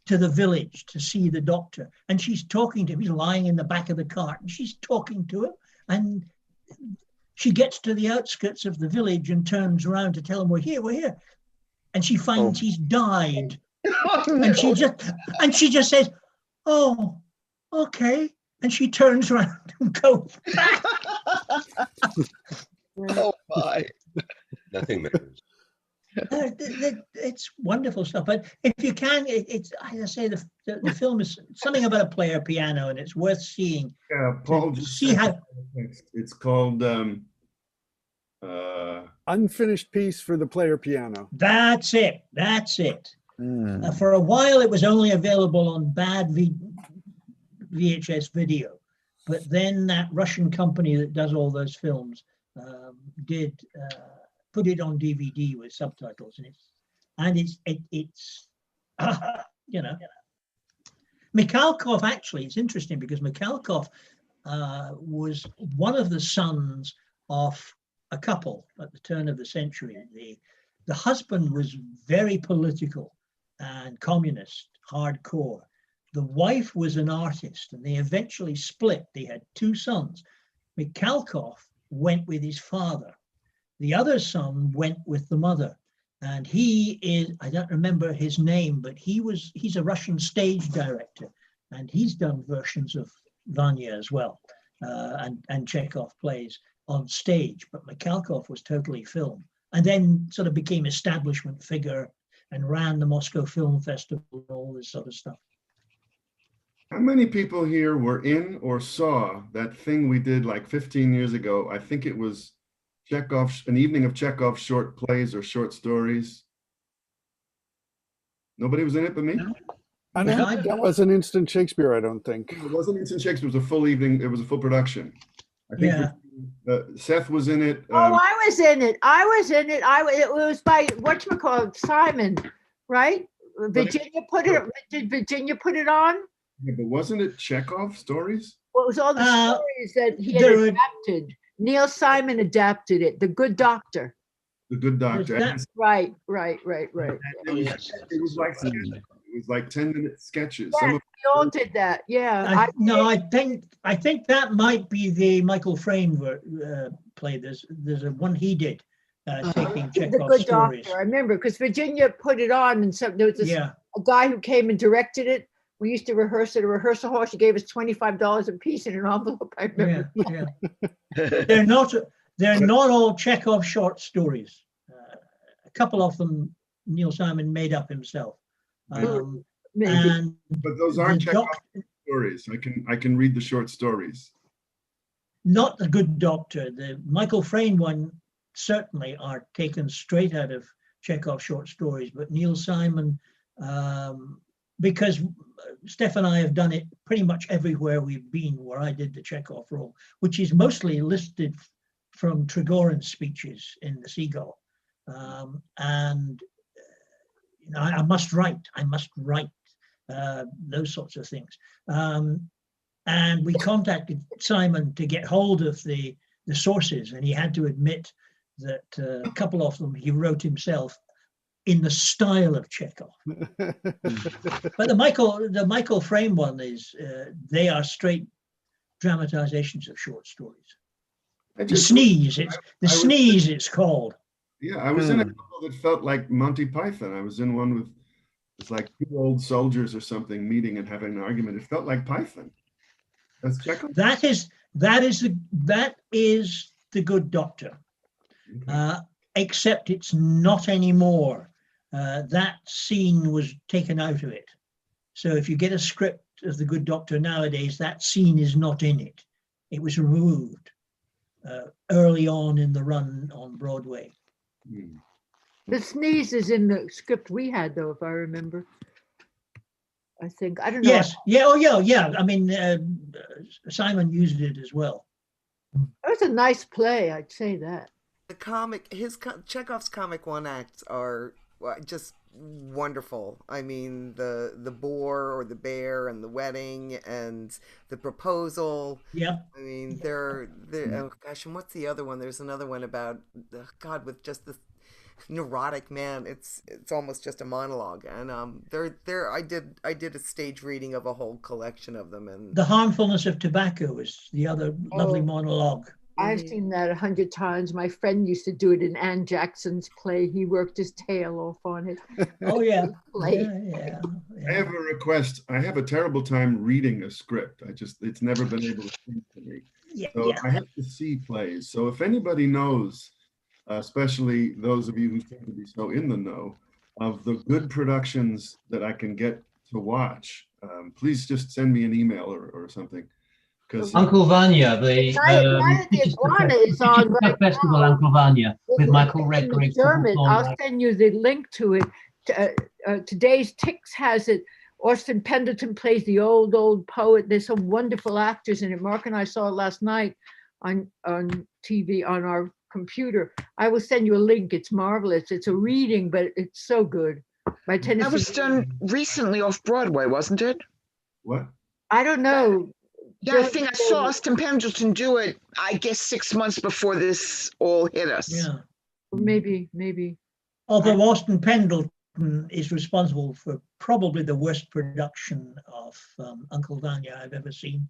to the village to see the doctor. And she's talking to him. He's lying in the back of the cart. And she's talking to him. And she gets to the outskirts of the village and turns around to tell him, we're here. And she finds he's died. And she just says, oh, okay. And she turns around and goes back. Oh my! Nothing matters. It's wonderful stuff. But if you can, it's as I say, the film is something about a player piano, and it's worth seeing. Yeah, Paul. See how it's called. Unfinished Piece for the Player Piano. That's it. For a while, it was only available on bad VHS video, but then that Russian company that does all those films did put it on DVD with subtitles, and it's Mikhalkov. Actually, it's interesting because Mikhalkov was one of the sons of a couple at the turn of the century. The husband was very political and communist, hardcore. The wife was an artist, and they eventually split. They had two sons. Mikhalkov went with his father. The other son went with the mother. And he is, I don't remember his name, but he's a Russian stage director. And he's done versions of Vanya as well, and Chekhov plays on stage. But Mikhalkov was totally film, and then sort of became establishment figure and ran the Moscow Film Festival and all this sort of stuff. How many people here were in or saw that thing we did like 15 years ago? I think it was Chekhov, an evening of Chekhov short plays or short stories. Nobody was in it but me? I don't think that was an instant Shakespeare, I don't think. It wasn't instant Shakespeare, it was a full evening, it was a full production. I think Seth was in it. I was in it. It was by whatchamacallit, Simon, right? Virginia put it. Did Virginia put it on? Yeah, but wasn't it Chekhov stories? Well, it was all the stories that he had adapted. Neil Simon adapted it. The Good Doctor. The Good Doctor. Right. It was like sketches. It was like 10-minute sketches. Yeah, we all did that. Yeah. I think that might be the Michael Frayn play. There's a one he did taking Chekhov's stories. Doctor. I remember because Virginia put it on, and there was a guy who came and directed it. We used to rehearse at a rehearsal hall. She gave us $25 a piece in an envelope. I remember. Yeah. They're not all Chekhov short stories. A couple of them Neil Simon made up himself. But those aren't Chekhov stories. I can read the short stories. Not The Good Doctor. The Michael Frayn one certainly are taken straight out of Chekhov short stories, but Neil Simon, because Steph and I have done it pretty much everywhere we've been where I did the Chekhov role, which is mostly listed from Trigorin's speeches in The Seagull. I must write those sorts of things. And we contacted Simon to get hold of the sources, and he had to admit that a couple of them he wrote himself in the style of Chekhov. But the Michael Frayn one is, they are straight dramatizations of short stories. The Sneeze, it's called. Yeah, I was in a couple that felt like Monty Python. I was in one with, it's like two old soldiers or something meeting and having an argument. It felt like Python. That's Chekhov? That is The Good Doctor. Okay. Except it's not anymore. That scene was taken out of it. So if you get a script of The Good Doctor nowadays, that scene is not in it. It was removed early on in the run on Broadway. The Sneeze is in the script we had, though, if I remember. I think, I don't know. Yes, yeah. I mean, Simon used it as well. It was a nice play, I'd say that. The comic, Chekhov's comic one acts are just wonderful. I mean, the boar or the bear and the wedding and the proposal. Yeah. I mean, they're oh gosh, and what's the other one? There's another one about God with just the neurotic man. It's almost just a monologue, and I did a stage reading of a whole collection of them. And The Harmfulness of Tobacco is the other lovely monologue. I've seen that 100 times. My friend used to do it in Anne Jackson's play. He worked his tail off on it. Oh yeah. Yeah. I have a request. I have a terrible time reading a script. It's never been able to speak to me. I have to see plays. So if anybody knows, especially those of you who seem to be so in the know, of the good productions that I can get to watch, please just send me an email or something. Uncle Vanya, the Iguana is on right Festival, now. Uncle Vanya, with Michael Redgrave. I'll send you the link to it. Today's Tix has it. Austin Pendleton plays the old poet. There's some wonderful actors in it. Mark and I saw it last night on TV on our computer. I will send you a link. It's marvelous. It's a reading, but it's so good. By Tennessee. That was done recently off Broadway, wasn't it? What? I don't know. Yeah, I think I saw Austin Pendleton do it, I guess 6 months before this all hit us. Yeah. Maybe. Although Austin Pendleton is responsible for probably the worst production of Uncle Vanya I've ever seen.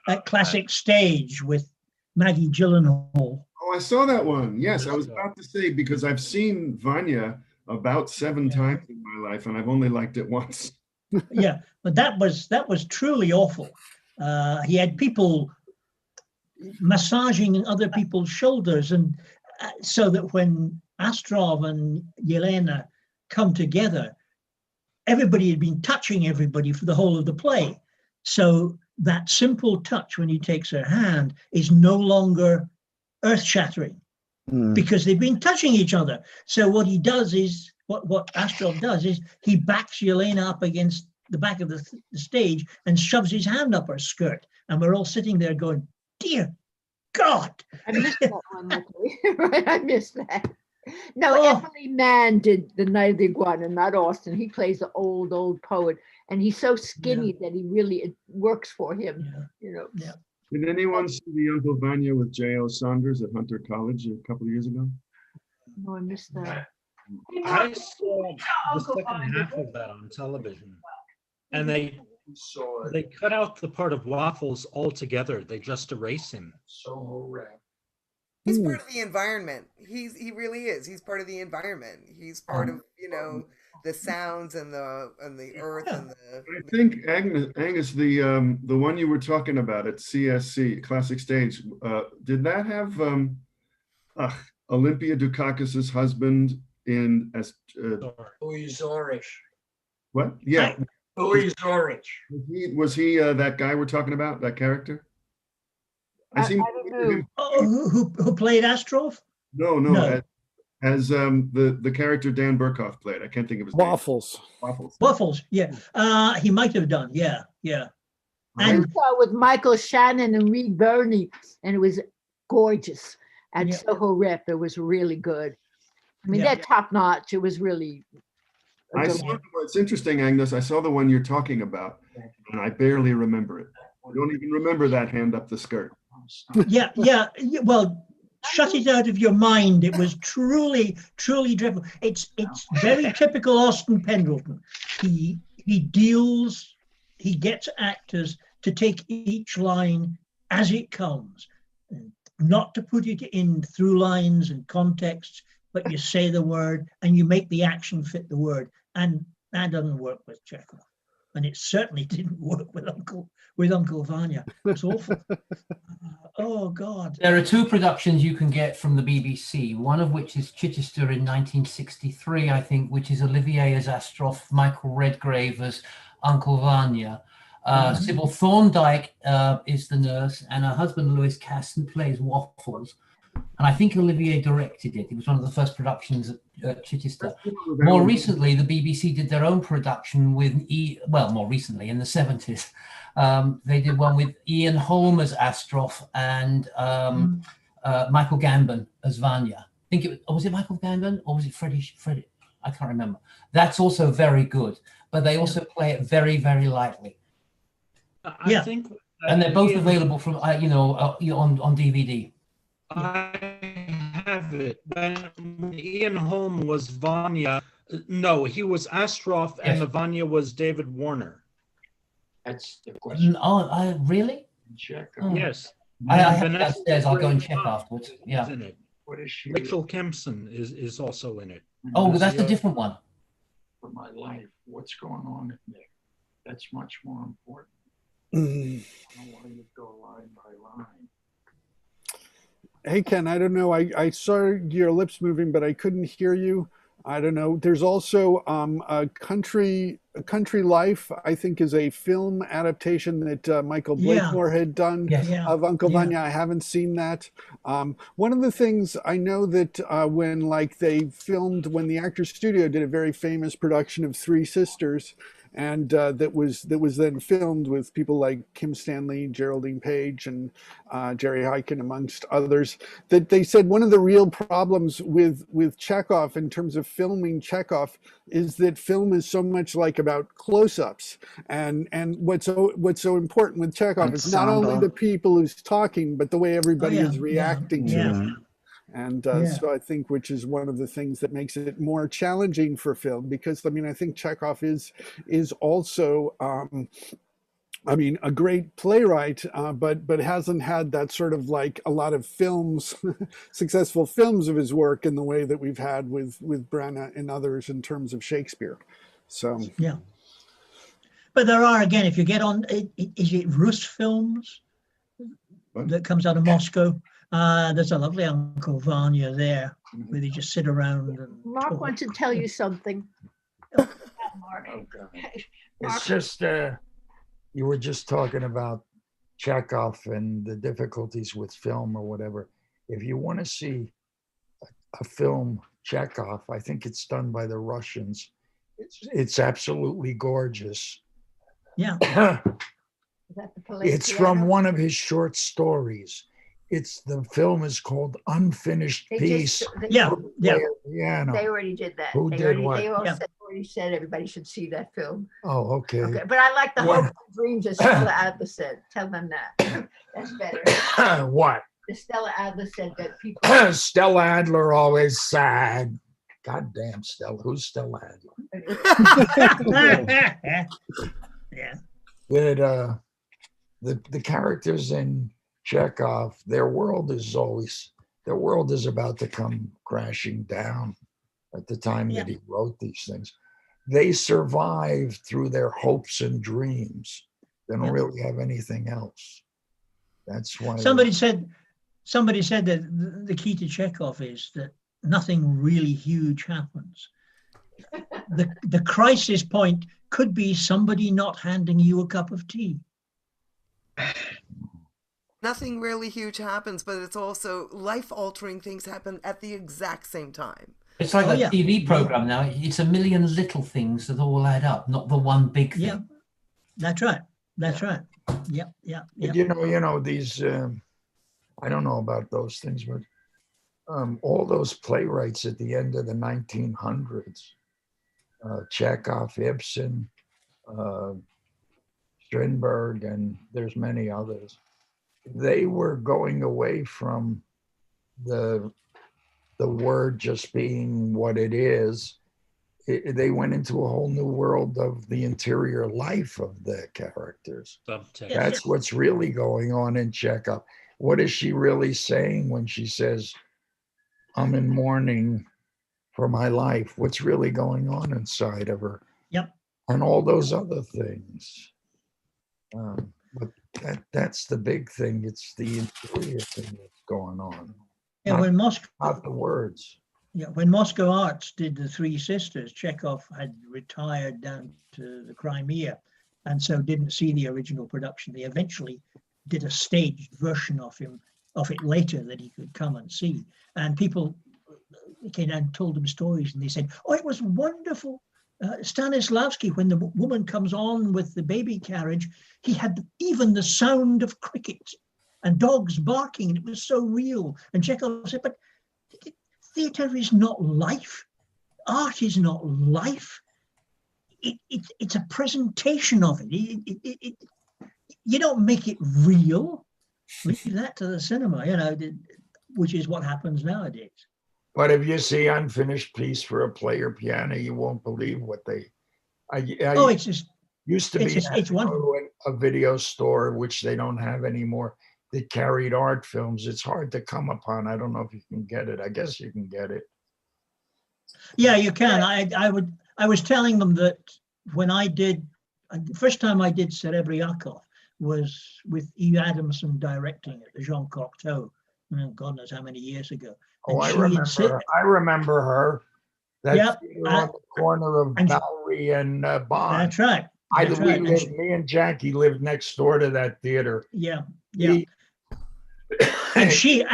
at classic stage with Maggie Gyllenhaal. Oh, I saw that one. Yes, I was about to say, because I've seen Vanya about 7 times in my life, and I've only liked it once. Yeah, but that was truly awful. He had people massaging other people's shoulders, and so that when Astrov and Yelena come together, everybody had been touching everybody for the whole of the play. So that simple touch when he takes her hand is no longer earth-shattering because they've been touching each other. So what he does is, what Astrov does is he backs Yelena up against the back of the stage and shoves his hand up her skirt. And we're all sitting there going, dear God. I missed that one. Right, I missed that. No, Emily Mann did The Night of the Iguana, not Austin. He plays the old poet, and he's so skinny that he really, it works for him. You know. Yeah. Did anyone see the Uncle Vanya with J.O. Saunders at Hunter College a couple of years ago? No, I missed that. I saw the second half of that on television, and they cut out the part of Waffles altogether. They just erase him. He's part of the environment. He really is. He's part of the environment. He's part of, you know, the sounds and the earth and the. I think Angus, the one you were talking about at CSC Classic Stage, did that have Olympia Dukakis's husband in as Louis Zorich. what? Yeah, Louis Zorich. Was he that guy we're talking about? That character? I seem who played Astrov? No. As the character Dan Burkhoff played. I can't think of his name. Waffles. Yeah. He might have done. Yeah. And I saw with Michael Shannon and Reed Birney, and it was gorgeous at Soho Rep. It was really good. I mean, they're top notch. It was really. It's interesting, Agnes. I saw the one you're talking about, and I barely remember it. I don't even remember that hand up the skirt. Yeah. Well, shut it out of your mind. It was truly dreadful. It's very typical Austin Pendleton. He gets actors to take each line as it comes, not to put it in through lines and contexts, but you say the word and you make the action fit the word. And that doesn't work with Chekhov. And it certainly didn't work with Uncle Vanya. It's awful. Oh God. There are 2 productions you can get from the BBC, one of which is Chichester in 1963, I think, which is Olivier as Astrov, Michael Redgrave as Uncle Vanya. Sybil Thorndike is the nurse, and her husband Lewis Casson plays Waffles. And I think Olivier directed it. It was one of the first productions at Chichester. More recently, the BBC did their own production with, more recently, in the 70s. They did one with Ian Holm as Astrov and Michael Gambon as Vanya. I think was it Michael Gambon or was it Freddie? I can't remember. That's also very good, but they also play it very, very lightly. I think, and they're both available from on DVD. I have it. When Ian Holm was Vanya, no, he was Astrov, and the Vanya was David Warner. That's the question. Oh, really? Check. Yes. I have it upstairs. I'll go and check afterwards. Yeah. In it. What is she? Rachel Kempson is also in it. Oh, that's a different one. For my life, what's going on in there? That's much more important. I don't want to go line by line. Hey, Ken, I don't know. I saw your lips moving, but I couldn't hear you. I don't know. There's also a Country Life, I think, is a film adaptation that Michael Blakemore had done of Uncle Vanya. I haven't seen that. One of the things I know that when the Actors Studio did a very famous production of Three Sisters, and that was then filmed with people like Kim Stanley, Geraldine Page, and Jerry Heiken, amongst others, that they said one of the real problems with Chekhov in terms of filming Chekhov is that film is so much like about close-ups, and what's so important with Chekhov is not only the people who's talking, but the way everybody is reacting to him. And so I think, which is one of the things that makes it more challenging for film, because I mean, I think Chekhov is also I mean, a great playwright, but hasn't had that sort of like a lot of films, successful films of his work in the way that we've had with Branagh and others in terms of Shakespeare. So yeah. But there are, again, if you get on, is it Rus Films that comes out of Moscow? There's a lovely Uncle Vanya there, where they just sit around and Mark talk. wants to tell you something. Mark. Oh, God. Mark. It's just, you were just talking about Chekhov and the difficulties with film or whatever. If you want to see a film, Chekhov, I think it's done by the Russians. It's absolutely gorgeous. Yeah. Is that the Police It's Piano? from one of his short stories. The film is called Unfinished They Piece. just- they- Yeah, yeah. Piano. They already did that. Who They did already, what? They all Yeah. said, already said everybody should see that film. Oh, okay. Okay, but I like the Yeah. Hopes and Dreams that Stella Adler said. Tell them that. That's better. What? The Stella Adler said that people. Stella Adler always sad. God damn Stella. Who's Stella Adler? Yeah. That the characters in Chekhov, their world is about to come crashing down at the time that he wrote these things. They survive through their hopes and dreams. They don't really have anything else. That's why Somebody said that the key to Chekhov is that nothing really huge happens. The crisis point could be somebody not handing you a cup of tea. Nothing really huge happens, but it's also life-altering things happen at the exact same time. It's like a TV program now. It's a million little things that all add up, not the one big thing. Yeah, that's right. That's right. Yep. But you know these. I don't know about those things, but all those playwrights at the end of the 1900s, Chekhov, Ibsen, Strindberg, and there's many others. They were going away from the word just being what it is. They went into a whole new world of the interior life of the characters. Subtext. That's what's really going on in Chekhov. What is she really saying when she says, I'm in mourning for my life? What's really going on inside of her? Yep. And all those other things. But that's the big thing. It's the interior thing that's going on. Yeah, when Moscow, not the words. Yeah, when Moscow Arts did The Three Sisters, Chekhov had retired down to the Crimea, and so didn't see the original production. They eventually did a staged version of it later that he could come and see. And people came and told him stories, and they said, "Oh, it was wonderful." Stanislavski, when the woman comes on with the baby carriage, he had even the sound of crickets and dogs barking, and it was so real. And Chekhov said, but theatre is not life. Art is not life. It's a presentation of it. You don't make it real. Leave that to the cinema, which is what happens nowadays. But if you see Unfinished Piece for a player piano, you won't believe what they. It's just used to be it's wonderful. A video store, which they don't have anymore, that carried art films. It's hard to come upon. I don't know if you can get it. I guess you can get it. Yeah, you can. I was telling them that when I did the first time I did Serebriakov was with E. Adamson directing at the Jean Cocteau. God knows how many years ago. Oh, I remember her. That's on the corner of Bowery and Bond. That's right. Me and Jackie lived next door to that theater. Yeah. And she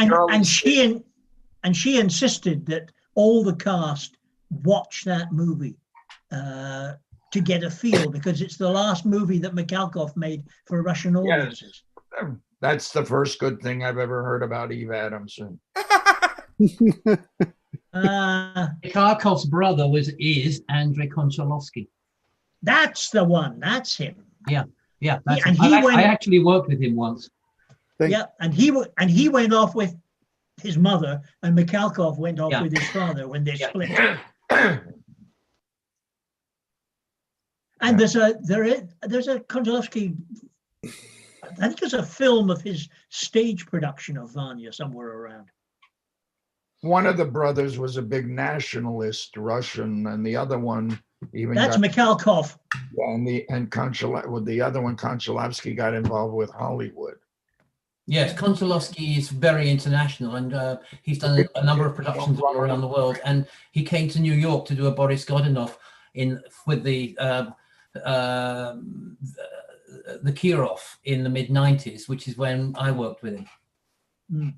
insisted that all the cast watch that movie to get a feel, because it's the last movie that Mikhalkov made for Russian audiences. Yes. That's the first good thing I've ever heard about Eve Adamson. Mikhalkov's brother is Andrei Konchalovsky. That's the one. That's him. Yeah. I actually worked with him once. And he went off with his mother, and Mikhalkov went off with his father when they split. And there's a Konchalovsky I think there's a film of his stage production of Vanya somewhere around. One of the brothers was a big nationalist Russian, and the other one even That's Mikhalkov. And the other one, Konchalovsky, got involved with Hollywood. Yes, Konchalovsky is very international, and he's done a number of productions all around the world. And he came to New York to do a Boris Godunov with the Kirov in the mid-90s, which is when I worked with him.